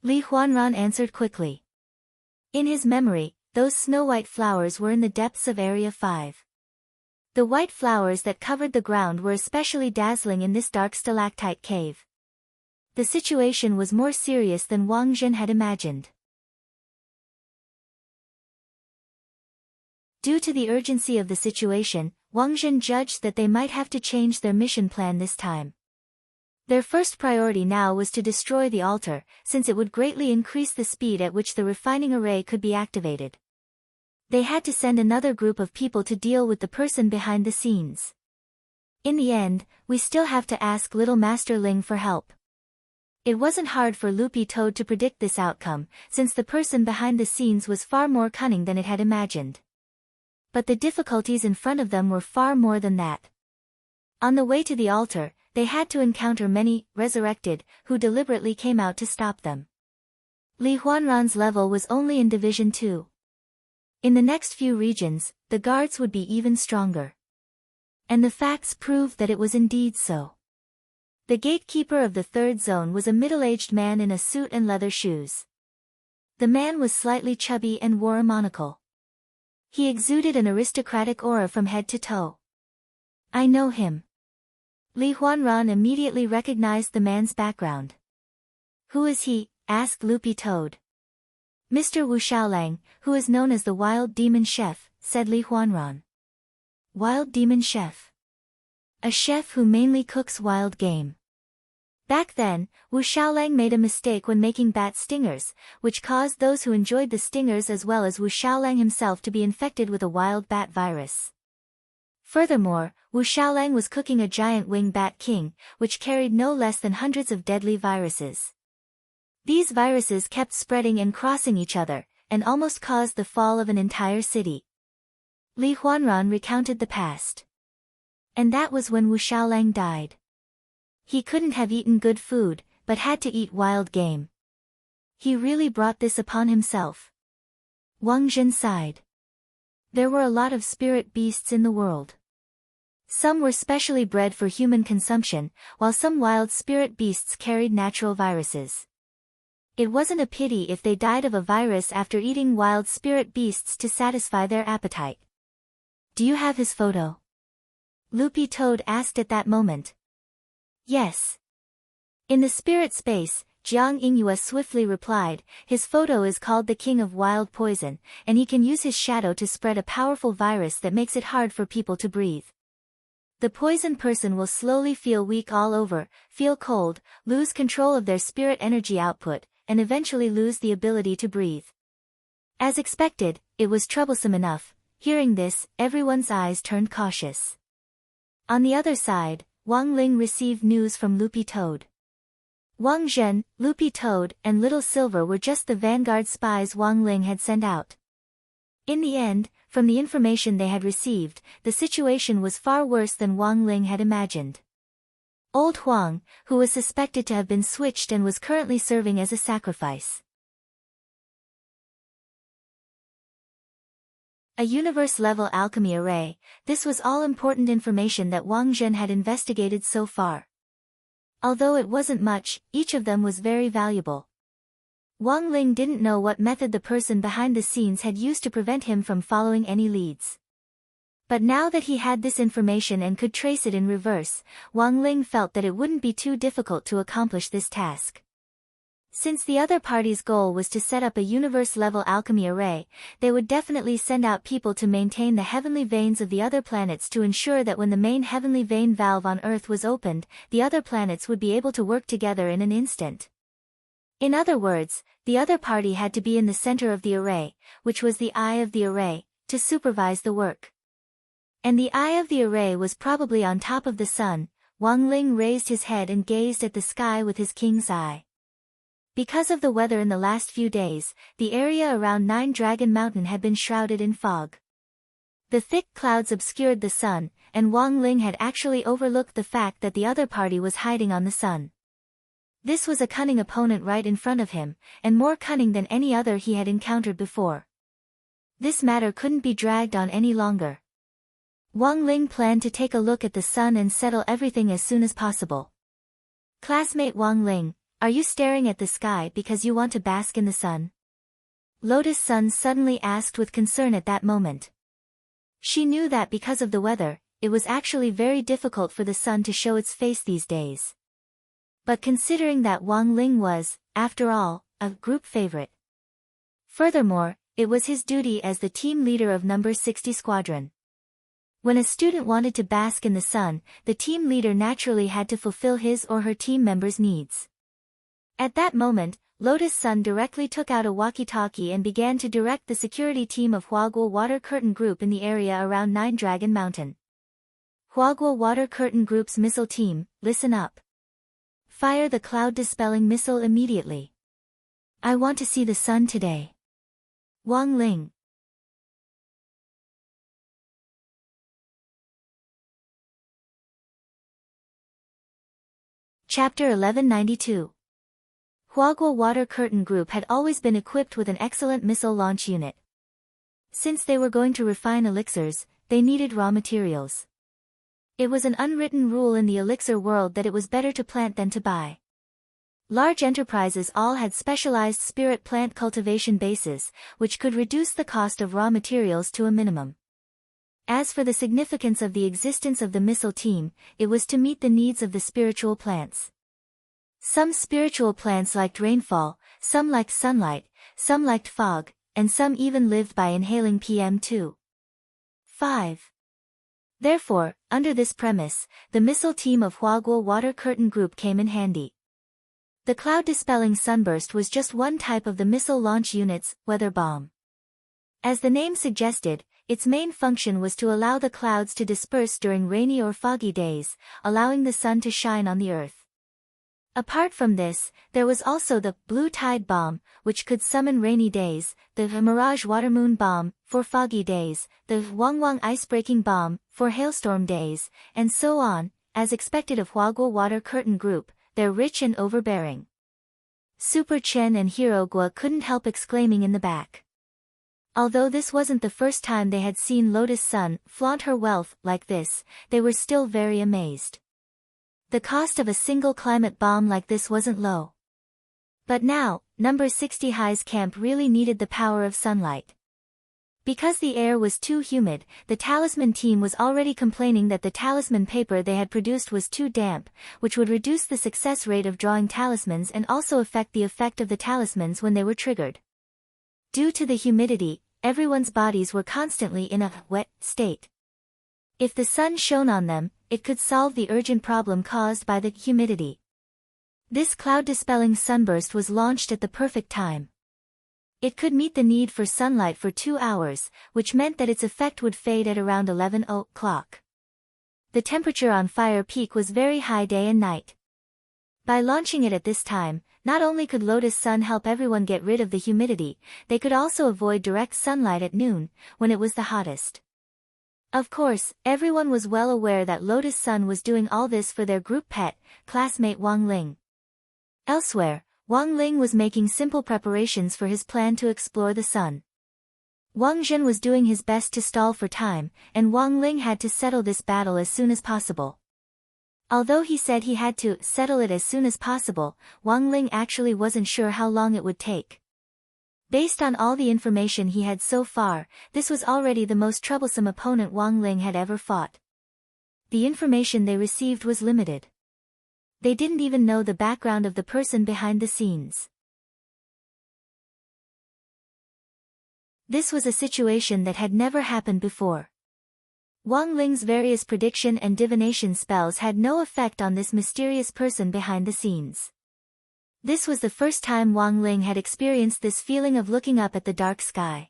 Li Huanran answered quickly. In his memory, those snow-white flowers were in the depths of Area 5. The white flowers that covered the ground were especially dazzling in this dark stalactite cave. The situation was more serious than Wang Zhen had imagined. Due to the urgency of the situation, Wang Zhen judged that they might have to change their mission plan this time. Their first priority now was to destroy the altar, since it would greatly increase the speed at which the refining array could be activated. They had to send another group of people to deal with the person behind the scenes. In the end, we still have to ask Little Master Ling for help. It wasn't hard for Loopy Toad to predict this outcome, since the person behind the scenes was far more cunning than it had imagined. But the difficulties in front of them were far more than that. On the way to the altar, they had to encounter many resurrected, who deliberately came out to stop them. Li Huanran's level was only in Division 2. In the next few regions, the guards would be even stronger. And the facts proved that it was indeed so. The gatekeeper of the third zone was a middle-aged man in a suit and leather shoes. The man was slightly chubby and wore a monocle. He exuded an aristocratic aura from head to toe. I know him. Li Huanran immediately recognized the man's background. Who is he? Asked Loopy Toad. Mr. Wu Xiaolang, who is known as the Wild Demon Chef, said Li Huanran. Wild Demon Chef. A chef who mainly cooks wild game. Back then, Wu Xiaolang made a mistake when making bat stingers, which caused those who enjoyed the stingers as well as Wu Xiaolang himself to be infected with a wild bat virus. Furthermore, Wu Xiaolang was cooking a giant wing bat king, which carried no less than hundreds of deadly viruses. These viruses kept spreading and crossing each other, and almost caused the fall of an entire city. Li Huanran recounted the past. And that was when Wu Xiaolang died. He couldn't have eaten good food, but had to eat wild game. He really brought this upon himself. Wang Zhen sighed. There were a lot of spirit beasts in the world. Some were specially bred for human consumption, while some wild spirit beasts carried natural viruses. It wasn't a pity if they died of a virus after eating wild spirit beasts to satisfy their appetite. Do you have his photo? Loopy Toad asked at that moment. Yes. In the spirit space, Jiang Yingyue swiftly replied, his photo is called the King of Wild Poison, and he can use his shadow to spread a powerful virus that makes it hard for people to breathe. The poisoned person will slowly feel weak all over, feel cold, lose control of their spirit energy output, and eventually lose the ability to breathe. As expected, it was troublesome enough. Hearing this, everyone's eyes turned cautious. On the other side, Wang Ling received news from Loopy Toad. Wang Zhen, Loopy Toad, and Little Silver were just the vanguard spies Wang Ling had sent out. In the end, from the information they had received, the situation was far worse than Wang Ling had imagined. Old Huang, who was suspected to have been switched and was currently serving as a sacrifice. A universe-level alchemy array, this was all important information that Wang Zhen had investigated so far. Although it wasn't much, each of them was very valuable. Wang Ling didn't know what method the person behind the scenes had used to prevent him from following any leads. But now that he had this information and could trace it in reverse, Wang Ling felt that it wouldn't be too difficult to accomplish this task. Since the other party's goal was to set up a universe-level alchemy array, they would definitely send out people to maintain the heavenly veins of the other planets to ensure that when the main heavenly vein valve on Earth was opened, the other planets would be able to work together in an instant. In other words, the other party had to be in the center of the array, which was the eye of the array, to supervise the work. And the eye of the array was probably on top of the sun. Wang Ling raised his head and gazed at the sky with his king's eye. Because of the weather in the last few days, the area around Nine Dragon Mountain had been shrouded in fog. The thick clouds obscured the sun, and Wang Ling had actually overlooked the fact that the other party was hiding on the sun. This was a cunning opponent right in front of him, and more cunning than any other he had encountered before. This matter couldn't be dragged on any longer. Wang Ling planned to take a look at the sun and settle everything as soon as possible. Classmate Wang Ling, are you staring at the sky because you want to bask in the sun? Lotus Sun suddenly asked with concern at that moment. She knew that because of the weather, it was actually very difficult for the sun to show its face these days. But considering that Wang Ling was, after all, a group favorite. Furthermore, it was his duty as the team leader of number 60 squadron. When a student wanted to bask in the sun, the team leader naturally had to fulfill his or her team members' needs. At that moment, Lotus Sun directly took out a walkie-talkie and began to direct the security team of Huaguo Water Curtain Group in the area around Nine Dragon Mountain. Huaguo Water Curtain Group's missile team, listen up. Fire the cloud-dispelling missile immediately. I want to see the sun today. Wang Ling. Chapter 1192. Huaguo Water Curtain Group had always been equipped with an excellent missile launch unit. Since they were going to refine elixirs, they needed raw materials. It was an unwritten rule in the elixir world that it was better to plant than to buy. Large enterprises all had specialized spirit plant cultivation bases, which could reduce the cost of raw materials to a minimum. As for the significance of the existence of the missile team, it was to meet the needs of the spiritual plants. Some spiritual plants liked rainfall, some liked sunlight, some liked fog, and some even lived by inhaling PM2. 5. Therefore, under this premise, the missile team of Huaguo Water Curtain Group came in handy. The cloud-dispelling sunburst was just one type of the missile launch unit's weather bomb. As the name suggested, its main function was to allow the clouds to disperse during rainy or foggy days, allowing the sun to shine on the earth. Apart from this, there was also the blue tide bomb, which could summon rainy days, the mirage watermoon bomb, for foggy days, the Wangwang ice-breaking bomb, for hailstorm days, and so on. As expected of Huaguo Water Curtain Group, they're rich and overbearing. Super Chen and Hero Gua couldn't help exclaiming in the back. Although this wasn't the first time they had seen Lotus Sun flaunt her wealth like this, they were still very amazed. The cost of a single climate bomb like this wasn't low. But now, number 60 High's camp really needed the power of sunlight. Because the air was too humid, the talisman team was already complaining that the talisman paper they had produced was too damp, which would reduce the success rate of drawing talismans and also affect the effect of the talismans when they were triggered. Due to the humidity, everyone's bodies were constantly in a wet state. If the sun shone on them, it could solve the urgent problem caused by the humidity. This cloud-dispelling sunburst was launched at the perfect time. It could meet the need for sunlight for 2 hours, which meant that its effect would fade at around 11 o'clock. The temperature on Fire Peak was very high day and night. By launching it at this time, not only could Lotus Sun help everyone get rid of the humidity, they could also avoid direct sunlight at noon, when it was the hottest. Of course, everyone was well aware that Lotus Sun was doing all this for their group pet, classmate Wang Ling. Elsewhere, Wang Ling was making simple preparations for his plan to explore the sun. Wang Zhen was doing his best to stall for time, and Wang Ling had to settle this battle as soon as possible. Although he said he had to settle it as soon as possible, Wang Ling actually wasn't sure how long it would take. Based on all the information he had so far, this was already the most troublesome opponent Wang Ling had ever fought. The information they received was limited. They didn't even know the background of the person behind the scenes. This was a situation that had never happened before. Wang Ling's various prediction and divination spells had no effect on this mysterious person behind the scenes. This was the first time Wang Ling had experienced this feeling of looking up at the dark sky.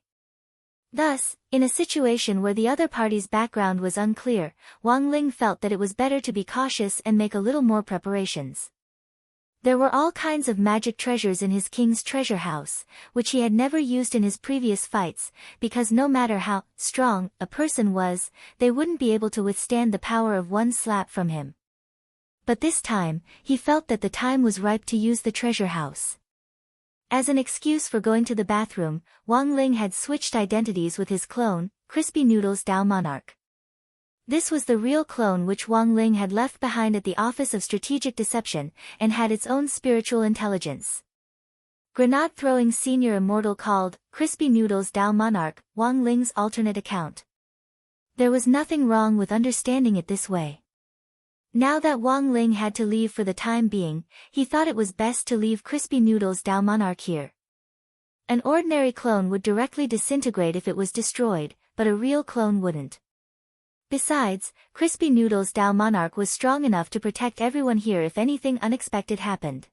Thus, in a situation where the other party's background was unclear, Wang Ling felt that it was better to be cautious and make a little more preparations. There were all kinds of magic treasures in his king's treasure house, which he had never used in his previous fights, because no matter how strong a person was, they wouldn't be able to withstand the power of one slap from him. But this time, he felt that the time was ripe to use the treasure house. As an excuse for going to the bathroom, Wang Ling had switched identities with his clone, Crispy Noodles Dao Monarch. This was the real clone which Wang Ling had left behind at the Office of Strategic Deception, and had its own spiritual intelligence. Grenade-throwing senior immortal called Crispy Noodles Dao Monarch, Wang Ling's alternate account. There was nothing wrong with understanding it this way. Now that Wang Ling had to leave for the time being, he thought it was best to leave Crispy Noodles Dao Monarch here. An ordinary clone would directly disintegrate if it was destroyed, but a real clone wouldn't. Besides, Crispy Noodles Dao Monarch was strong enough to protect everyone here if anything unexpected happened.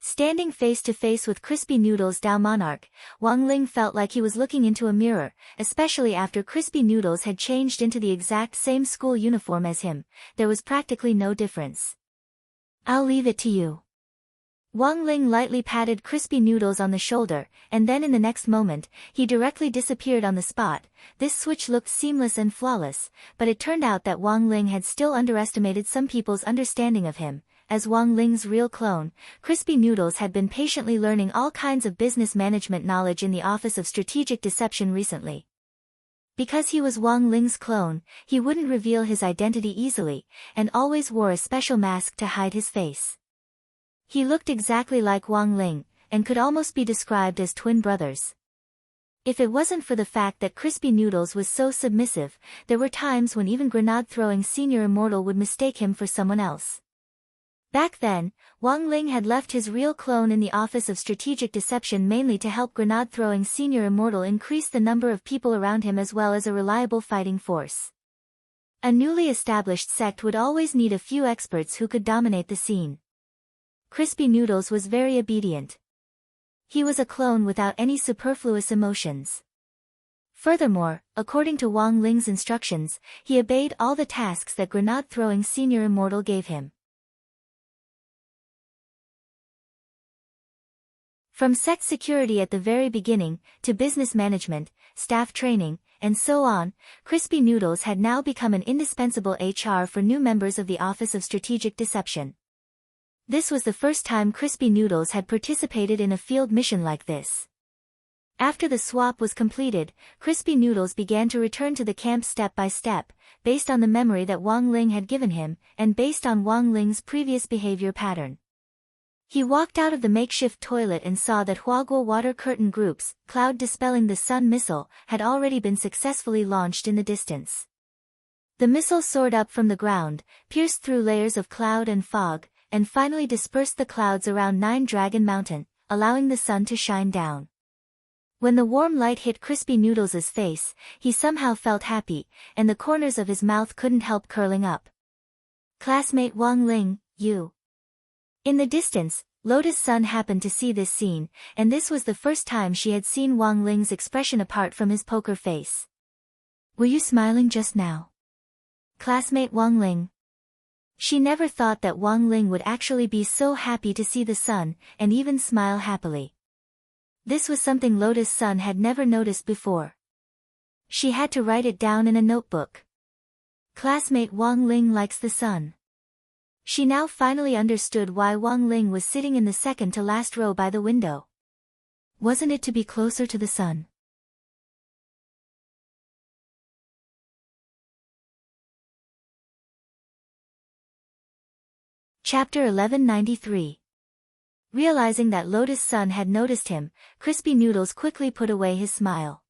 Standing face to face with Crispy Noodles Dao Monarch, Wang Ling felt like he was looking into a mirror, especially after Crispy Noodles had changed into the exact same school uniform as him. There was practically no difference. "I'll leave it to you." Wang Ling lightly patted Crispy Noodles on the shoulder, and then in the next moment, he directly disappeared on the spot. This switch looked seamless and flawless, but it turned out that Wang Ling had still underestimated some people's understanding of him. As Wang Ling's real clone, Crispy Noodles had been patiently learning all kinds of business management knowledge in the Office of Strategic Deception recently. Because he was Wang Ling's clone, he wouldn't reveal his identity easily, and always wore a special mask to hide his face. He looked exactly like Wang Ling, and could almost be described as twin brothers. If it wasn't for the fact that Crispy Noodles was so submissive, there were times when even grenade-throwing senior immortal would mistake him for someone else. Back then, Wang Ling had left his real clone in the Office of Strategic Deception mainly to help grenade-throwing senior immortal increase the number of people around him as well as a reliable fighting force. A newly established sect would always need a few experts who could dominate the scene. Crispy Noodles was very obedient. He was a clone without any superfluous emotions. Furthermore, according to Wang Ling's instructions, he obeyed all the tasks that Grenade-throwing Senior Immortal gave him. From sect security at the very beginning, to business management, staff training, and so on, Crispy Noodles had now become an indispensable HR for new members of the Office of Strategic Deception. This was the first time Crispy Noodles had participated in a field mission like this. After the swap was completed, Crispy Noodles began to return to the camp step by step, based on the memory that Wang Ling had given him, and based on Wang Ling's previous behavior pattern. He walked out of the makeshift toilet and saw that Huaguo water curtain groups, cloud dispelling the sun missile, had already been successfully launched in the distance. The missile soared up from the ground, pierced through layers of cloud and fog, and finally dispersed the clouds around Nine Dragon Mountain, allowing the sun to shine down. When the warm light hit Crispy Noodles' face, he somehow felt happy, and the corners of his mouth couldn't help curling up. "Classmate Wang Ling, you." In the distance, Lotus Sun happened to see this scene, and this was the first time she had seen Wang Ling's expression apart from his poker face. "Were you smiling just now?" "Classmate Wang Ling." She never thought that Wang Ling would actually be so happy to see the sun, and even smile happily. This was something Lotus Sun had never noticed before. She had to write it down in a notebook. Classmate Wang Ling likes the sun. She now finally understood why Wang Ling was sitting in the second to last row by the window. Wasn't it to be closer to the sun? Chapter 1193. Realizing that Lotus Sun had noticed him, Crispy Noodles quickly put away his smile.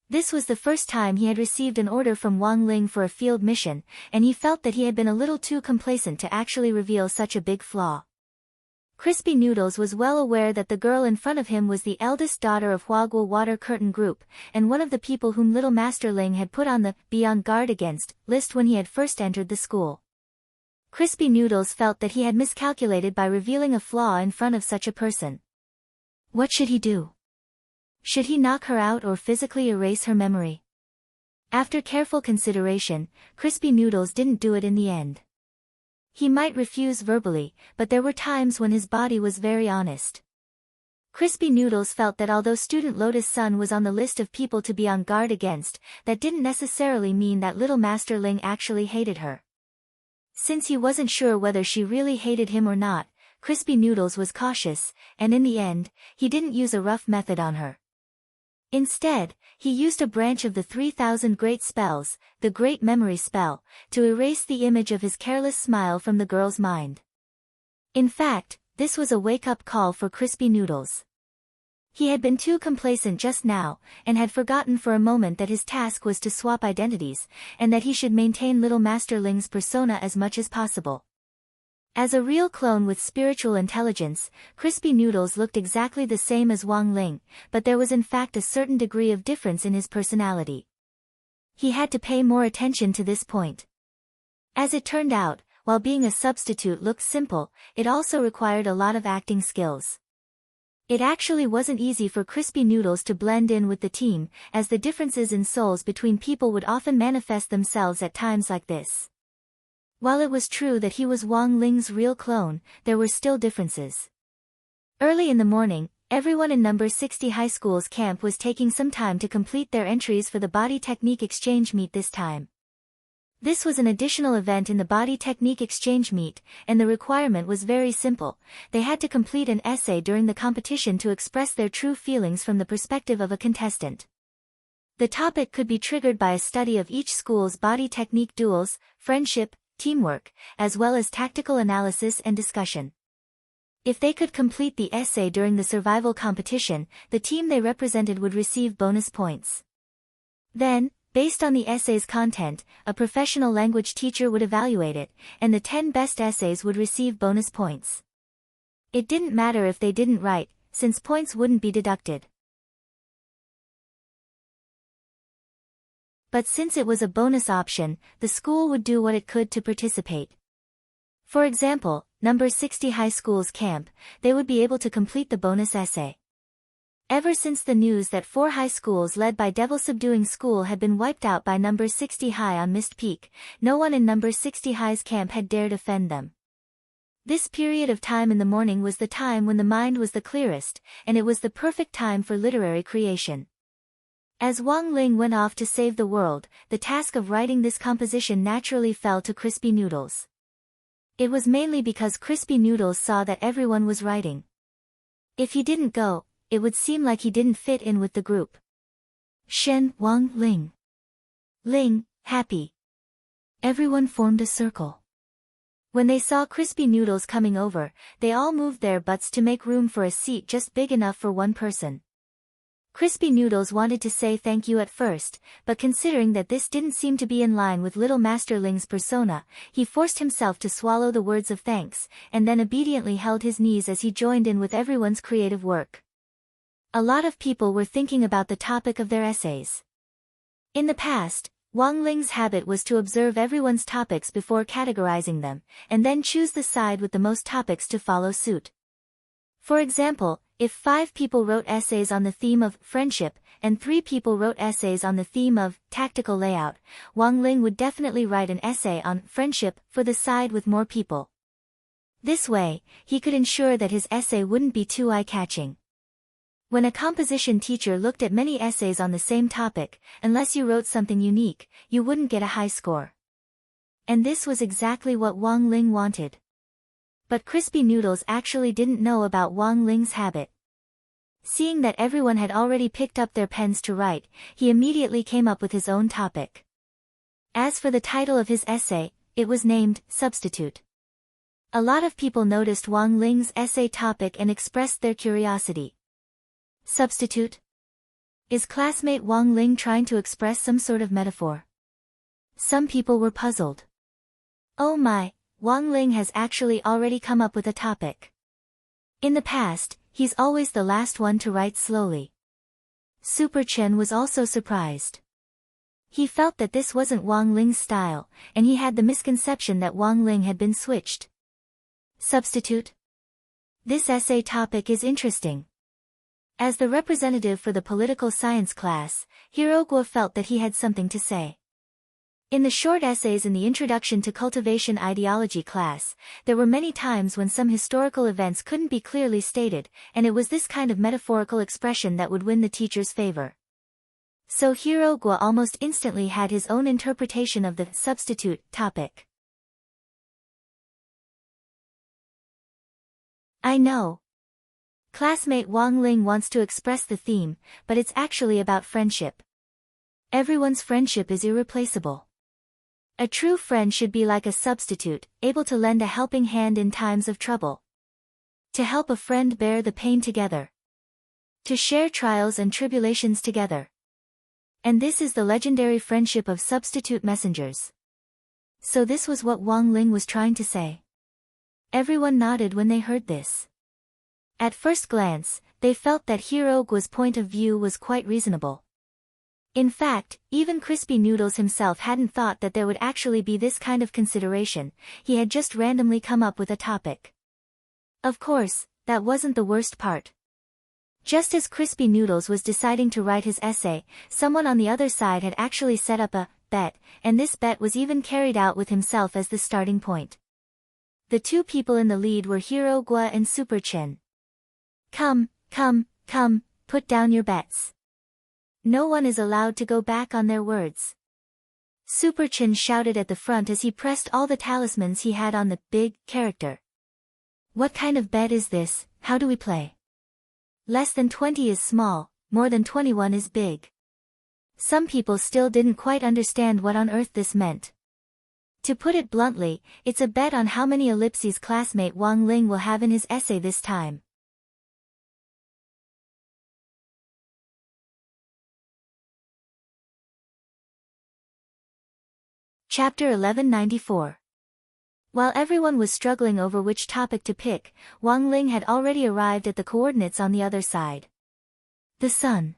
This was the first time he had received an order from Wang Ling for a field mission, and he felt that he had been a little too complacent to actually reveal such a big flaw. Crispy Noodles was well aware that the girl in front of him was the eldest daughter of Huaguo Water Curtain Group, and one of the people whom Little Master Ling had put on the "be on guard against" list when he had first entered the school. Crispy Noodles felt that he had miscalculated by revealing a flaw in front of such a person. What should he do? Should he knock her out or physically erase her memory? After careful consideration, Crispy Noodles didn't do it in the end. He might refuse verbally, but there were times when his body was very honest. Crispy Noodles felt that although student Lotus Sun was on the list of people to be on guard against, that didn't necessarily mean that Little Master Ling actually hated her. Since he wasn't sure whether she really hated him or not, Crispy Noodles was cautious, and in the end, he didn't use a rough method on her. Instead, he used a branch of the 3,000 Great Spells, the Great Memory Spell, to erase the image of his careless smile from the girl's mind. In fact, this was a wake-up call for Crispy Noodles. He had been too complacent just now, and had forgotten for a moment that his task was to swap identities, and that he should maintain Little Master Ling's persona as much as possible. As a real clone with spiritual intelligence, Crispy Noodles looked exactly the same as Wang Ling, but there was in fact a certain degree of difference in his personality. He had to pay more attention to this point. As it turned out, while being a substitute looked simple, it also required a lot of acting skills. It actually wasn't easy for Crispy Noodles to blend in with the team, as the differences in souls between people would often manifest themselves at times like this. While it was true that he was Wang Ling's real clone, there were still differences. Early in the morning, everyone in number 60 high school's camp was taking some time to complete their entries for the Body Technique Exchange Meet this time. This was an additional event in the Body Technique Exchange Meet, and the requirement was very simple. They had to complete an essay during the competition to express their true feelings from the perspective of a contestant. The topic could be triggered by a study of each school's body technique duels, friendship, teamwork, as well as tactical analysis and discussion. If they could complete the essay during the survival competition, the team they represented would receive bonus points. Then, based on the essay's content, a professional language teacher would evaluate it, and the 10 best essays would receive bonus points. It didn't matter if they didn't write, since points wouldn't be deducted. But since it was a bonus option, the school would do what it could to participate. For example, number 60 high school's camp, they would be able to complete the bonus essay. Ever since the news that 4 high schools led by Devil Subduing School had been wiped out by number 60 high on Mist Peak, no one in number 60 high's camp had dared offend them. This period of time in the morning was the time when the mind was the clearest, and it was the perfect time for literary creation. As Wang Ling went off to save the world, the task of writing this composition naturally fell to Crispy Noodles. It was mainly because Crispy Noodles saw that everyone was writing. If he didn't go, it would seem like he didn't fit in with the group. Shen, Wang, Ling. Ling, happy. Everyone formed a circle. When they saw Crispy Noodles coming over, they all moved their butts to make room for a seat just big enough for one person. Crispy Noodles wanted to say thank you at first, but considering that this didn't seem to be in line with Little Master Ling's persona, he forced himself to swallow the words of thanks, and then obediently held his knees as he joined in with everyone's creative work. A lot of people were thinking about the topic of their essays. In the past, Wang Ling's habit was to observe everyone's topics before categorizing them, and then choose the side with the most topics to follow suit. For example, if 5 people wrote essays on the theme of friendship, and 3 people wrote essays on the theme of tactical layout, Wang Ling would definitely write an essay on friendship for the side with more people. This way, he could ensure that his essay wouldn't be too eye-catching. When a composition teacher looked at many essays on the same topic, unless you wrote something unique, you wouldn't get a high score. And this was exactly what Wang Ling wanted. But Crispy Noodles actually didn't know about Wang Ling's habit. Seeing that everyone had already picked up their pens to write, he immediately came up with his own topic. As for the title of his essay, it was named Substitute. A lot of people noticed Wang Ling's essay topic and expressed their curiosity. Substitute? Is classmate Wang Ling trying to express some sort of metaphor? Some people were puzzled. Oh my, Wang Ling has actually already come up with a topic. In the past, he's always the last one to write slowly. Super Chen was also surprised. He felt that this wasn't Wang Ling's style, and he had the misconception that Wang Ling had been switched. Substitute? This essay topic is interesting. As the representative for the political science class, Hirogwa felt that he had something to say. In the short essays in the Introduction to Cultivation Ideology class, there were many times when some historical events couldn't be clearly stated, and it was this kind of metaphorical expression that would win the teacher's favor. So Hirogwa almost instantly had his own interpretation of the substitute topic. I know. Classmate Wang Ling wants to express the theme, but it's actually about friendship. Everyone's friendship is irreplaceable. A true friend should be like a substitute, able to lend a helping hand in times of trouble. To help a friend bear the pain together. To share trials and tribulations together. And this is the legendary friendship of substitute messengers. So this was what Wang Ling was trying to say. Everyone nodded when they heard this. At first glance, they felt that Hirogwa's point of view was quite reasonable. In fact, even Crispy Noodles himself hadn't thought that there would actually be this kind of consideration, he had just randomly come up with a topic. Of course, that wasn't the worst part. Just as Crispy Noodles was deciding to write his essay, someone on the other side had actually set up a bet, and this bet was even carried out with himself as the starting point. The 2 people in the lead were Hirogwa and Super Chen. Come, put down your bets. No one is allowed to go back on their words. Super Chen shouted at the front as he pressed all the talismans he had on the big character. What kind of bet is this? How do we play? Less than 20 is small, more than 21 is big. Some people still didn't quite understand what on earth this meant. To put it bluntly, it's a bet on how many ellipses classmate Wang Ling will have in his essay this time. Chapter 1194. While everyone was struggling over which topic to pick, Wang Ling had already arrived at the coordinates on the other side. The sun.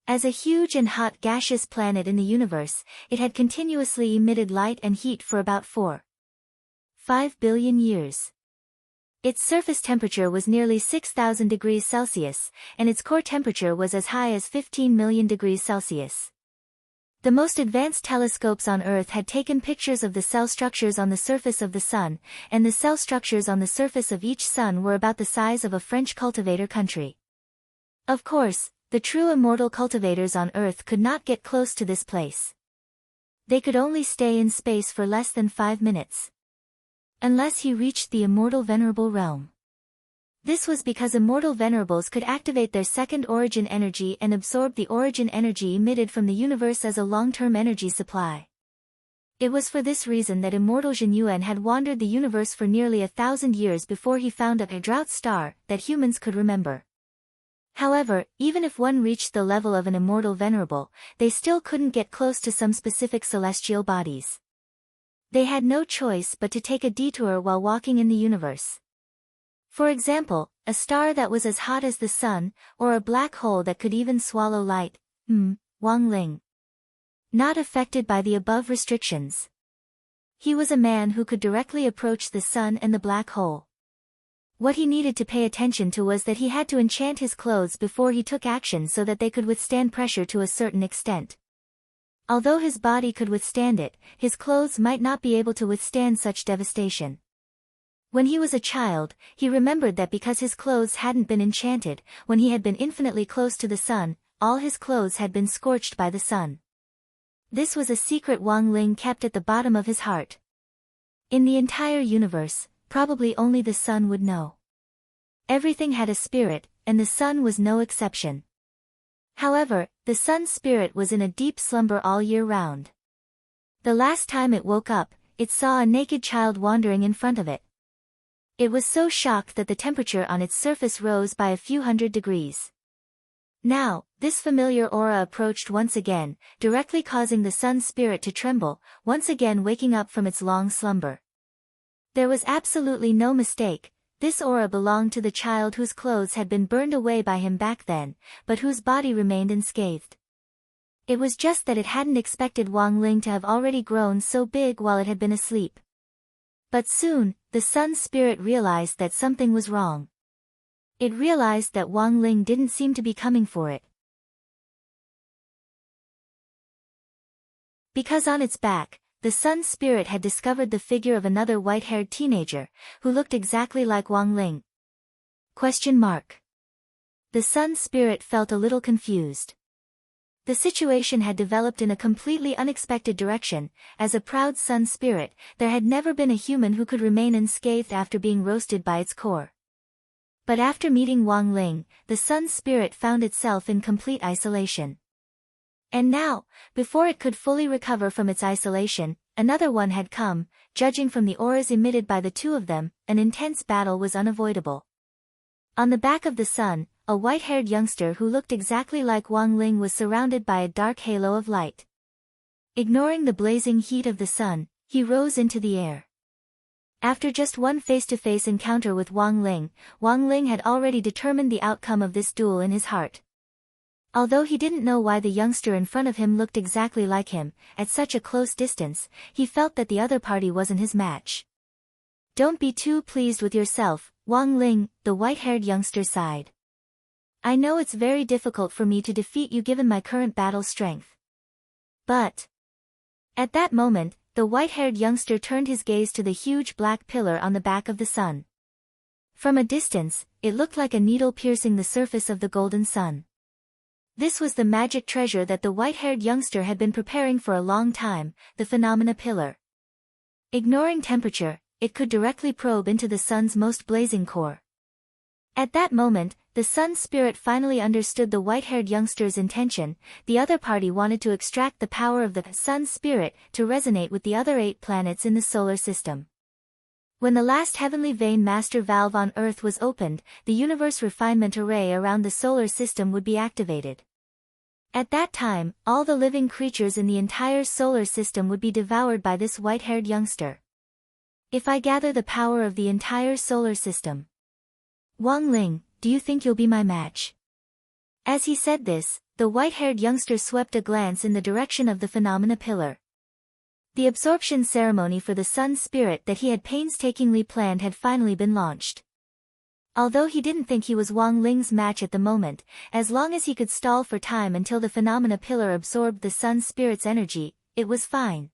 As a huge and hot gaseous planet in the universe, it had continuously emitted light and heat for about 4.5 billion years. Its surface temperature was nearly 6,000 degrees Celsius, and its core temperature was as high as 15 million degrees Celsius. The most advanced telescopes on Earth had taken pictures of the cell structures on the surface of the Sun, and the cell structures on the surface of each sun were about the size of a French cultivator country. Of course, the true immortal cultivators on Earth could not get close to this place. They could only stay in space for less than 5 minutes. Unless he reached the immortal venerable realm. This was because immortal venerables could activate their second origin energy and absorb the origin energy emitted from the universe as a long-term energy supply. It was for this reason that immortal Zhenyuan had wandered the universe for nearly 1,000 years before he found a drought star that humans could remember. However, even if one reached the level of an immortal venerable, they still couldn't get close to some specific celestial bodies. They had no choice but to take a detour while walking in the universe. For example, a star that was as hot as the sun, or a black hole that could even swallow light, Wang Ling. Not affected by the above restrictions. He was a man who could directly approach the sun and the black hole. What he needed to pay attention to was that he had to enchant his clothes before he took action so that they could withstand pressure to a certain extent. Although his body could withstand it, his clothes might not be able to withstand such devastation. When he was a child, he remembered that because his clothes hadn't been enchanted, when he had been infinitely close to the sun, all his clothes had been scorched by the sun. This was a secret Wang Ling kept at the bottom of his heart. In the entire universe, probably only the sun would know. Everything had a spirit, and the sun was no exception. However, the sun's spirit was in a deep slumber all year round. The last time it woke up, it saw a naked child wandering in front of it. It was so shocked that the temperature on its surface rose by a few hundred degrees. Now, this familiar aura approached once again, directly causing the sun's spirit to tremble, once again waking up from its long slumber. There was absolutely no mistake, this aura belonged to the child whose clothes had been burned away by him back then, but whose body remained unscathed. It was just that it hadn't expected Wang Ling to have already grown so big while it had been asleep. But soon, the sun's spirit realized that something was wrong. It realized that Wang Ling didn't seem to be coming for it. Because on its back, the sun's spirit had discovered the figure of another white-haired teenager, who looked exactly like Wang Ling. The sun's spirit felt a little confused. The situation had developed in a completely unexpected direction. As a proud sun spirit, there had never been a human who could remain unscathed after being roasted by its core. But after meeting Wang Ling, the sun's spirit found itself in complete isolation. And now, before it could fully recover from its isolation, another one had come. Judging from the auras emitted by the two of them, an intense battle was unavoidable. On the back of the sun, a white-haired youngster who looked exactly like Wang Ling was surrounded by a dark halo of light. Ignoring the blazing heat of the sun, he rose into the air. After just one face-to-face encounter with Wang Ling had already determined the outcome of this duel in his heart. Although he didn't know why the youngster in front of him looked exactly like him, at such a close distance, he felt that the other party wasn't his match. "Don't be too pleased with yourself, Wang Ling," the white-haired youngster sighed. "I know it's very difficult for me to defeat you given my current battle strength. But..." At that moment, the white-haired youngster turned his gaze to the huge black pillar on the back of the sun. From a distance, it looked like a needle piercing the surface of the golden sun. This was the magic treasure that the white-haired youngster had been preparing for a long time, the phenomena pillar. Ignoring temperature, it could directly probe into the sun's most blazing core. At that moment, the sun's spirit finally understood the white-haired youngster's intention. The other party wanted to extract the power of the sun's spirit to resonate with the other 8 planets in the solar system. When the last heavenly vein master valve on Earth was opened, the universe refinement array around the solar system would be activated. At that time, all the living creatures in the entire solar system would be devoured by this white-haired youngster. If I gather the power of the entire solar system. Wang Ling, do you think you'll be my match? As he said this, the white-haired youngster swept a glance in the direction of the phenomena pillar. The absorption ceremony for the sun spirit that he had painstakingly planned had finally been launched. Although he didn't think he was Wang Ling's match at the moment, as long as he could stall for time until the phenomena pillar absorbed the sun spirit's energy, it was fine.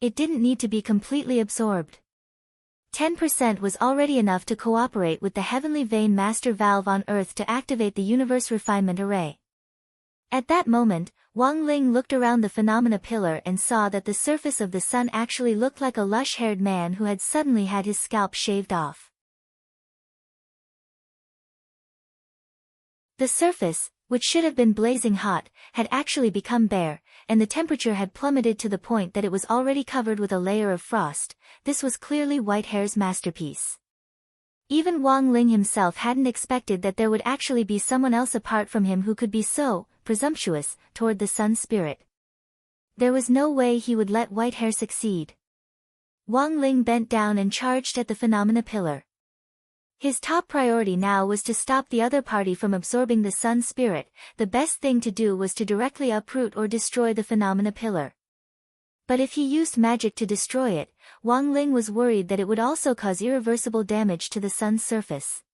It didn't need to be completely absorbed. 10% was already enough to cooperate with the heavenly vein master valve on Earth to activate the universe refinement array. At that moment, Wang Ling looked around the phenomena pillar and saw that the surface of the sun actually looked like a lush-haired man who had suddenly had his scalp shaved off. The surface, which should have been blazing hot, had actually become bare, and the temperature had plummeted to the point that it was already covered with a layer of frost. This was clearly Whitehair's masterpiece. Even Wang Ling himself hadn't expected that there would actually be someone else apart from him who could be so presumptuous toward the sun spirit. There was no way he would let Whitehair succeed. Wang Ling bent down and charged at the phenomena pillar. His top priority now was to stop the other party from absorbing the sun spirit. The best thing to do was to directly uproot or destroy the phenomena pillar. But if he used magic to destroy it, Wang Ling was worried that it would also cause irreversible damage to the sun's surface.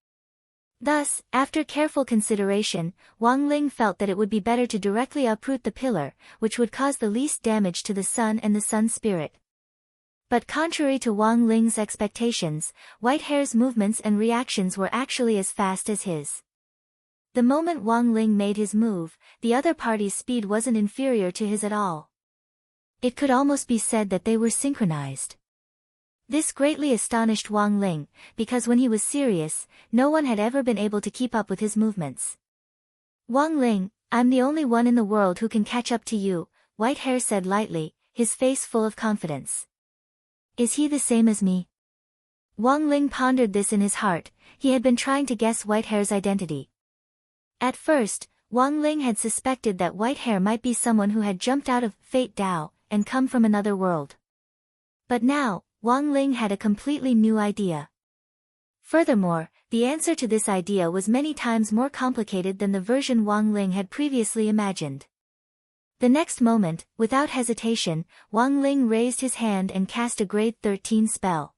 Thus, after careful consideration, Wang Ling felt that it would be better to directly uproot the pillar, which would cause the least damage to the sun and the sun spirit. But contrary to Wang Ling's expectations, Whitehair's movements and reactions were actually as fast as his. The moment Wang Ling made his move, the other party's speed wasn't inferior to his at all. It could almost be said that they were synchronized. This greatly astonished Wang Ling, because when he was serious, no one had ever been able to keep up with his movements. "Wang Ling, I'm the only one in the world who can catch up to you," Whitehair said lightly, his face full of confidence. "Is he the same as me?" Wang Ling pondered this in his heart. He had been trying to guess Whitehair's identity. At first, Wang Ling had suspected that Whitehair might be someone who had jumped out of Fate Dao and come from another world. But now, Wang Ling had a completely new idea. Furthermore, the answer to this idea was many times more complicated than the version Wang Ling had previously imagined. The next moment, without hesitation, Wang Ling raised his hand and cast a grade 13 spell.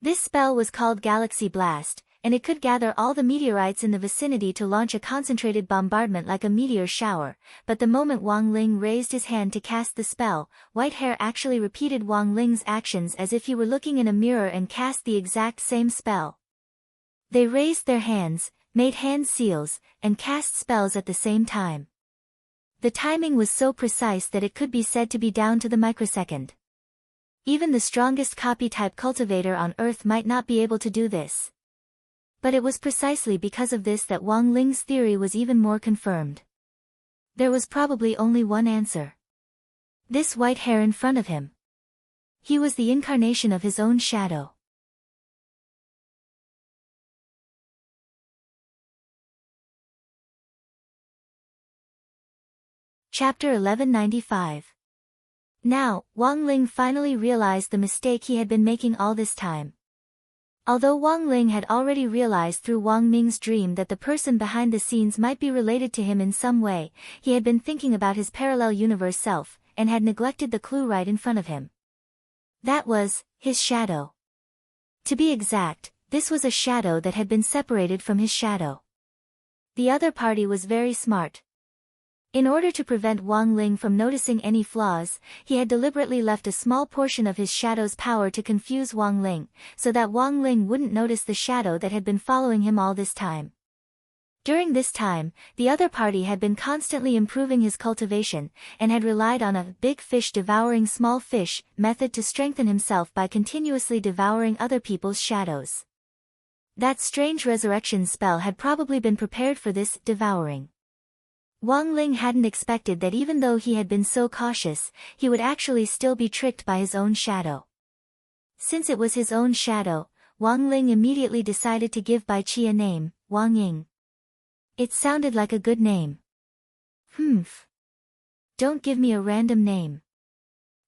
This spell was called Galaxy Blast, and it could gather all the meteorites in the vicinity to launch a concentrated bombardment like a meteor shower. But the moment Wang Ling raised his hand to cast the spell, Whitehair actually repeated Wang Ling's actions as if he were looking in a mirror and cast the exact same spell. They raised their hands, made hand seals, and cast spells at the same time. The timing was so precise that it could be said to be down to the microsecond. Even the strongest copy-type cultivator on Earth might not be able to do this. But it was precisely because of this that Wang Ling's theory was even more confirmed. There was probably only one answer. This Whitehair in front of him. He was the incarnation of his own shadow. Chapter 1195. Now, Wang Ling finally realized the mistake he had been making all this time. Although Wang Ling had already realized through Wang Ming's dream that the person behind the scenes might be related to him in some way, he had been thinking about his parallel universe self, and had neglected the clue right in front of him. That was, his shadow. To be exact, this was a shadow that had been separated from his shadow. The other party was very smart. In order to prevent Wang Ling from noticing any flaws, he had deliberately left a small portion of his shadow's power to confuse Wang Ling, so that Wang Ling wouldn't notice the shadow that had been following him all this time. During this time, the other party had been constantly improving his cultivation, and had relied on a big fish devouring small fish method to strengthen himself by continuously devouring other people's shadows. That strange resurrection spell had probably been prepared for this devouring. Wang Ling hadn't expected that even though he had been so cautious, he would actually still be tricked by his own shadow. Since it was his own shadow, Wang Ling immediately decided to give Bai Qi a name, Wang Ying. It sounded like a good name. Don't give me a random name.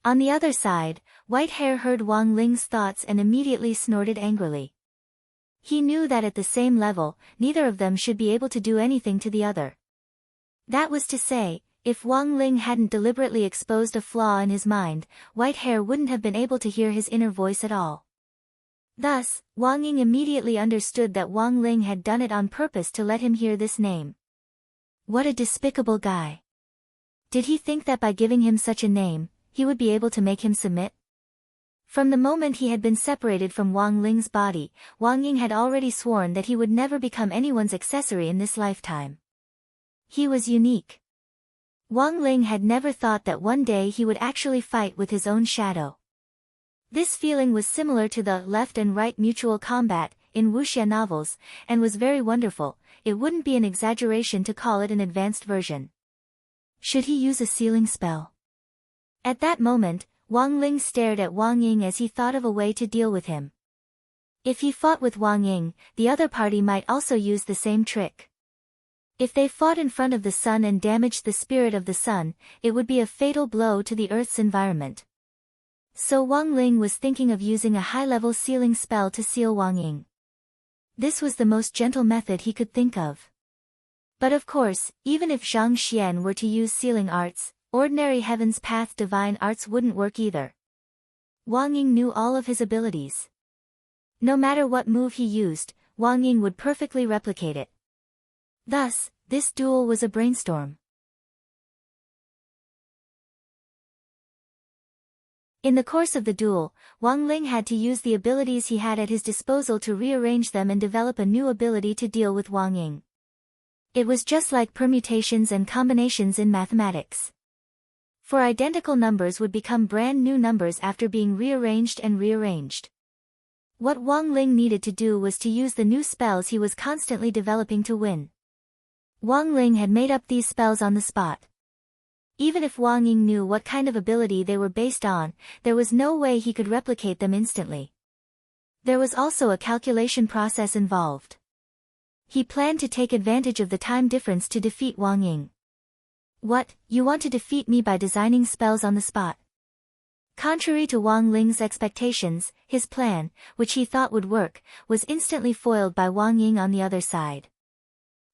On the other side, Whitehair heard Wang Ling's thoughts and immediately snorted angrily. He knew that at the same level, neither of them should be able to do anything to the other. That was to say, if Wang Ling hadn't deliberately exposed a flaw in his mind, White Hair wouldn't have been able to hear his inner voice at all. Thus, Wang Ying immediately understood that Wang Ling had done it on purpose to let him hear this name. What a despicable guy. Did he think that by giving him such a name, he would be able to make him submit? From the moment he had been separated from Wang Ling's body, Wang Ying had already sworn that he would never become anyone's accessory in this lifetime. He was unique. Wang Ling had never thought that one day he would actually fight with his own shadow. This feeling was similar to the left and right mutual combat in wuxia novels, and was very wonderful. It wouldn't be an exaggeration to call it an advanced version. Should he use a sealing spell? At that moment, Wang Ling stared at Wang Ying as he thought of a way to deal with him. If he fought with Wang Ying, the other party might also use the same trick. If they fought in front of the sun and damaged the spirit of the sun, it would be a fatal blow to the Earth's environment. So Wang Ling was thinking of using a high-level sealing spell to seal Wang Ying. This was the most gentle method he could think of. But of course, even if Zhang Xian were to use sealing arts, ordinary Heaven's Path divine arts wouldn't work either. Wang Ying knew all of his abilities. No matter what move he used, Wang Ying would perfectly replicate it. Thus, this duel was a brainstorm. In the course of the duel, Wang Ling had to use the abilities he had at his disposal to rearrange them and develop a new ability to deal with Wang Ying. It was just like permutations and combinations in mathematics. For identical numbers would become brand new numbers after being rearranged and rearranged. What Wang Ling needed to do was to use the new spells he was constantly developing to win. Wang Ling had made up these spells on the spot. Even if Wang Ying knew what kind of ability they were based on, there was no way he could replicate them instantly. There was also a calculation process involved. He planned to take advantage of the time difference to defeat Wang Ying. What, you want to defeat me by designing spells on the spot? Contrary to Wang Ling's expectations, his plan, which he thought would work, was instantly foiled by Wang Ying on the other side.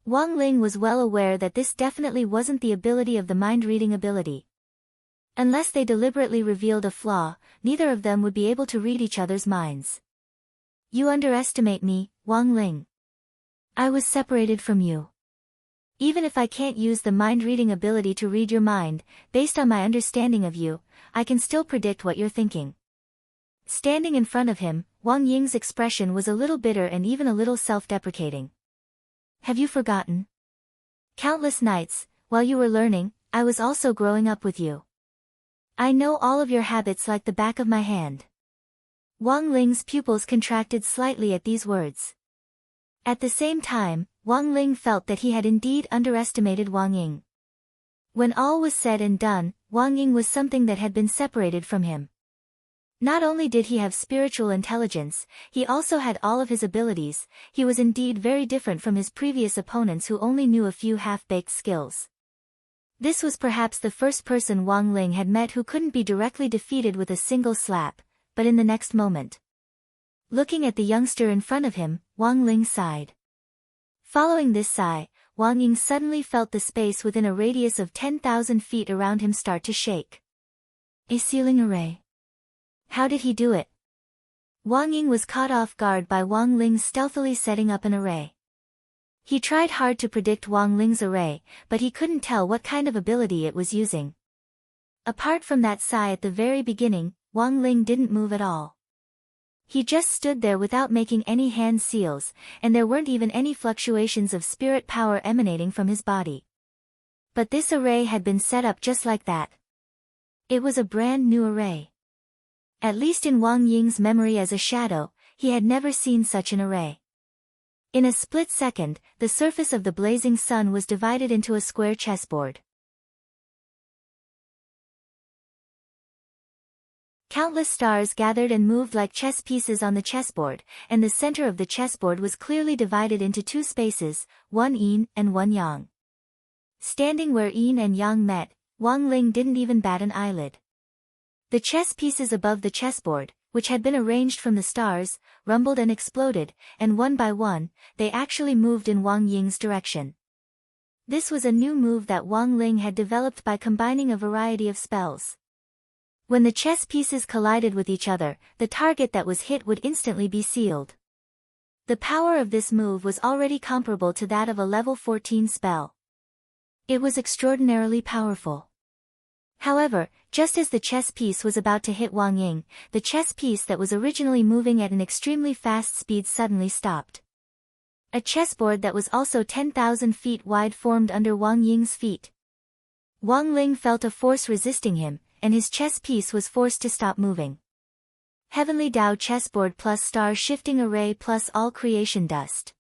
Wang Ling was well aware that this definitely wasn't the ability of the mind-reading ability. Unless they deliberately revealed a flaw, neither of them would be able to read each other's minds. You underestimate me, Wang Ling. I was separated from you. Even if I can't use the mind-reading ability to read your mind, based on my understanding of you, I can still predict what you're thinking. Standing in front of him, Wang Ying's expression was a little bitter and even a little self-deprecating. Have you forgotten? Countless nights, while you were learning, I was also growing up with you. I know all of your habits like the back of my hand. Wang Ling's pupils contracted slightly at these words. At the same time, Wang Ling felt that he had indeed underestimated Wang Ying. When all was said and done, Wang Ying was something that had been separated from him. Not only did he have spiritual intelligence, he also had all of his abilities. He was indeed very different from his previous opponents who only knew a few half-baked skills. This was perhaps the first person Wang Ling had met who couldn't be directly defeated with a single slap, but in the next moment. Looking at the youngster in front of him, Wang Ling sighed. Following this sigh, Wang Ying suddenly felt the space within a radius of 10,000 feet around him start to shake. A sealing array. How did he do it? Wang Ying was caught off guard by Wang Ling stealthily setting up an array. He tried hard to predict Wang Ling's array, but he couldn't tell what kind of ability it was using. Apart from that sigh at the very beginning, Wang Ling didn't move at all. He just stood there without making any hand seals, and there weren't even any fluctuations of spirit power emanating from his body. But this array had been set up just like that. It was a brand new array. At least in Wang Ying's memory as a shadow, he had never seen such an array. In a split second, the surface of the blazing sun was divided into a square chessboard. Countless stars gathered and moved like chess pieces on the chessboard, and the center of the chessboard was clearly divided into two spaces, one yin and one yang. Standing where yin and yang met, Wang Ling didn't even bat an eyelid. The chess pieces above the chessboard, which had been arranged from the stars, rumbled and exploded, and one by one, they actually moved in Wang Ying's direction. This was a new move that Wang Ling had developed by combining a variety of spells. When the chess pieces collided with each other, the target that was hit would instantly be sealed. The power of this move was already comparable to that of a level 14 spell. It was extraordinarily powerful. However, just as the chess piece was about to hit Wang Ying, the chess piece that was originally moving at an extremely fast speed suddenly stopped. A chessboard that was also 10,000 feet wide formed under Wang Ying's feet. Wang Ling felt a force resisting him, and his chess piece was forced to stop moving. Heavenly Dao chessboard plus star shifting array plus all creation dust.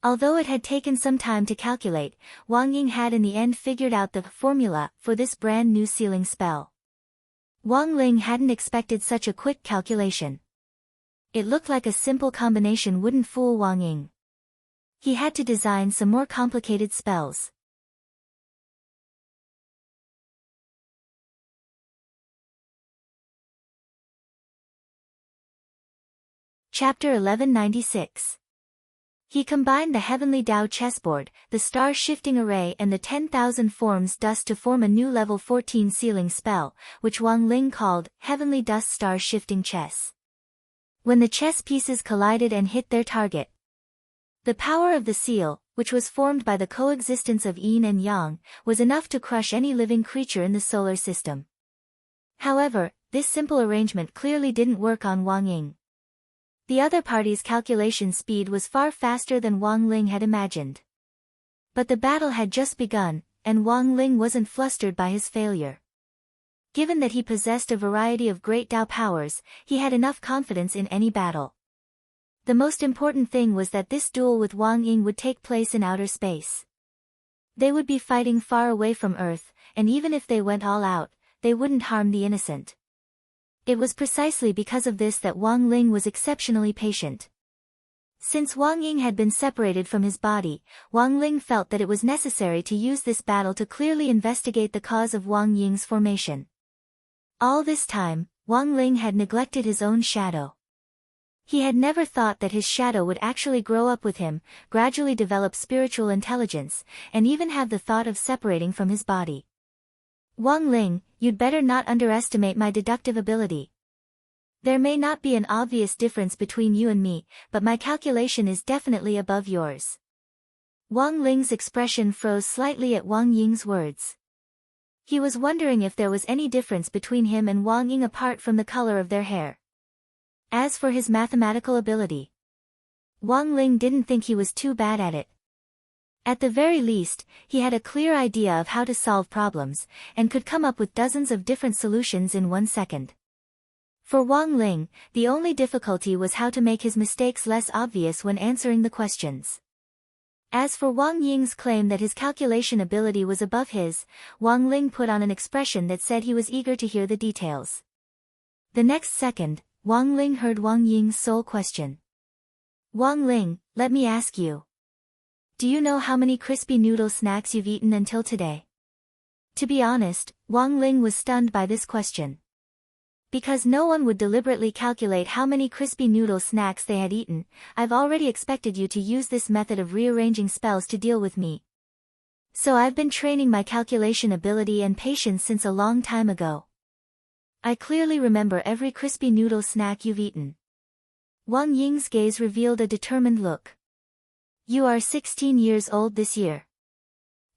Although it had taken some time to calculate, Wang Ying had in the end figured out the formula for this brand new sealing spell. Wang Ling hadn't expected such a quick calculation. It looked like a simple combination wouldn't fool Wang Ying. He had to design some more complicated spells. Chapter 1196. He combined the Heavenly Dao chessboard, the star shifting array and the 10,000 forms dust to form a new level 14 sealing spell, which Wang Ling called Heavenly Dust Star Shifting Chess. When the chess pieces collided and hit their target, the power of the seal, which was formed by the coexistence of yin and yang, was enough to crush any living creature in the solar system. However, this simple arrangement clearly didn't work on Wang Ying. The other party's calculation speed was far faster than Wang Ling had imagined. But the battle had just begun, and Wang Ling wasn't flustered by his failure. Given that he possessed a variety of great Dao powers, he had enough confidence in any battle. The most important thing was that this duel with Wang Ying would take place in outer space. They would be fighting far away from Earth, and even if they went all out, they wouldn't harm the innocent. It was precisely because of this that Wang Ling was exceptionally patient. Since Wang Ying had been separated from his body, Wang Ling felt that it was necessary to use this battle to clearly investigate the cause of Wang Ying's formation. All this time, Wang Ling had neglected his own shadow. He had never thought that his shadow would actually grow up with him, gradually develop spiritual intelligence, and even have the thought of separating from his body. Wang Ling, you'd better not underestimate my deductive ability. There may not be an obvious difference between you and me, but my calculation is definitely above yours. Wang Ling's expression froze slightly at Wang Ying's words. He was wondering if there was any difference between him and Wang Ying apart from the color of their hair. As for his mathematical ability, Wang Ling didn't think he was too bad at it. At the very least, he had a clear idea of how to solve problems, and could come up with dozens of different solutions in 1 second. For Wang Ling, the only difficulty was how to make his mistakes less obvious when answering the questions. As for Wang Ying's claim that his calculation ability was above his, Wang Ling put on an expression that said he was eager to hear the details. The next second, Wang Ling heard Wang Ying's sole question. Wang Ling, let me ask you. Do you know how many crispy noodle snacks you've eaten until today? To be honest, Wang Ling was stunned by this question. Because no one would deliberately calculate how many crispy noodle snacks they had eaten, I've already expected you to use this method of rearranging spells to deal with me. So I've been training my calculation ability and patience since a long time ago. I clearly remember every crispy noodle snack you've eaten. Wang Ying's gaze revealed a determined look. You are 16 years old this year.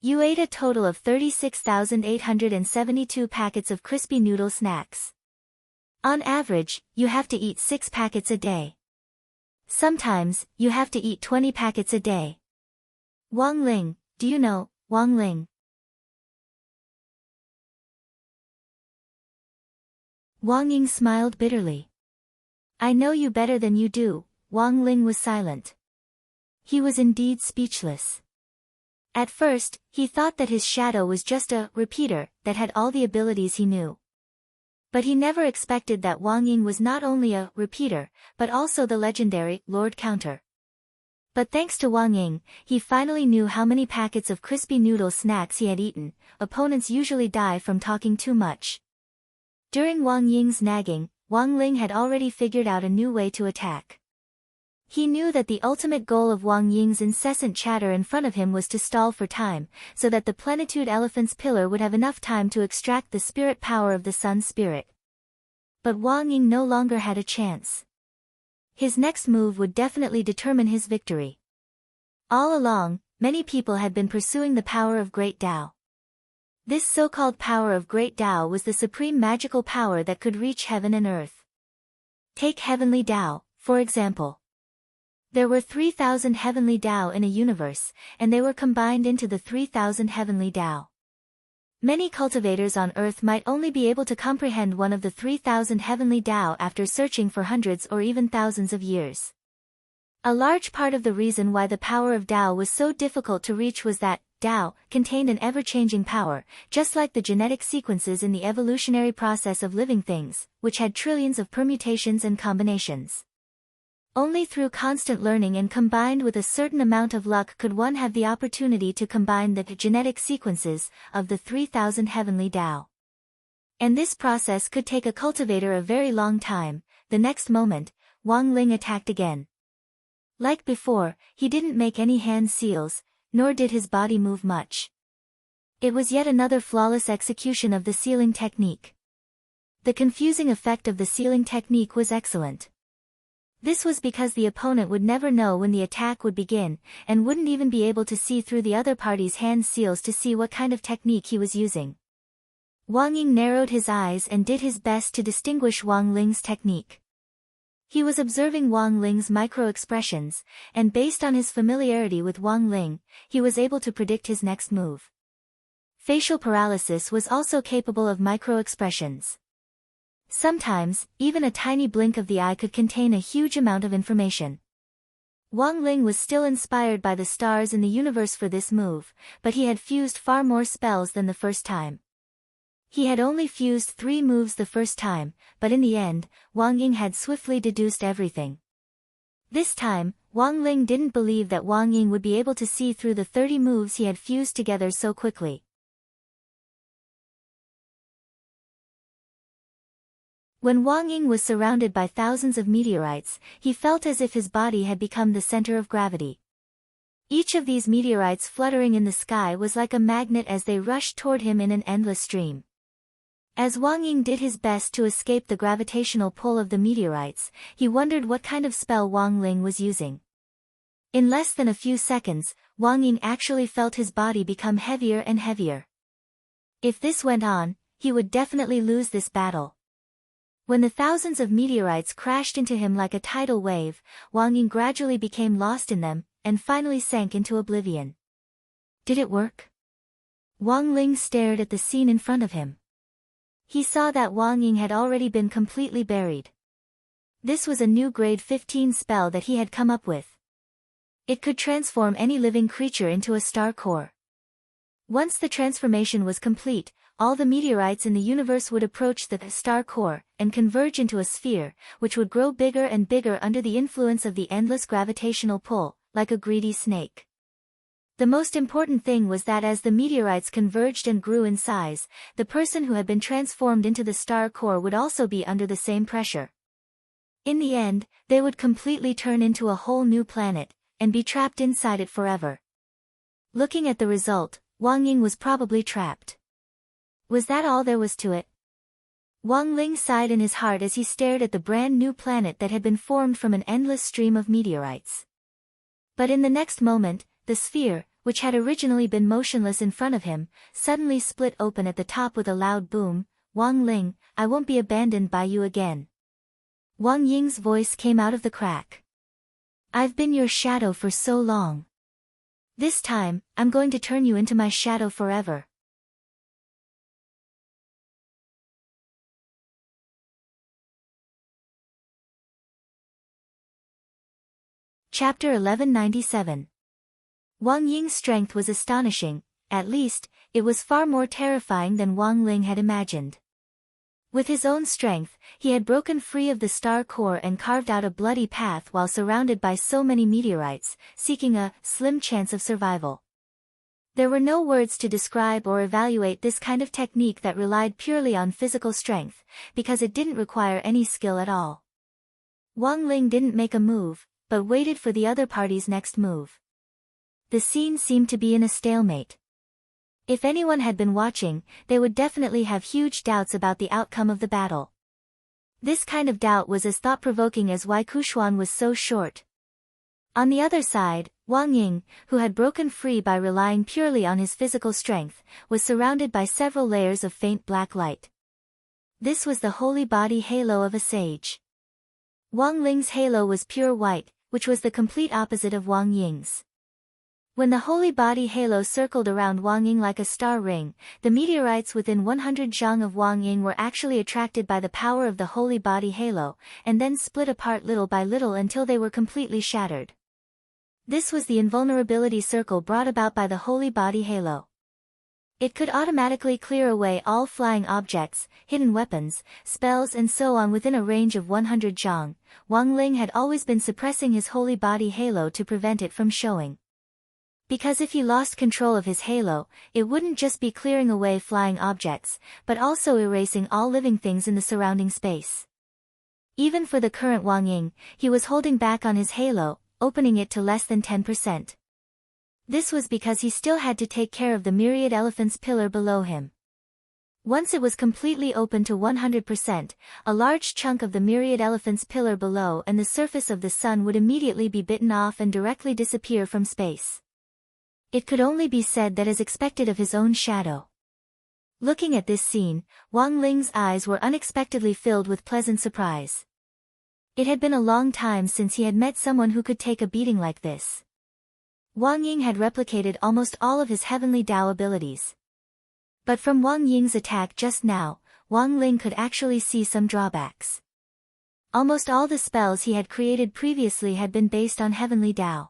You ate a total of 36,872 packets of crispy noodle snacks. On average, you have to eat 6 packets a day. Sometimes, you have to eat 20 packets a day. Wang Ling, do you know, Wang Ling? Wang Ying smiled bitterly. I know you better than you do. Wang Ling was silent. He was indeed speechless. At first, he thought that his shadow was just a repeater that had all the abilities he knew. But he never expected that Wang Ying was not only a repeater, but also the legendary Lord Counter. But thanks to Wang Ying, he finally knew how many packets of crispy noodle snacks he had eaten. Opponents usually die from talking too much. During Wang Ying's nagging, Wang Ling had already figured out a new way to attack. He knew that the ultimate goal of Wang Ying's incessant chatter in front of him was to stall for time, so that the plenitude elephant's pillar would have enough time to extract the spirit power of the sun spirit. But Wang Ying no longer had a chance. His next move would definitely determine his victory. All along, many people had been pursuing the power of Great Tao. This so-called power of Great Tao was the supreme magical power that could reach heaven and earth. Take Heavenly Tao, for example. There were 3,000 Heavenly Tao in a universe, and they were combined into the 3,000 Heavenly Tao. Many cultivators on Earth might only be able to comprehend one of the 3,000 Heavenly Tao after searching for hundreds or even thousands of years. A large part of the reason why the power of Tao was so difficult to reach was that Tao contained an ever-changing power, just like the genetic sequences in the evolutionary process of living things, which had trillions of permutations and combinations. Only through constant learning and combined with a certain amount of luck could one have the opportunity to combine the genetic sequences of the 3,000 Heavenly Tao. And this process could take a cultivator a very long time. The next moment, Wang Ling attacked again. Like before, he didn't make any hand seals, nor did his body move much. It was yet another flawless execution of the sealing technique. The confusing effect of the sealing technique was excellent. This was because the opponent would never know when the attack would begin, and wouldn't even be able to see through the other party's hand seals to see what kind of technique he was using. Wang Ying narrowed his eyes and did his best to distinguish Wang Ling's technique. He was observing Wang Ling's micro-expressions, and based on his familiarity with Wang Ling, he was able to predict his next move. Facial paralysis was also capable of micro-expressions. Sometimes, even a tiny blink of the eye could contain a huge amount of information. Wang Ling was still inspired by the stars in the universe for this move, but he had fused far more spells than the first time. He had only fused 3 moves the first time, but in the end, Wang Ying had swiftly deduced everything. This time, Wang Ling didn't believe that Wang Ying would be able to see through the 30 moves he had fused together so quickly. When Wang Ying was surrounded by thousands of meteorites, he felt as if his body had become the center of gravity. Each of these meteorites fluttering in the sky was like a magnet as they rushed toward him in an endless stream. As Wang Ying did his best to escape the gravitational pull of the meteorites, he wondered what kind of spell Wang Ling was using. In less than a few seconds, Wang Ying actually felt his body become heavier and heavier. If this went on, he would definitely lose this battle. When the thousands of meteorites crashed into him like a tidal wave, Wang Ying gradually became lost in them, and finally sank into oblivion. Did it work? Wang Ling stared at the scene in front of him. He saw that Wang Ying had already been completely buried. This was a new grade 15 spell that he had come up with. It could transform any living creature into a star core. Once the transformation was complete, all the meteorites in the universe would approach the star core, and converge into a sphere, which would grow bigger and bigger under the influence of the endless gravitational pull, like a greedy snake. The most important thing was that as the meteorites converged and grew in size, the person who had been transformed into the star core would also be under the same pressure. In the end, they would completely turn into a whole new planet, and be trapped inside it forever. Looking at the result, Wang Ying was probably trapped. Was that all there was to it? Wang Ling sighed in his heart as he stared at the brand new planet that had been formed from an endless stream of meteorites. But in the next moment, the sphere, which had originally been motionless in front of him, suddenly split open at the top with a loud boom. Wang Ling, I won't be abandoned by you again. Wang Ying's voice came out of the crack. I've been your shadow for so long. This time, I'm going to turn you into my shadow forever. Chapter 1197. Wang Ying's strength was astonishing, at least, it was far more terrifying than Wang Ling had imagined. With his own strength, he had broken free of the star core and carved out a bloody path while surrounded by so many meteorites, seeking a slim chance of survival. There were no words to describe or evaluate this kind of technique that relied purely on physical strength, because it didn't require any skill at all. Wang Ling didn't make a move, but waited for the other party's next move. The scene seemed to be in a stalemate. If anyone had been watching, they would definitely have huge doubts about the outcome of the battle. This kind of doubt was as thought-provoking as why Kushuan was so short. On the other side, Wang Ying, who had broken free by relying purely on his physical strength, was surrounded by several layers of faint black light. This was the holy body halo of a sage. Wang Ling's halo was pure white, which was the complete opposite of Wang Ying's. When the holy body halo circled around Wang Ying like a star ring, the meteorites within 100 zhang of Wang Ying were actually attracted by the power of the holy body halo, and then split apart little by little until they were completely shattered. This was the invulnerability circle brought about by the holy body halo. It could automatically clear away all flying objects, hidden weapons, spells and so on within a range of 100 zhang. Wang Ling had always been suppressing his holy body halo to prevent it from showing. Because if he lost control of his halo, it wouldn't just be clearing away flying objects, but also erasing all living things in the surrounding space. Even for the current Wang Ying, he was holding back on his halo, opening it to less than 10%. This was because he still had to take care of the myriad elephant's pillar below him. Once it was completely open to 100%, a large chunk of the myriad elephant's pillar below and the surface of the sun would immediately be bitten off and directly disappear from space. It could only be said that as expected of his own shadow. Looking at this scene, Wang Ling's eyes were unexpectedly filled with pleasant surprise. It had been a long time since he had met someone who could take a beating like this. Wang Ying had replicated almost all of his heavenly Dao abilities. But from Wang Ying's attack just now, Wang Ling could actually see some drawbacks. Almost all the spells he had created previously had been based on heavenly Dao.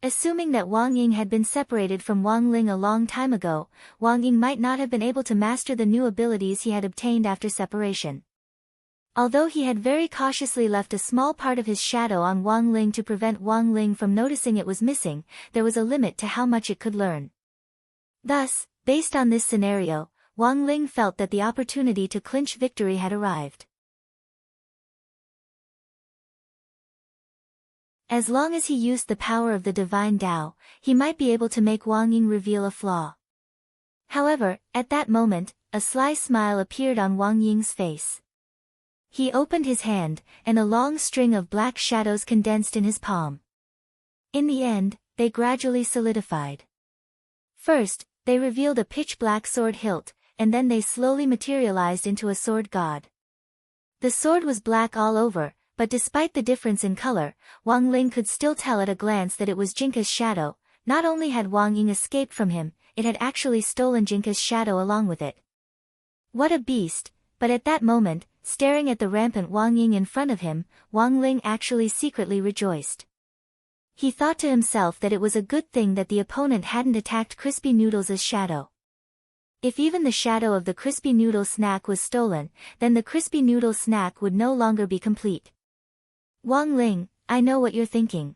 Assuming that Wang Ying had been separated from Wang Ling a long time ago, Wang Ying might not have been able to master the new abilities he had obtained after separation. Although he had very cautiously left a small part of his shadow on Wang Ling to prevent Wang Ling from noticing it was missing, there was a limit to how much it could learn. Thus, based on this scenario, Wang Ling felt that the opportunity to clinch victory had arrived. As long as he used the power of the divine Tao, he might be able to make Wang Ying reveal a flaw. However, at that moment, a sly smile appeared on Wang Ying's face. He opened his hand, and a long string of black shadows condensed in his palm. In the end, they gradually solidified. First, they revealed a pitch-black sword hilt, and then they slowly materialized into a sword god. The sword was black all over, but despite the difference in color, Wang Ling could still tell at a glance that it was Jinka's shadow. Not only had Wang Ying escaped from him, it had actually stolen Jinka's shadow along with it. What a beast! But at that moment, staring at the rampant Wang Ying in front of him, Wang Ling actually secretly rejoiced. He thought to himself that it was a good thing that the opponent hadn't attacked Crispy Noodles' shadow. If even the shadow of the Crispy Noodle snack was stolen, then the Crispy Noodle snack would no longer be complete. Wang Ling, I know what you're thinking.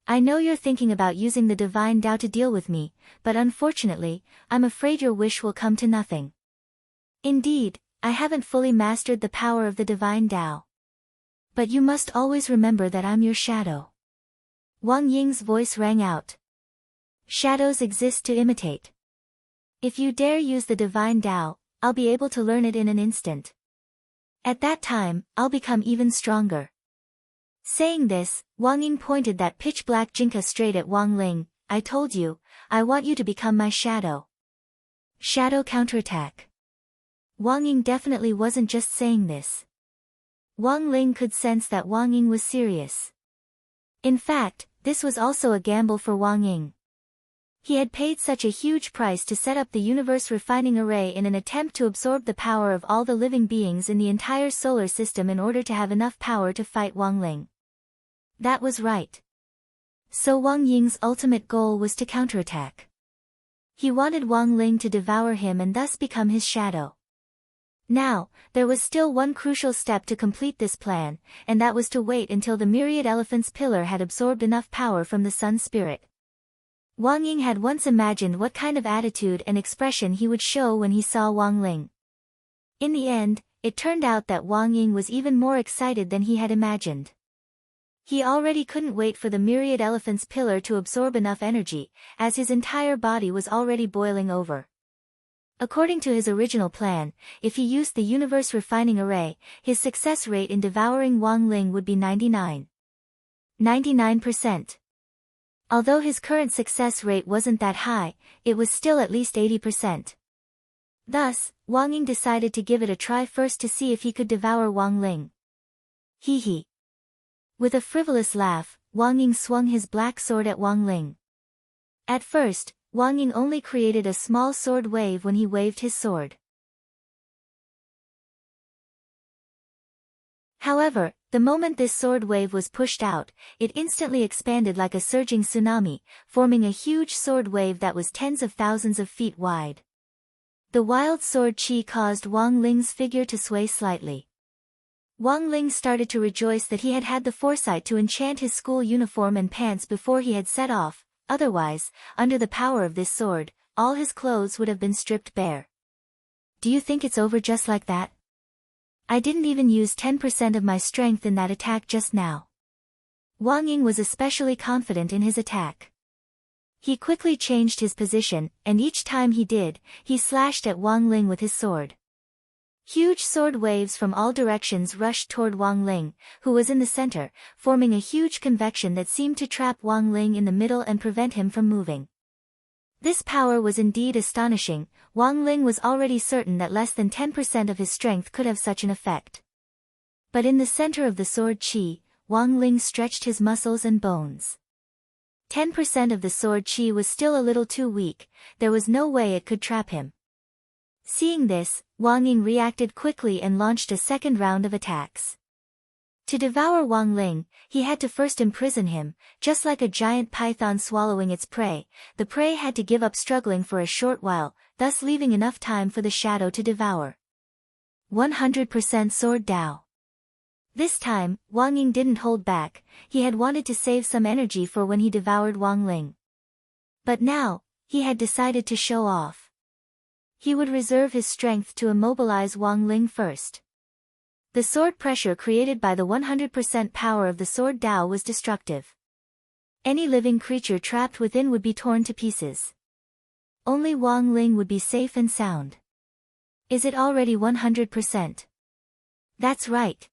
I know you're thinking about using the divine Tao to deal with me, but unfortunately, I'm afraid your wish will come to nothing. Indeed, I haven't fully mastered the power of the divine Tao. But you must always remember that I'm your shadow. Wang Ying's voice rang out. Shadows exist to imitate. If you dare use the divine Tao, I'll be able to learn it in an instant. At that time, I'll become even stronger. Saying this, Wang Ying pointed that pitch-black Jinka straight at Wang Ling. I told you, I want you to become my shadow. Shadow counterattack. Wang Ying definitely wasn't just saying this. Wang Ling could sense that Wang Ying was serious. In fact, this was also a gamble for Wang Ying. He had paid such a huge price to set up the universe refining array in an attempt to absorb the power of all the living beings in the entire solar system in order to have enough power to fight Wang Ling. That was right. So Wang Ying's ultimate goal was to counterattack. He wanted Wang Ling to devour him and thus become his shadow. Now, there was still one crucial step to complete this plan, and that was to wait until the myriad elephant's pillar had absorbed enough power from the sun spirit. Wang Ying had once imagined what kind of attitude and expression he would show when he saw Wang Ling. In the end, it turned out that Wang Ying was even more excited than he had imagined. He already couldn't wait for the myriad elephant's pillar to absorb enough energy, as his entire body was already boiling over. According to his original plan, if he used the universe refining array, his success rate in devouring Wang Ling would be 99%. Although his current success rate wasn't that high, it was still at least 80%. Thus, Wang Ying decided to give it a try first to see if he could devour Wang Ling. Hee hee. With a frivolous laugh, Wang Ying swung his black sword at Wang Ling. At first, Wang Ying only created a small sword wave when he waved his sword. However, the moment this sword wave was pushed out, it instantly expanded like a surging tsunami, forming a huge sword wave that was tens of thousands of feet wide. The wild sword chi caused Wang Ling's figure to sway slightly. Wang Ling started to rejoice that he had had the foresight to enchant his school uniform and pants before he had set off, otherwise, under the power of this sword, all his clothes would have been stripped bare. Do you think it's over just like that? I didn't even use 10% of my strength in that attack just now. Wang Ying was especially confident in his attack. He quickly changed his position, and each time he did, he slashed at Wang Ling with his sword. Huge sword waves from all directions rushed toward Wang Ling, who was in the center, forming a huge convection that seemed to trap Wang Ling in the middle and prevent him from moving. This power was indeed astonishing. Wang Ling was already certain that less than 10% of his strength could have such an effect. But in the center of the sword chi, Wang Ling stretched his muscles and bones. 10% of the sword chi was still a little too weak, there was no way it could trap him. Seeing this, Wang Ying reacted quickly and launched a second round of attacks. To devour Wang Ling, he had to first imprison him, just like a giant python swallowing its prey. The prey had to give up struggling for a short while, thus leaving enough time for the shadow to devour. 100% Sword Dao. This time, Wang Ying didn't hold back, he had wanted to save some energy for when he devoured Wang Ling. But now, he had decided to show off. He would reserve his strength to immobilize Wang Ling first. The sword pressure created by the 100% power of the Sword Dao was destructive. Any living creature trapped within would be torn to pieces. Only Wang Ling would be safe and sound. Is it already 100%? That's right.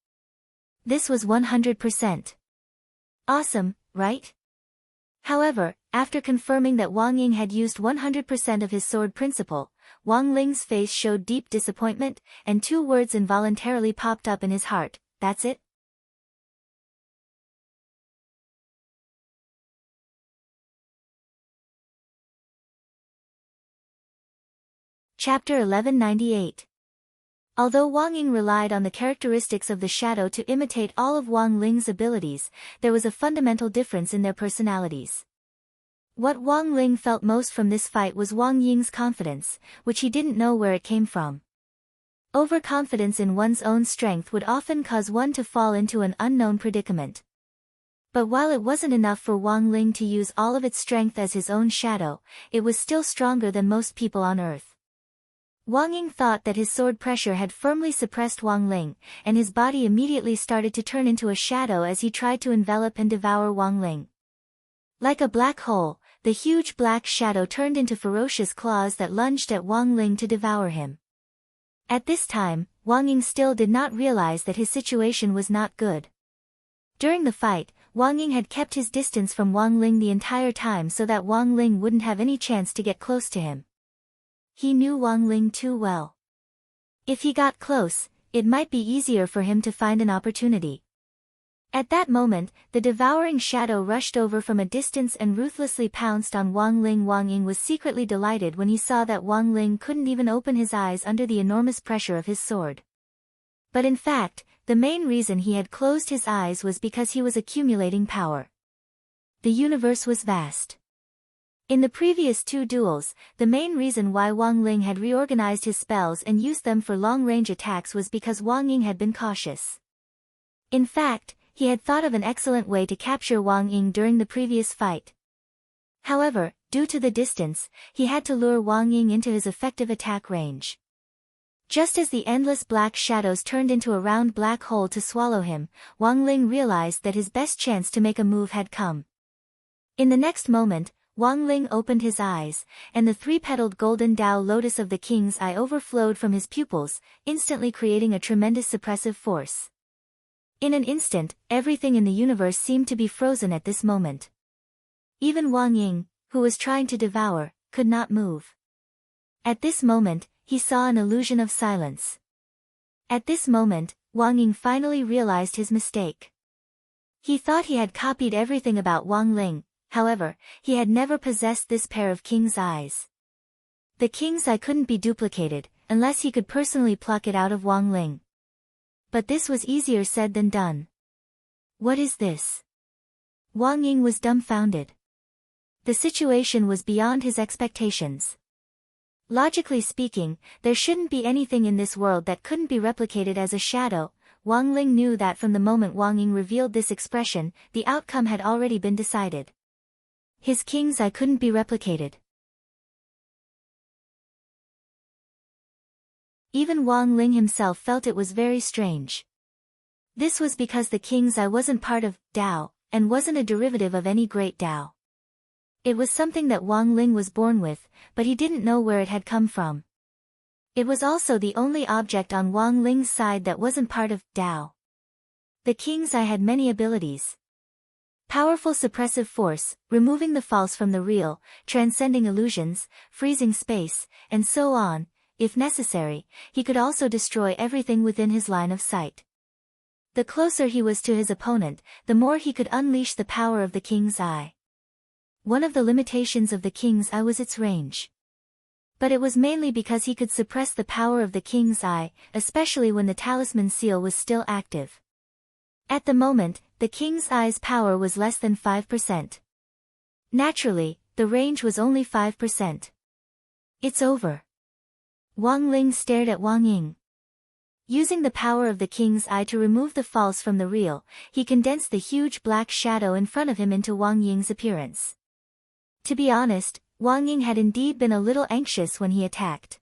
This was 100%. Awesome, right? However, after confirming that Wang Ying had used 100% of his sword principle, Wang Ling's face showed deep disappointment, and two words involuntarily popped up in his heart, that's it? Chapter 1198. Although Wang Ying relied on the characteristics of the shadow to imitate all of Wang Ling's abilities, there was a fundamental difference in their personalities. What Wang Ling felt most from this fight was Wang Ying's confidence, which he didn't know where it came from. Overconfidence in one's own strength would often cause one to fall into an unknown predicament. But while it wasn't enough for Wang Ling to use all of its strength as his own shadow, it was still stronger than most people on Earth. Wang Ying thought that his sword pressure had firmly suppressed Wang Ling, and his body immediately started to turn into a shadow as he tried to envelop and devour Wang Ling. Like a black hole, the huge black shadow turned into ferocious claws that lunged at Wang Ling to devour him. At this time, Wang Ying still did not realize that his situation was not good. During the fight, Wang Ying had kept his distance from Wang Ling the entire time so that Wang Ling wouldn't have any chance to get close to him. He knew Wang Ling too well. If he got close, it might be easier for him to find an opportunity. At that moment, the devouring shadow rushed over from a distance and ruthlessly pounced on Wang Ling. Wang Ying was secretly delighted when he saw that Wang Ling couldn't even open his eyes under the enormous pressure of his sword. But in fact, the main reason he had closed his eyes was because he was accumulating power. The universe was vast. In the previous two duels, the main reason why Wang Ling had reorganized his spells and used them for long-range attacks was because Wang Ying had been cautious. In fact, he had thought of an excellent way to capture Wang Ying during the previous fight. However, due to the distance, he had to lure Wang Ying into his effective attack range. Just as the endless black shadows turned into a round black hole to swallow him, Wang Ling realized that his best chance to make a move had come. In the next moment, Wang Ling opened his eyes, and the three-petaled golden Tao lotus of the king's eye overflowed from his pupils, instantly creating a tremendous suppressive force. In an instant, everything in the universe seemed to be frozen at this moment. Even Wang Ying, who was trying to devour, could not move. At this moment, he saw an illusion of silence. At this moment, Wang Ying finally realized his mistake. He thought he had copied everything about Wang Ling. However, he had never possessed this pair of king's eyes. The king's eye couldn't be duplicated, unless he could personally pluck it out of Wang Ling. But this was easier said than done. What is this? Wang Ying was dumbfounded. The situation was beyond his expectations. Logically speaking, there shouldn't be anything in this world that couldn't be replicated as a shadow. Wang Ling knew that from the moment Wang Ying revealed this expression, the outcome had already been decided. His king's eye couldn't be replicated. Even Wang Ling himself felt it was very strange. This was because the king's eye wasn't part of Tao, and wasn't a derivative of any great Tao. It was something that Wang Ling was born with, but he didn't know where it had come from. It was also the only object on Wang Ling's side that wasn't part of Tao. The king's eye had many abilities. Powerful suppressive force, removing the false from the real, transcending illusions, freezing space, and so on. If necessary, he could also destroy everything within his line of sight. The closer he was to his opponent, the more he could unleash the power of the king's eye. One of the limitations of the king's eye was its range. But it was mainly because he could suppress the power of the king's eye, especially when the talisman seal was still active. At the moment, the king's eye's power was less than 5%. Naturally, the range was only 5%. It's over. Wang Ling stared at Wang Ying. Using the power of the king's eye to remove the false from the real, he condensed the huge black shadow in front of him into Wang Ying's appearance. To be honest, Wang Ying had indeed been a little anxious when he attacked.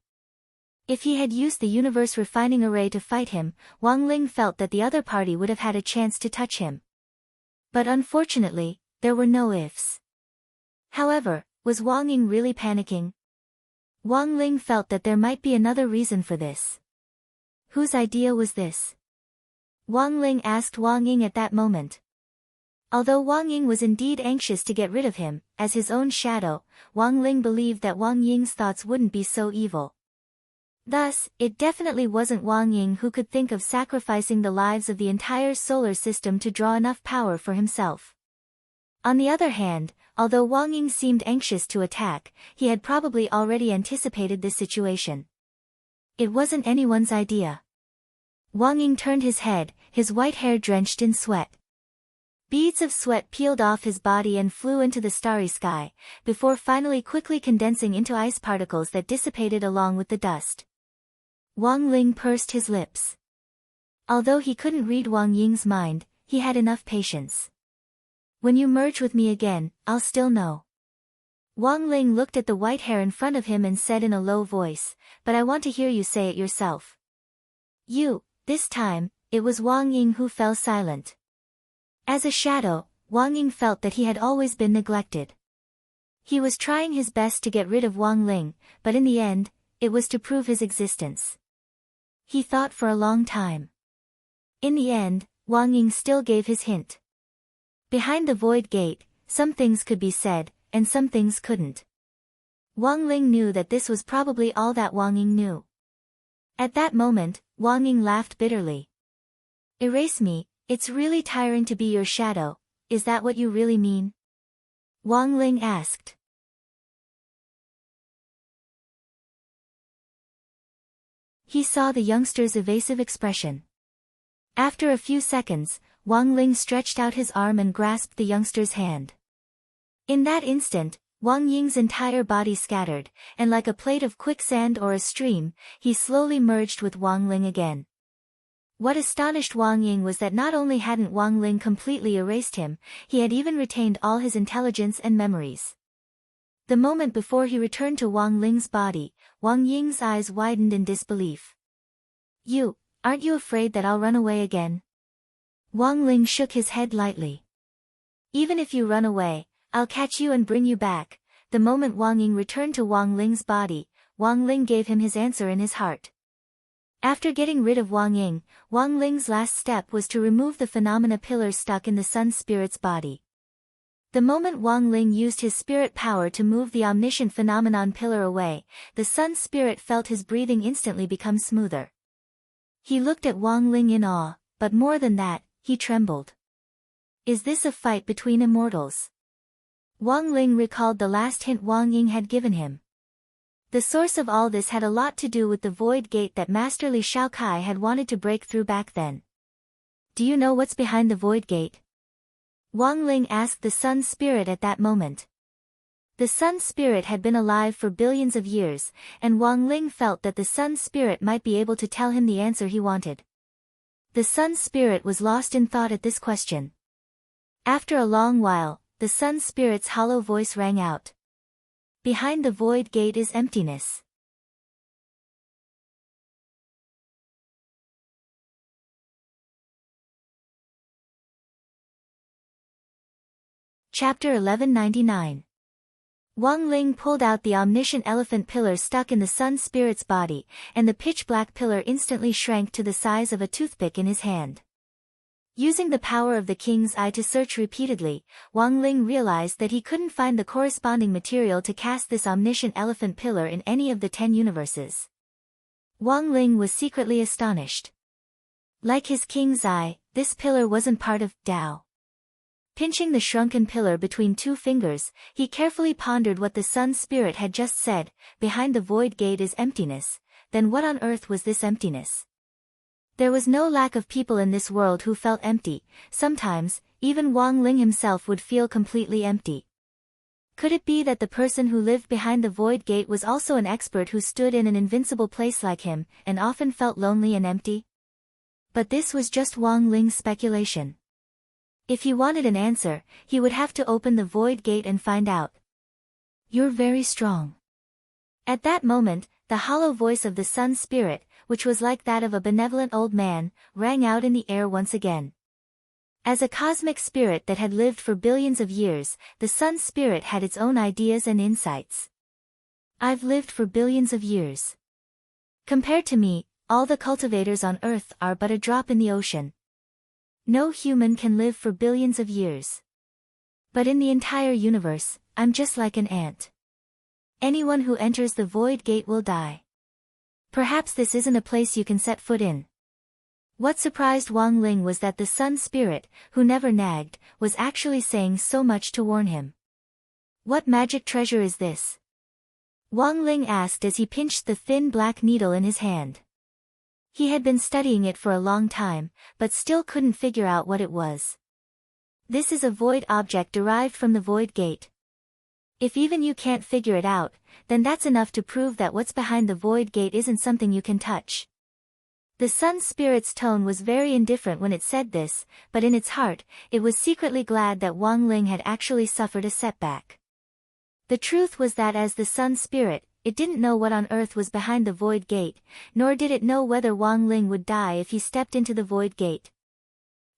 If he had used the universe refining array to fight him, Wang Ling felt that the other party would have had a chance to touch him. But unfortunately, there were no ifs. However, was Wang Ying really panicking? Wang Ling felt that there might be another reason for this. Whose idea was this? Wang Ling asked Wang Ying at that moment. Although Wang Ying was indeed anxious to get rid of him, as his own shadow, Wang Ling believed that Wang Ying's thoughts wouldn't be so evil. Thus, it definitely wasn't Wang Ying who could think of sacrificing the lives of the entire solar system to draw enough power for himself. On the other hand, although Wang Ying seemed anxious to attack, he had probably already anticipated this situation. It wasn't anyone's idea. Wang Ying turned his head, his white hair drenched in sweat. Beads of sweat peeled off his body and flew into the starry sky, before finally quickly condensing into ice particles that dissipated along with the dust. Wang Ling pursed his lips. Although he couldn't read Wang Ying's mind, he had enough patience. When you merge with me again, I'll still know. Wang Ling looked at the white hair in front of him and said in a low voice, but I want to hear you say it yourself. This time, it was Wang Ying who fell silent. As a shadow, Wang Ying felt that he had always been neglected. He was trying his best to get rid of Wang Ling, but in the end, it was to prove his existence. He thought for a long time. In the end, Wang Ying still gave his hint. Behind the void gate, some things could be said, and some things couldn't. Wang Ling knew that this was probably all that Wang Ying knew. At that moment, Wang Ying laughed bitterly. Erase me, it's really tiring to be your shadow, is that what you really mean? Wang Ling asked. He saw the youngster's evasive expression. After a few seconds, Wang Ling stretched out his arm and grasped the youngster's hand. In that instant, Wang Ying's entire body scattered, and like a plate of quicksand or a stream, he slowly merged with Wang Ling again. What astonished Wang Ying was that not only hadn't Wang Ling completely erased him, he had even retained all his intelligence and memories. The moment before he returned to Wang Ling's body, Wang Ying's eyes widened in disbelief. Aren't you afraid that I'll run away again? Wang Ling shook his head lightly. Even if you run away, I'll catch you and bring you back. The moment Wang Ying returned to Wang Ling's body, Wang Ling gave him his answer in his heart. After getting rid of Wang Ying, Wang Ling's last step was to remove the phenomena pillar stuck in the sun spirit's body. The moment Wang Ling used his spirit power to move the omniscient phenomenon pillar away, the sun spirit felt his breathing instantly become smoother. He looked at Wang Ling in awe, but more than that, he trembled. Is this a fight between immortals? Wang Ling recalled the last hint Wang Ying had given him. The source of all this had a lot to do with the void gate that Master Li Shaokai had wanted to break through back then. Do you know what's behind the void gate? Wang Ling asked the sun spirit at that moment. The sun spirit had been alive for billions of years, and Wang Ling felt that the sun spirit might be able to tell him the answer he wanted. The sun spirit was lost in thought at this question. After a long while, the sun spirit's hollow voice rang out. Behind the void gate is emptiness. Chapter 1199. Wang Ling pulled out the omniscient elephant pillar stuck in the sun spirit's body, and the pitch-black pillar instantly shrank to the size of a toothpick in his hand. Using the power of the king's eye to search repeatedly, Wang Ling realized that he couldn't find the corresponding material to cast this omniscient elephant pillar in any of the 10 universes. Wang Ling was secretly astonished. Like his king's eye, this pillar wasn't part of Tao. Pinching the shrunken pillar between 2 fingers, he carefully pondered what the sun spirit had just said. Behind the void gate is emptiness. Then what on earth was this emptiness? There was no lack of people in this world who felt empty. Sometimes, even Wang Ling himself would feel completely empty. Could it be that the person who lived behind the void gate was also an expert who stood in an invincible place like him, and often felt lonely and empty? But this was just Wang Ling's speculation. If he wanted an answer, he would have to open the void gate and find out. You're very strong. At that moment, the hollow voice of the sun spirit, which was like that of a benevolent old man, rang out in the air once again. As a cosmic spirit that had lived for billions of years, the sun spirit had its own ideas and insights. I've lived for billions of years. Compared to me, all the cultivators on Earth are but a drop in the ocean. No human can live for billions of years. But in the entire universe, I'm just like an ant. Anyone who enters the void gate will die. Perhaps this isn't a place you can set foot in. What surprised Wang Ling was that the sun spirit, who never nagged, was actually saying so much to warn him. What magic treasure is this? Wang Ling asked as he pinched the thin black needle in his hand. He had been studying it for a long time, but still couldn't figure out what it was. This is a void object derived from the void gate. If even you can't figure it out, then that's enough to prove that what's behind the void gate isn't something you can touch. The sun spirit's tone was very indifferent when it said this, but in its heart, it was secretly glad that Wang Ling had actually suffered a setback. The truth was that as the sun spirit, it didn't know what on earth was behind the void gate, nor did it know whether Wang Ling would die if he stepped into the void gate.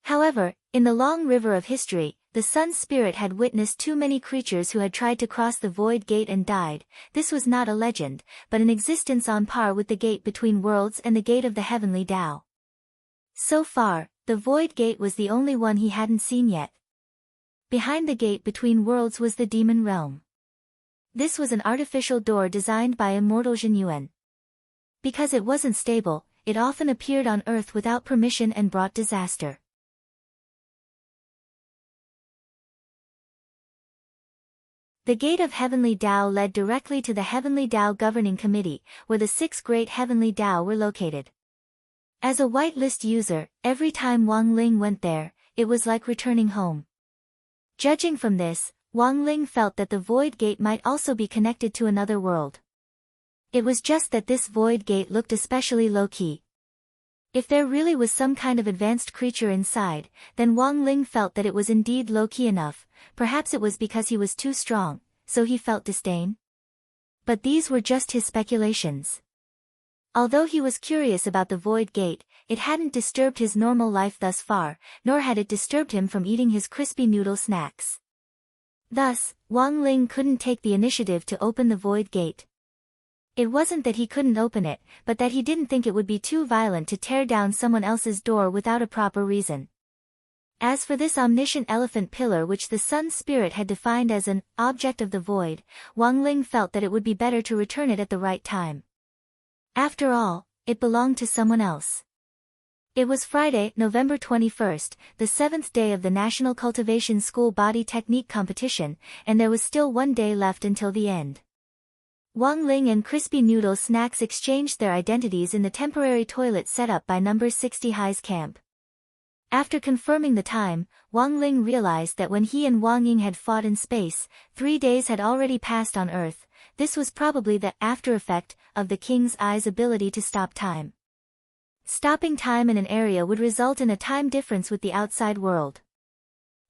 However, in the long river of history, the sun spirit had witnessed too many creatures who had tried to cross the void gate and died. This was not a legend, but an existence on par with the gate between worlds and the gate of the heavenly Tao. So far, the void gate was the only one he hadn't seen yet. Behind the gate between worlds was the demon realm. This was an artificial door designed by immortal Zhenyuan. Because it wasn't stable, it often appeared on Earth without permission and brought disaster. The gate of Heavenly Tao led directly to the Heavenly Tao Governing Committee, where the 6 great Heavenly Tao were located. As a whitelist user, every time Wang Ling went there, it was like returning home. Judging from this, Wang Ling felt that the void gate might also be connected to another world. It was just that this void gate looked especially low-key. If there really was some kind of advanced creature inside, then Wang Ling felt that it was indeed low-key enough. Perhaps it was because he was too strong, so he felt disdain. But these were just his speculations. Although he was curious about the void gate, it hadn't disturbed his normal life thus far, nor had it disturbed him from eating his crispy noodle snacks. Thus, Wang Ling couldn't take the initiative to open the void gate. It wasn't that he couldn't open it, but that he didn't think it would be too violent to tear down someone else's door without a proper reason. As for this omniscient elephant pillar which the Sun Spirit had defined as an object of the void, Wang Ling felt that it would be better to return it at the right time. After all, it belonged to someone else. It was Friday, November 21st, the 7th day of the National Cultivation School Body Technique Competition, and there was still one day left until the end. Wang Ling and Crispy Noodle Snacks exchanged their identities in the temporary toilet set up by number 60 High's camp. After confirming the time, Wang Ling realized that when he and Wang Ying had fought in space, 3 days had already passed on Earth. This was probably the after effect of the King's Eye's ability to stop time. Stopping time in an area would result in a time difference with the outside world.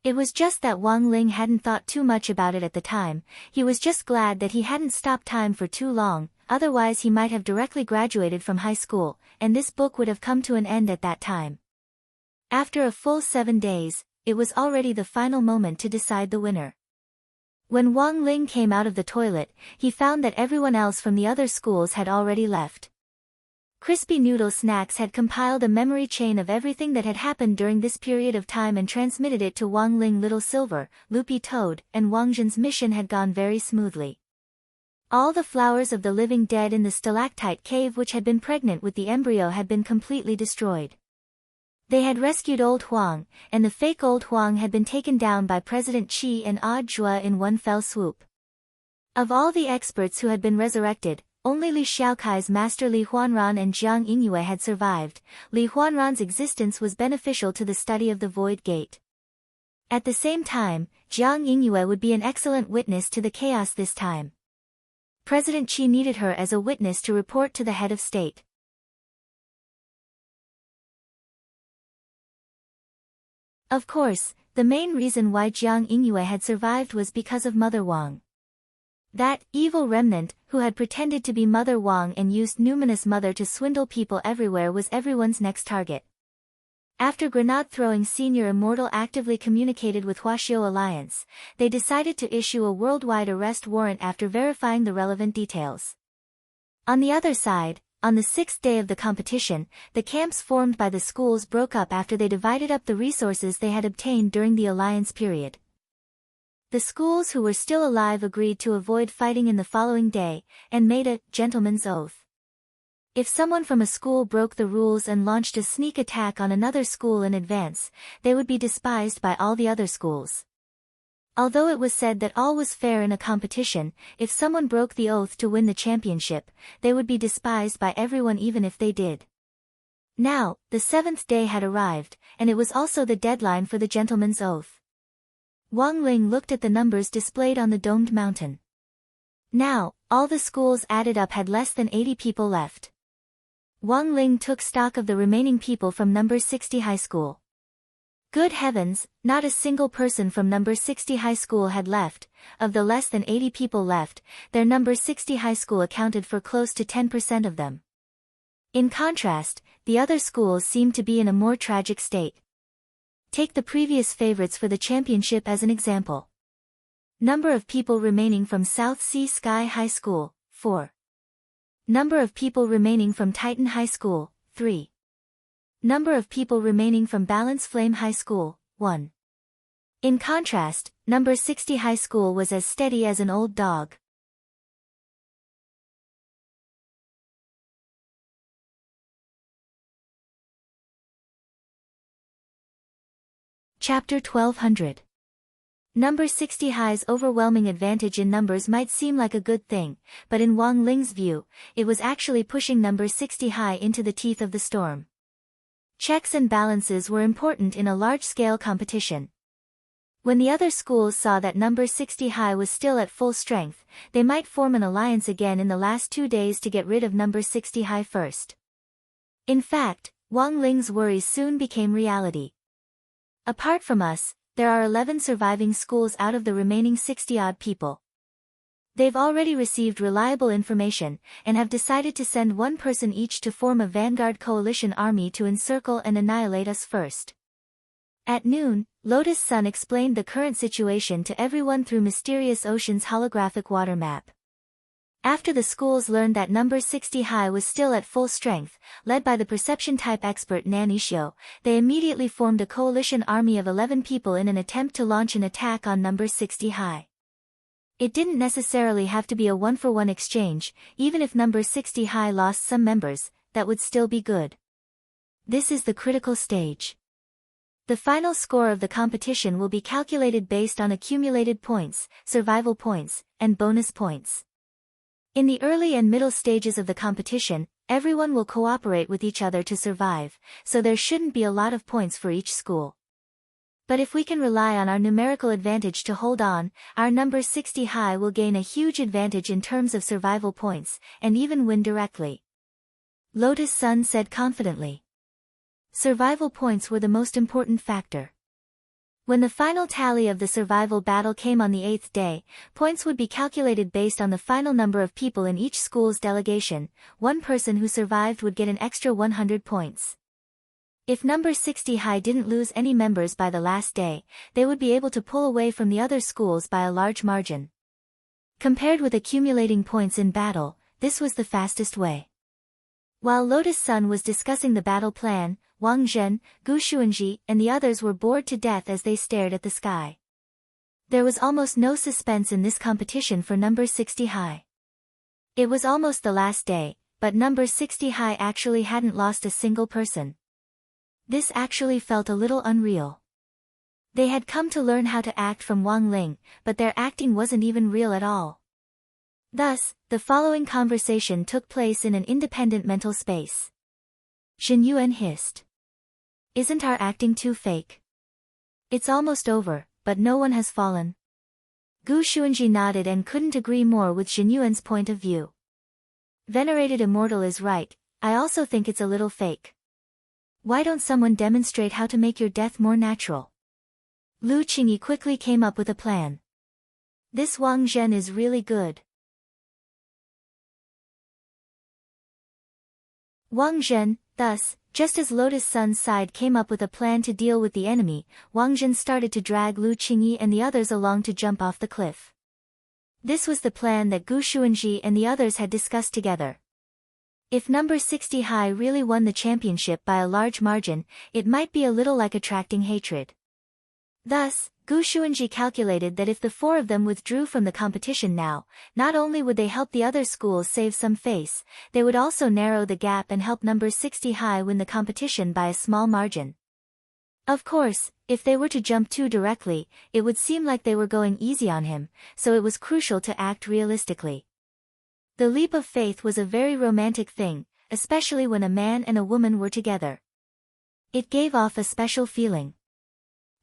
It was just that Wang Ling hadn't thought too much about it at the time. He was just glad that he hadn't stopped time for too long, otherwise he might have directly graduated from high school, and this book would have come to an end at that time. After a full 7 days, it was already the final moment to decide the winner. When Wang Ling came out of the toilet, he found that everyone else from the other schools had already left. Crispy Noodle Snacks had compiled a memory chain of everything that had happened during this period of time and transmitted it to Wang Ling. Little Silver, Loopy Toad, and Wang Zhen's mission had gone very smoothly. All the flowers of the living dead in the stalactite cave which had been pregnant with the embryo had been completely destroyed. They had rescued Old Huang, and the fake Old Huang had been taken down by President Qi and Odd Zhua in one fell swoop. Of all the experts who had been resurrected, only Li Xiaokai's master Li Huanran and Jiang Yingyue had survived. Li Huanran's existence was beneficial to the study of the Void Gate. At the same time, Jiang Yingyue would be an excellent witness to the chaos this time. President Qi needed her as a witness to report to the head of state. Of course, the main reason why Jiang Yingyue had survived was because of Mother Wang. That evil remnant, who had pretended to be Mother Wang and used Numinous Mother to swindle people everywhere, was everyone's next target. After Grenade-throwing Senior Immortal actively communicated with Huaxiao Alliance, they decided to issue a worldwide arrest warrant after verifying the relevant details. On the other side, on the 6th day of the competition, the camps formed by the schools broke up after they divided up the resources they had obtained during the alliance period. The schools who were still alive agreed to avoid fighting in the following day, and made a gentleman's oath. If someone from a school broke the rules and launched a sneak attack on another school in advance, they would be despised by all the other schools. Although it was said that all was fair in a competition, if someone broke the oath to win the championship, they would be despised by everyone even if they did. Now, the 7th day had arrived, and it was also the deadline for the gentleman's oath. Wang Ling looked at the numbers displayed on the domed mountain. Now, all the schools added up had less than 80 people left. Wang Ling took stock of the remaining people from number 60 high school. Good heavens, not a single person from number 60 high school had left. Of the less than 80 people left, their number 60 high school accounted for close to 10% of them. In contrast, the other schools seemed to be in a more tragic state. Take the previous favorites for the championship as an example. Number of people remaining from South Sea Sky High School, 4. Number of people remaining from Titan High School, 3. Number of people remaining from Balance Flame High School, 1. In contrast, number 60 high school was as steady as an old dog. Chapter 1200. Number 60 high's overwhelming advantage in numbers might seem like a good thing, but in Wang Ling's view, it was actually pushing number 60 high into the teeth of the storm. Checks and balances were important in a large-scale competition. When the other schools saw that number 60 high was still at full strength, they might form an alliance again in the last 2 days to get rid of number 60 high first. In fact, Wang Ling's worries soon became reality. Apart from us, there are 11 surviving schools out of the remaining 60-odd people. They've already received reliable information, and have decided to send one person each to form a vanguard coalition army to encircle and annihilate us first. At noon, Lotus Sun explained the current situation to everyone through Mysterious Ocean's holographic water map. After the schools learned that number 60 High was still at full strength, led by the perception-type expert Nan Ishio, they immediately formed a coalition army of 11 people in an attempt to launch an attack on number 60 High. It didn't necessarily have to be a one-for-one exchange, even if number 60 High lost some members, that would still be good. This is the critical stage. The final score of the competition will be calculated based on accumulated points, survival points, and bonus points. In the early and middle stages of the competition, everyone will cooperate with each other to survive, so there shouldn't be a lot of points for each school. But if we can rely on our numerical advantage to hold on, our number 60 High will gain a huge advantage in terms of survival points, and even win directly. Lotus Sun said confidently. Survival points were the most important factor. When the final tally of the survival battle came on the 8th day, points would be calculated based on the final number of people in each school's delegation. One person who survived would get an extra 100 points. If number 60 High didn't lose any members by the last day, they would be able to pull away from the other schools by a large margin. Compared with accumulating points in battle, this was the fastest way. While Lotus Sun was discussing the battle plan, Wang Zhen, Gu Xuanji, and the others were bored to death as they stared at the sky. There was almost no suspense in this competition for number 60 High. It was almost the last day, but number 60 High actually hadn't lost a single person. This actually felt a little unreal. They had come to learn how to act from Wang Ling, but their acting wasn't even real at all. Thus, the following conversation took place in an independent mental space. Zhen Yuan hissed. Isn't our acting too fake? It's almost over, but no one has fallen. Gu Xuanji nodded and couldn't agree more with Zhen Yuan's point of view. Venerated Immortal is right, I also think it's a little fake. Why don't someone demonstrate how to make your death more natural? Lu Qingyi quickly came up with a plan. This Wang Zhen is really good. Wang Zhen, thus, just as Lotus Sun's side came up with a plan to deal with the enemy, Wang Zhen started to drag Lu Qingyi and the others along to jump off the cliff. This was the plan that Gu Xuanji and the others had discussed together. If number 60 High really won the championship by a large margin, it might be a little like attracting hatred. Thus, Gu Xuanji calculated that if the four of them withdrew from the competition now, not only would they help the other schools save some face, they would also narrow the gap and help number 60 High win the competition by a small margin. Of course, if they were to jump too directly, it would seem like they were going easy on him, so it was crucial to act realistically. The leap of faith was a very romantic thing, especially when a man and a woman were together. It gave off a special feeling.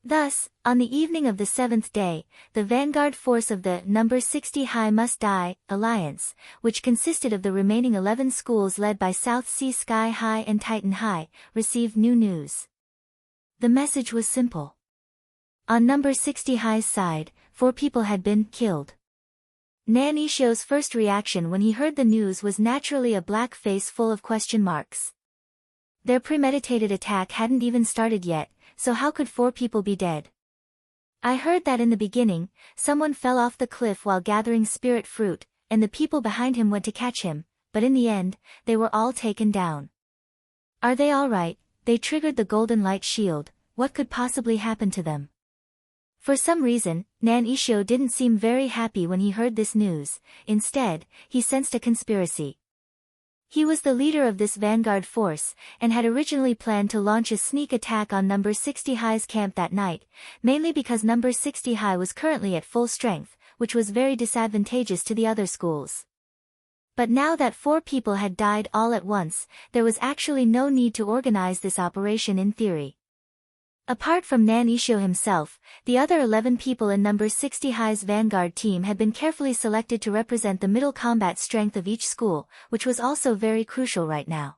Thus, on the evening of the 7th day, the vanguard force of the number 60 High Must Die Alliance, which consisted of the remaining 11 schools led by South Sea Sky High and Titan High, received new news. The message was simple. On number 60 High's side, 4 people had been killed. Nan Ishio's first reaction when he heard the news was naturally a black face full of question marks. Their premeditated attack hadn't even started yet, so how could 4 people be dead? I heard that in the beginning, someone fell off the cliff while gathering spirit fruit, and the people behind him went to catch him, but in the end, they were all taken down. Are they all right? They triggered the golden light shield, what could possibly happen to them? For some reason, Nan Ishio didn't seem very happy when he heard this news. Instead, he sensed a conspiracy. He was the leader of this vanguard force, and had originally planned to launch a sneak attack on number 60 High's camp that night, mainly because number 60 High was currently at full strength, which was very disadvantageous to the other schools. But now that 4 people had died all at once, there was actually no need to organize this operation in theory. Apart from Nan Ishio himself, the other 11 people in number 60 High's vanguard team had been carefully selected to represent the middle combat strength of each school, which was also very crucial right now.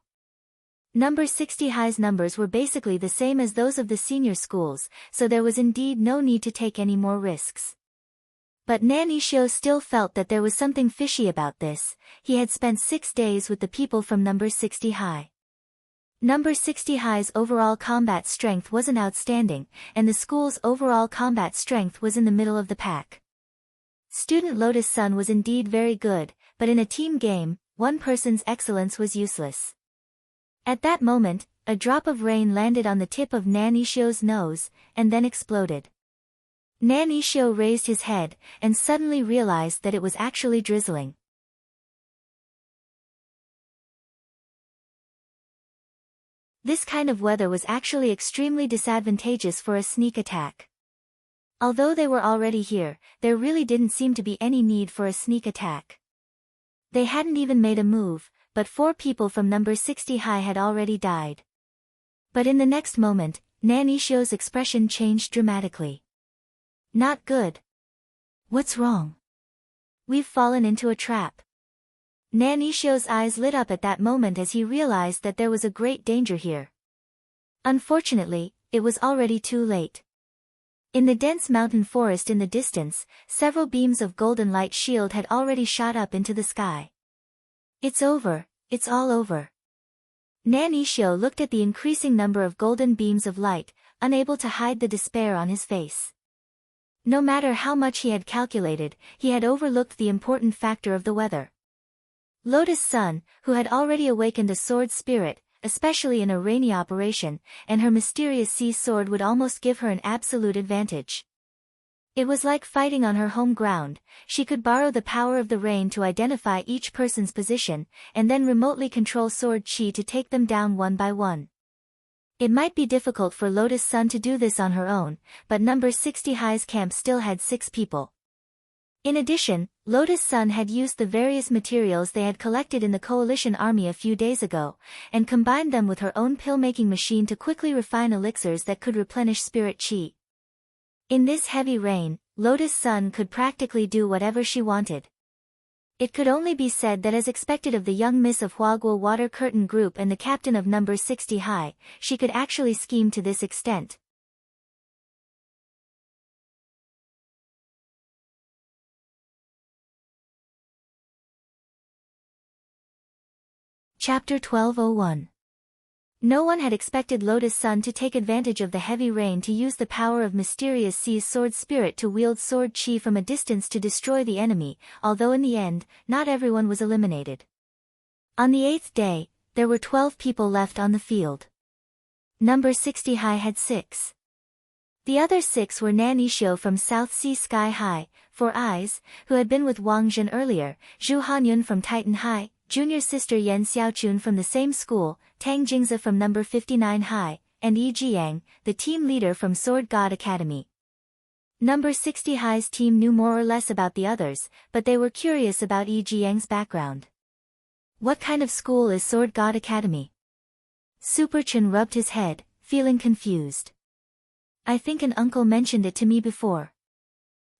Number 60 High's numbers were basically the same as those of the senior schools, so there was indeed no need to take any more risks. But Nanisho still felt that there was something fishy about this. He had spent 6 days with the people from number 60 high. Number 60 high's overall combat strength wasn't outstanding, and the school's overall combat strength was in the middle of the pack. Student Lotus Sun was indeed very good, but in a team game, one person's excellence was useless. At that moment, a drop of rain landed on the tip of Nanisho's nose, and then exploded. Nanisho raised his head, and suddenly realized that it was actually drizzling. This kind of weather was actually extremely disadvantageous for a sneak attack. Although they were already here, there really didn't seem to be any need for a sneak attack. They hadn't even made a move, but 4 people from number 60 high had already died. But in the next moment, Nanisho's expression changed dramatically. Not good. What's wrong? We've fallen into a trap. Nanisho's eyes lit up at that moment as he realized that there was a great danger here. Unfortunately, it was already too late. In the dense mountain forest in the distance, several beams of golden light shield had already shot up into the sky. It's over, it's all over. Nanisho looked at the increasing number of golden beams of light, unable to hide the despair on his face. No matter how much he had calculated, he had overlooked the important factor of the weather. Lotus Sun, who had already awakened a sword spirit, especially in a rainy operation, and her mysterious sea sword would almost give her an absolute advantage. It was like fighting on her home ground. She could borrow the power of the rain to identify each person's position, and then remotely control sword chi to take them down one by one. It might be difficult for Lotus Sun to do this on her own, but number 60 high's camp still had 6 people. In addition, Lotus Sun had used the various materials they had collected in the coalition army a few days ago, and combined them with her own pill-making machine to quickly refine elixirs that could replenish spirit chi. In this heavy rain, Lotus Sun could practically do whatever she wanted. It could only be said that as expected of the young Miss of Huagua Water Curtain Group and the captain of number 60 high, she could actually scheme to this extent. Chapter 1201. No one had expected Lotus Sun to take advantage of the heavy rain to use the power of Mysterious Sea's sword spirit to wield sword chi from a distance to destroy the enemy, although in the end, not everyone was eliminated. On the 8th day, there were 12 people left on the field. Number 60 high had 6. The other 6 were Nanisho from South Sea Sky High, 4 Eyes, who had been with Wang Jun earlier, Zhu Hanyun from Titan High, junior sister Yen Xiaochun from the same school, Tang Jingza from number 59 high, and Yi Jiang, the team leader from Sword God Academy. Number 60 high's team knew more or less about the others, but they were curious about Yi Jiang's background. What kind of school is Sword God Academy? Super Chun rubbed his head, feeling confused. I think an uncle mentioned it to me before.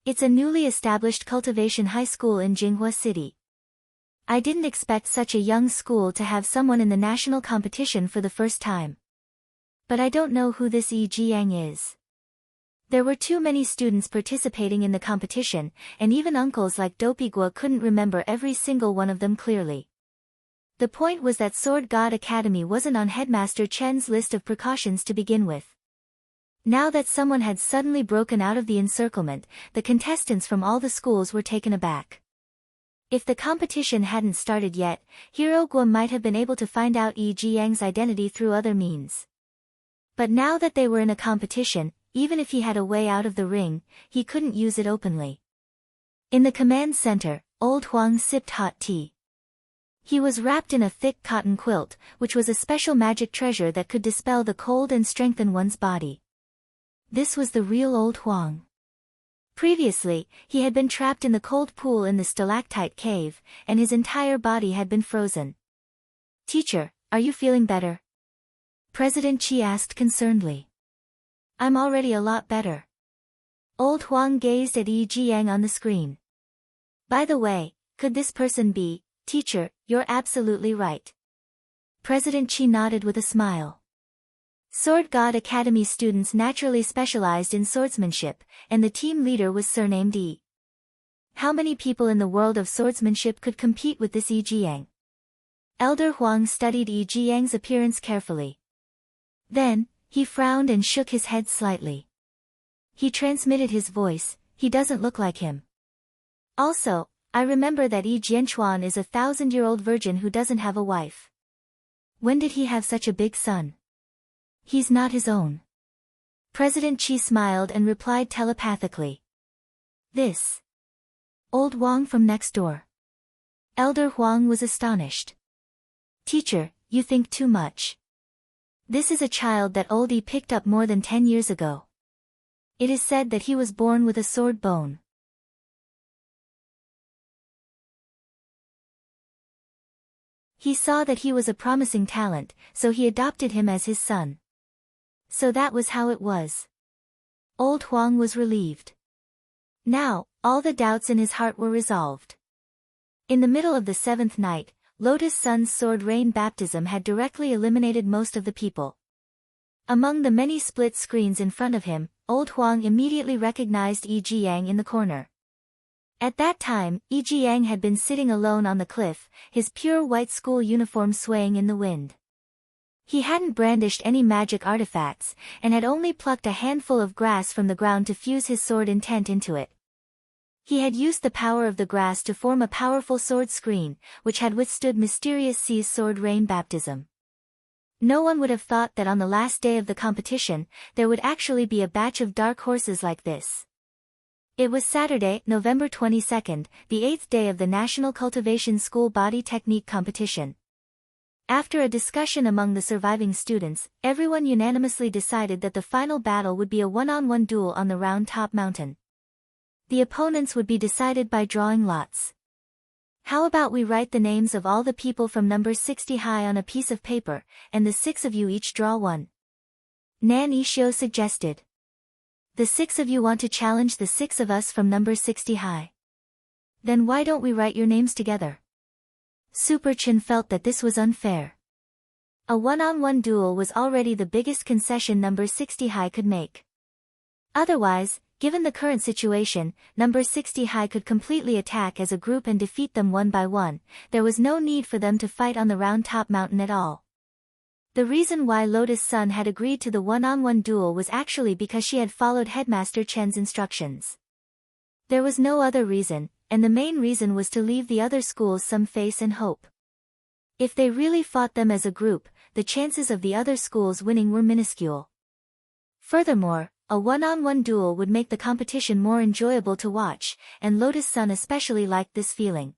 It's a newly established cultivation high school in Jinghua City. I didn't expect such a young school to have someone in the national competition for the first time. But I don't know who this Yi Jiang is. There were too many students participating in the competition, and even uncles like Dopigua couldn't remember every single one of them clearly. The point was that Sword God Academy wasn't on Headmaster Chen's list of precautions to begin with. Now that someone had suddenly broken out of the encirclement, the contestants from all the schools were taken aback. If the competition hadn't started yet, Hero Guo might have been able to find out Yi Jiang's identity through other means. But now that they were in a competition, even if he had a way out of the ring, he couldn't use it openly. In the command center, Old Huang sipped hot tea. He was wrapped in a thick cotton quilt, which was a special magic treasure that could dispel the cold and strengthen one's body. This was the real Old Huang. Previously, he had been trapped in the cold pool in the stalactite cave, and his entire body had been frozen. Teacher, are you feeling better? President Qi asked concernedly. I'm already a lot better. Old Huang gazed at Yi Jiang on the screen. By the way, could this person be, teacher, you're absolutely right. President Qi nodded with a smile. Sword God Academy students naturally specialized in swordsmanship, and the team leader was surnamed Yi. How many people in the world of swordsmanship could compete with this Yi Jiang? Elder Huang studied Yi Jiang's appearance carefully. Then, he frowned and shook his head slightly. He transmitted his voice, he doesn't look like him. Also, I remember that Yi Jianchuan is a 1,000-year-old virgin who doesn't have a wife. When did he have such a big son? He's not his own. President Qi smiled and replied telepathically. This. Old Wang from next door. Elder Huang was astonished. Teacher, you think too much. This is a child that old Yi picked up more than 10 years ago. It is said that he was born with a sword bone. He saw that he was a promising talent, so he adopted him as his son. So that was how it was. Old Huang was relieved. Now, all the doubts in his heart were resolved. In the middle of the 7th night, Lotus Sun's sword rain baptism had directly eliminated most of the people. Among the many split screens in front of him, Old Huang immediately recognized Yi Jiang in the corner. At that time, Yi Jiang had been sitting alone on the cliff, his pure white school uniform swaying in the wind. He hadn't brandished any magic artifacts, and had only plucked a handful of grass from the ground to fuse his sword intent into it. He had used the power of the grass to form a powerful sword screen, which had withstood Mysterious Sea's sword rain baptism. No one would have thought that on the last day of the competition, there would actually be a batch of dark horses like this. It was Saturday, November 22nd, the 8th day of the National Cultivation School Body Technique Competition. After a discussion among the surviving students, everyone unanimously decided that the final battle would be a one-on-one duel on the Round Top Mountain. The opponents would be decided by drawing lots. How about we write the names of all the people from number 60 high on a piece of paper, and the 6 of you each draw one? Nan Yishio suggested. The 6 of you want to challenge the 6 of us from number 60 high. Then why don't we write your names together? Super Chin felt that this was unfair. A one-on-one duel was already the biggest concession number 60 high could make. Otherwise, given the current situation, number 60 high could completely attack as a group and defeat them one by one. There was no need for them to fight on the Round Top Mountain at all. The reason why Lotus Sun had agreed to the one-on-one duel was actually because she had followed Headmaster Chen's instructions. There was no other reason, and the main reason was to leave the other schools some face and hope. If they really fought them as a group, the chances of the other schools winning were minuscule. Furthermore, a one-on-one duel would make the competition more enjoyable to watch, and Lotus Sun especially liked this feeling.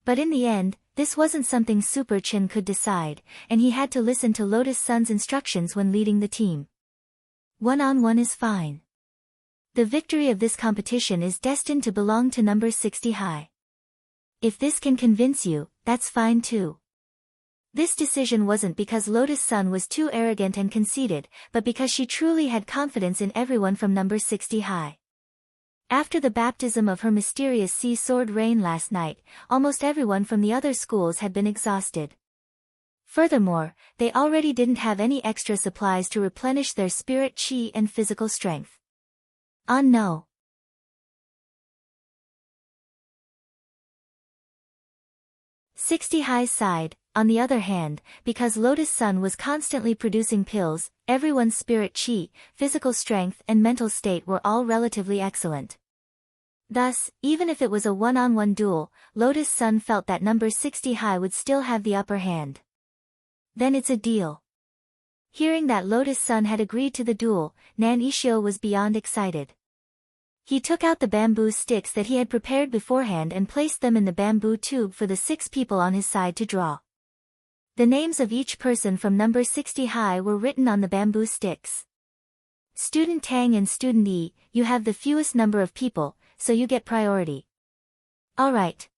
But in the end, this wasn't something Super Chin could decide, and he had to listen to Lotus Sun's instructions when leading the team. One-on-one is fine. The victory of this competition is destined to belong to number 60 high. If this can convince you, that's fine too. This decision wasn't because Lotus Sun was too arrogant and conceited, but because she truly had confidence in everyone from number 60 high. After the baptism of her Mysterious Sea sword rain last night, almost everyone from the other schools had been exhausted. Furthermore, they already didn't have any extra supplies to replenish their spirit chi and physical strength. No. 60 high side, on the other hand, because Lotus Sun was constantly producing pills, everyone's spirit chi, physical strength and mental state were all relatively excellent. Thus, even if it was a one-on-one duel, Lotus Sun felt that number 60 high would still have the upper hand. Then it's a deal. Hearing that Lotus Sun had agreed to the duel, Nan Yishio was beyond excited. He took out the bamboo sticks that he had prepared beforehand and placed them in the bamboo tube for the 6 people on his side to draw. The names of each person from number 60 high were written on the bamboo sticks. Student Tang and Student Yi, you have the fewest number of people, so you get priority. Alright.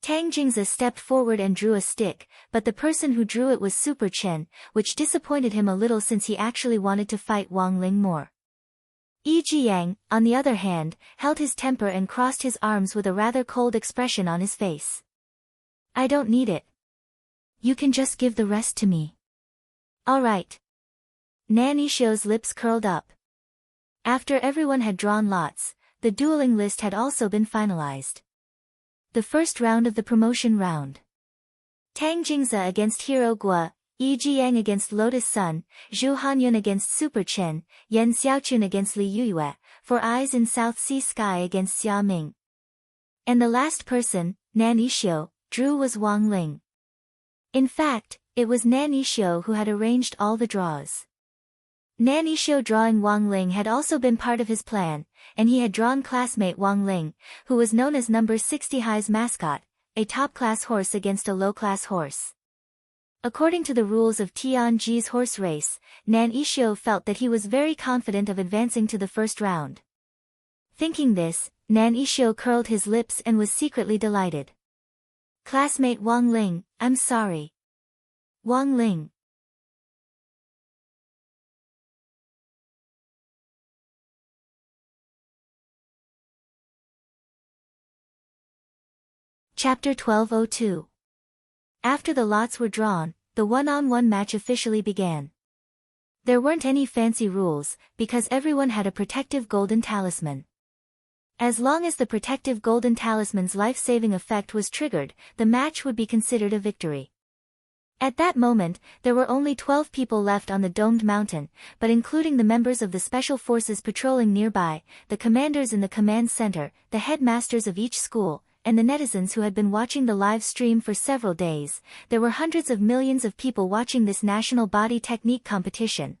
Tang Jingza stepped forward and drew a stick, but the person who drew it was Super Chen, which disappointed him a little since he actually wanted to fight Wang Ling more. Yi Jiang, on the other hand, held his temper and crossed his arms with a rather cold expression on his face. I don't need it. You can just give the rest to me. Alright. Nan Yishio's lips curled up. After everyone had drawn lots, the dueling list had also been finalized. The first round of the promotion round. Tang Jingze against Hero Guo, Yi Jiang against Lotus Sun, Zhu Hanyun against Super Chen, Yan Xiaochun against Li Yuyue, For Eyes in South Sea Sky against Xia Ming. And the last person, Nan Yixio, drew was Wang Ling. In fact, it was Nan Yixio who had arranged all the draws. Nan Yixio drawing Wang Ling had also been part of his plan, and he had drawn classmate Wang Ling, who was known as number 60 High's mascot, a top-class horse against a low-class horse. According to the rules of Tianji's horse race, Nan Yixio felt that he was very confident of advancing to the first round. Thinking this, Nan Yixio curled his lips and was secretly delighted. Classmate Wang Ling, I'm sorry. Wang Ling. Chapter 1202. After the lots were drawn, the one-on-one match officially began. There weren't any fancy rules, because everyone had a protective golden talisman. As long as the protective golden talisman's life-saving effect was triggered, the match would be considered a victory. At that moment, there were only 12 people left on the domed mountain, but including the members of the special forces patrolling nearby, the commanders in the command center, the headmasters of each school, and the netizens who had been watching the live stream for several days, there were hundreds of millions of people watching this national body technique competition.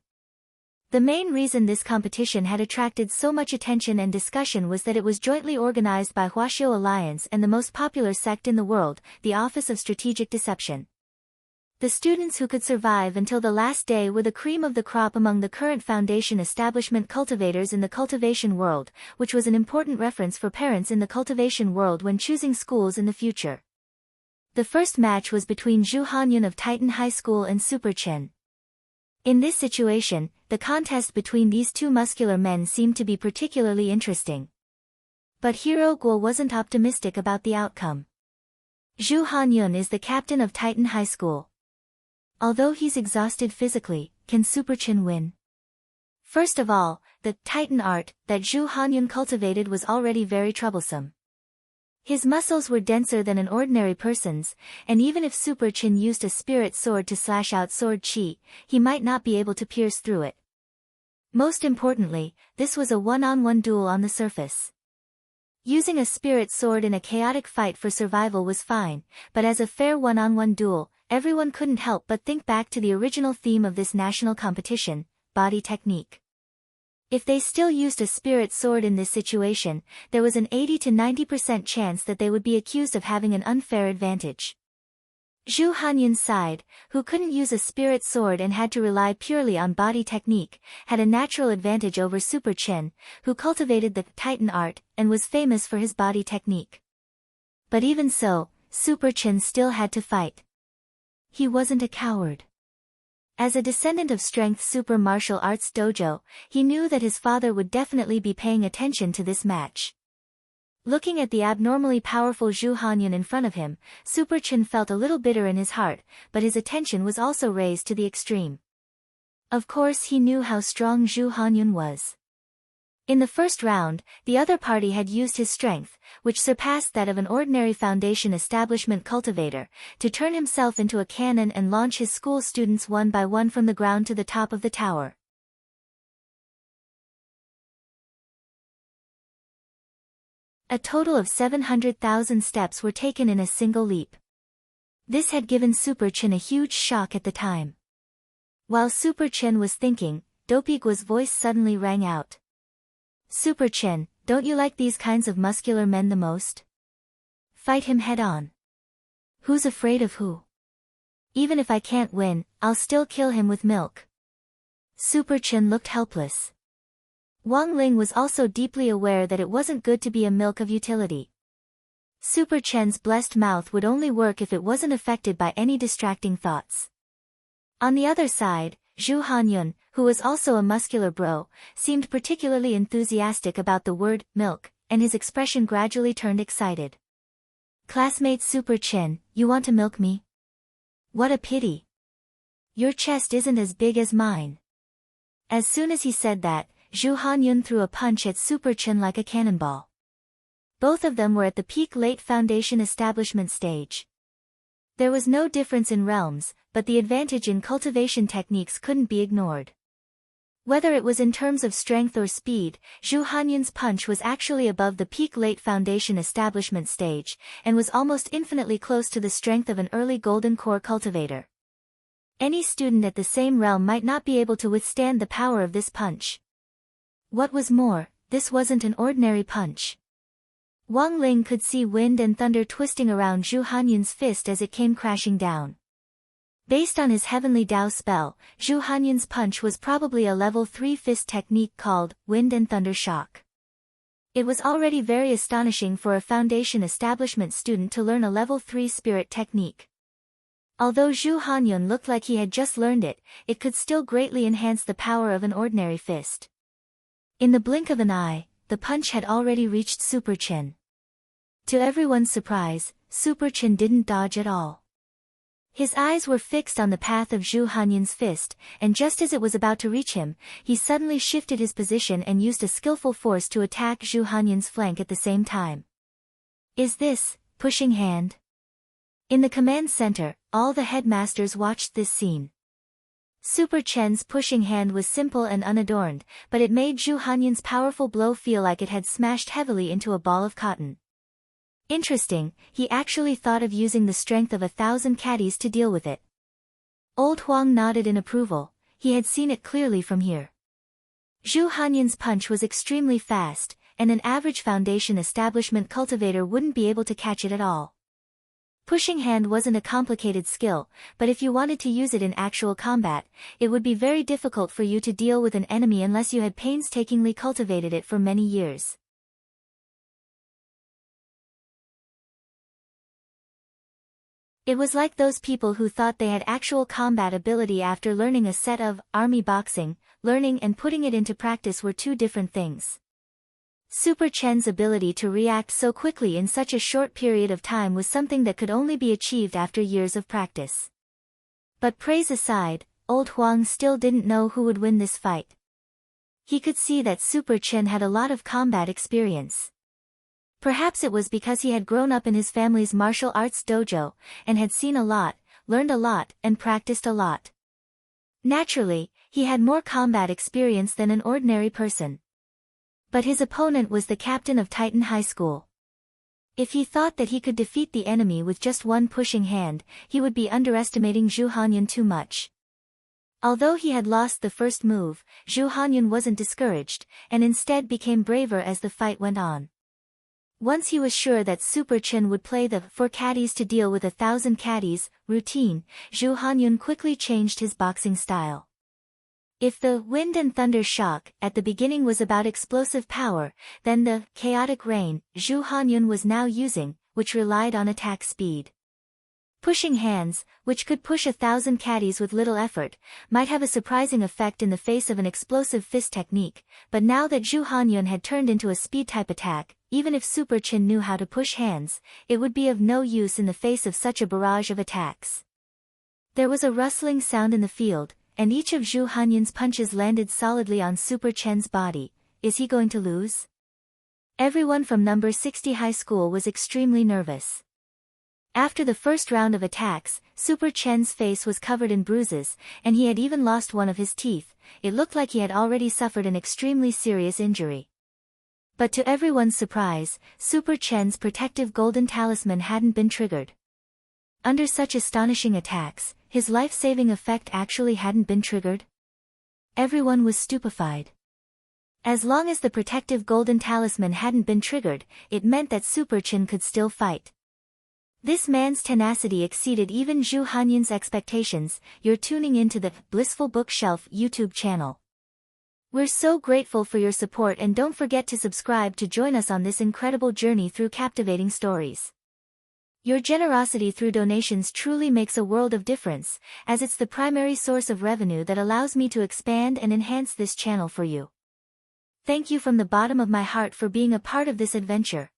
The main reason this competition had attracted so much attention and discussion was that it was jointly organized by Huaxiu Alliance and the most popular sect in the world, the Office of Strategic Deception. The students who could survive until the last day were the cream of the crop among the current foundation establishment cultivators in the cultivation world, which was an important reference for parents in the cultivation world when choosing schools in the future. The first match was between Zhu Hanyun of Titan High School and Super Chen. In this situation, the contest between these two muscular men seemed to be particularly interesting. But Hero Guo wasn't optimistic about the outcome. Zhu Hanyun is the captain of Titan High School. Although he's exhausted physically, can Super Chen win? First of all, the Titan art that Zhu Hanyun cultivated was already very troublesome. His muscles were denser than an ordinary person's, and even if Super Chen used a spirit sword to slash out sword chi, he might not be able to pierce through it. Most importantly, this was a one-on-one duel on the surface. Using a spirit sword in a chaotic fight for survival was fine, but as a fair one-on-one duel, everyone couldn't help but think back to the original theme of this national competition, body technique. If they still used a spirit sword in this situation, there was an 80 to 90% chance that they would be accused of having an unfair advantage. Zhu Hanyun's side, who couldn't use a spirit sword and had to rely purely on body technique, had a natural advantage over Super Chen, who cultivated the Titan art and was famous for his body technique. But even so, Super Chen still had to fight. He wasn't a coward. As a descendant of Strength Super Martial Arts Dojo, he knew that his father would definitely be paying attention to this match. Looking at the abnormally powerful Zhu Hanyun in front of him, Super Chen felt a little bitter in his heart, but his attention was also raised to the extreme. Of course he knew how strong Zhu Hanyun was. In the first round, the other party had used his strength, which surpassed that of an ordinary foundation establishment cultivator, to turn himself into a cannon and launch his school students one by one from the ground to the top of the tower. A total of 700,000 steps were taken in a single leap. This had given Super Chen a huge shock at the time. While Super Chen was thinking, Dopigua's voice suddenly rang out. Super Chen, don't you like these kinds of muscular men the most? Fight him head on. Who's afraid of who? Even if I can't win, I'll still kill him with milk. Super Chen looked helpless. Wang Ling was also deeply aware that it wasn't good to be a milk of utility. Super Chen's blessed mouth would only work if it wasn't affected by any distracting thoughts. On the other side, Zhu Hanyun, who was also a muscular bro, seemed particularly enthusiastic about the word milk, and his expression gradually turned excited. Classmate Super Chen, you want to milk me? What a pity. Your chest isn't as big as mine. As soon as he said that, Zhu Hanyun threw a punch at Super Chen like a cannonball. Both of them were at the peak late foundation establishment stage. There was no difference in realms, but the advantage in cultivation techniques couldn't be ignored. Whether it was in terms of strength or speed, Zhu Hanyun's punch was actually above the peak late foundation establishment stage, and was almost infinitely close to the strength of an early golden core cultivator. Any student at the same realm might not be able to withstand the power of this punch. What was more, this wasn't an ordinary punch. Wang Ling could see wind and thunder twisting around Zhu Hanyun's fist as it came crashing down. Based on his heavenly Dao spell, Zhu Hanyun's punch was probably a level 3 fist technique called Wind and Thunder Shock. It was already very astonishing for a foundation establishment student to learn a level 3 spirit technique. Although Zhu Hanyun looked like he had just learned it, it could still greatly enhance the power of an ordinary fist. In the blink of an eye, the punch had already reached Super Chen. To everyone's surprise, Super Chen didn't dodge at all. His eyes were fixed on the path of Zhu Hanyun's fist, and just as it was about to reach him, he suddenly shifted his position and used a skillful force to attack Zhu Hanyun's flank at the same time. Is this pushing hand? In the command center, all the headmasters watched this scene. Super Chen's pushing hand was simple and unadorned, but it made Zhu Hanyun's powerful blow feel like it had smashed heavily into a ball of cotton. Interesting, he actually thought of using the strength of 1,000 caddies to deal with it. Old Huang nodded in approval, he had seen it clearly from here. Zhu Hanyun's punch was extremely fast, and an average foundation establishment cultivator wouldn't be able to catch it at all. Pushing hand wasn't a complicated skill, but if you wanted to use it in actual combat, it would be very difficult for you to deal with an enemy unless you had painstakingly cultivated it for many years. It was like those people who thought they had actual combat ability after learning a set of army boxing. Learning and putting it into practice were two different things. Super Chen's ability to react so quickly in such a short period of time was something that could only be achieved after years of practice. But praise aside, old Huang still didn't know who would win this fight. He could see that Super Chen had a lot of combat experience. Perhaps it was because he had grown up in his family's martial arts dojo, and had seen a lot, learned a lot, and practiced a lot. Naturally, he had more combat experience than an ordinary person. But his opponent was the captain of Titan High School. If he thought that he could defeat the enemy with just one pushing hand, he would be underestimating Zhu Hanyun too much. Although he had lost the first move, Zhu Hanyun wasn't discouraged, and instead became braver as the fight went on. Once he was sure that Super Chen would play the 4 caddies to deal with 1,000 caddies routine, Zhu Hanyun quickly changed his boxing style. If the wind and thunder shock at the beginning was about explosive power, then the chaotic rain Zhu Hanyun was now using, which relied on attack speed. Pushing hands, which could push 1,000 caddies with little effort, might have a surprising effect in the face of an explosive fist technique, but now that Zhu Hanyun had turned into a speed-type attack, even if Super Chen knew how to push hands, it would be of no use in the face of such a barrage of attacks. There was a rustling sound in the field, and each of Zhu Hanyun's punches landed solidly on Super Chen's body. Is he going to lose? Everyone from number 60 high school was extremely nervous. After the first round of attacks, Super Chen's face was covered in bruises, and he had even lost one of his teeth. It looked like he had already suffered an extremely serious injury. But to everyone's surprise, Super Chen's protective golden talisman hadn't been triggered. Under such astonishing attacks, his life-saving effect actually hadn't been triggered. Everyone was stupefied. As long as the protective golden talisman hadn't been triggered, it meant that Super Chen could still fight. This man's tenacity exceeded even Zhu Hanyun's expectations. You're tuning into the Blissful Bookshelf YouTube channel. We're so grateful for your support, and don't forget to subscribe to join us on this incredible journey through captivating stories. Your generosity through donations truly makes a world of difference, as it's the primary source of revenue that allows me to expand and enhance this channel for you. Thank you from the bottom of my heart for being a part of this adventure.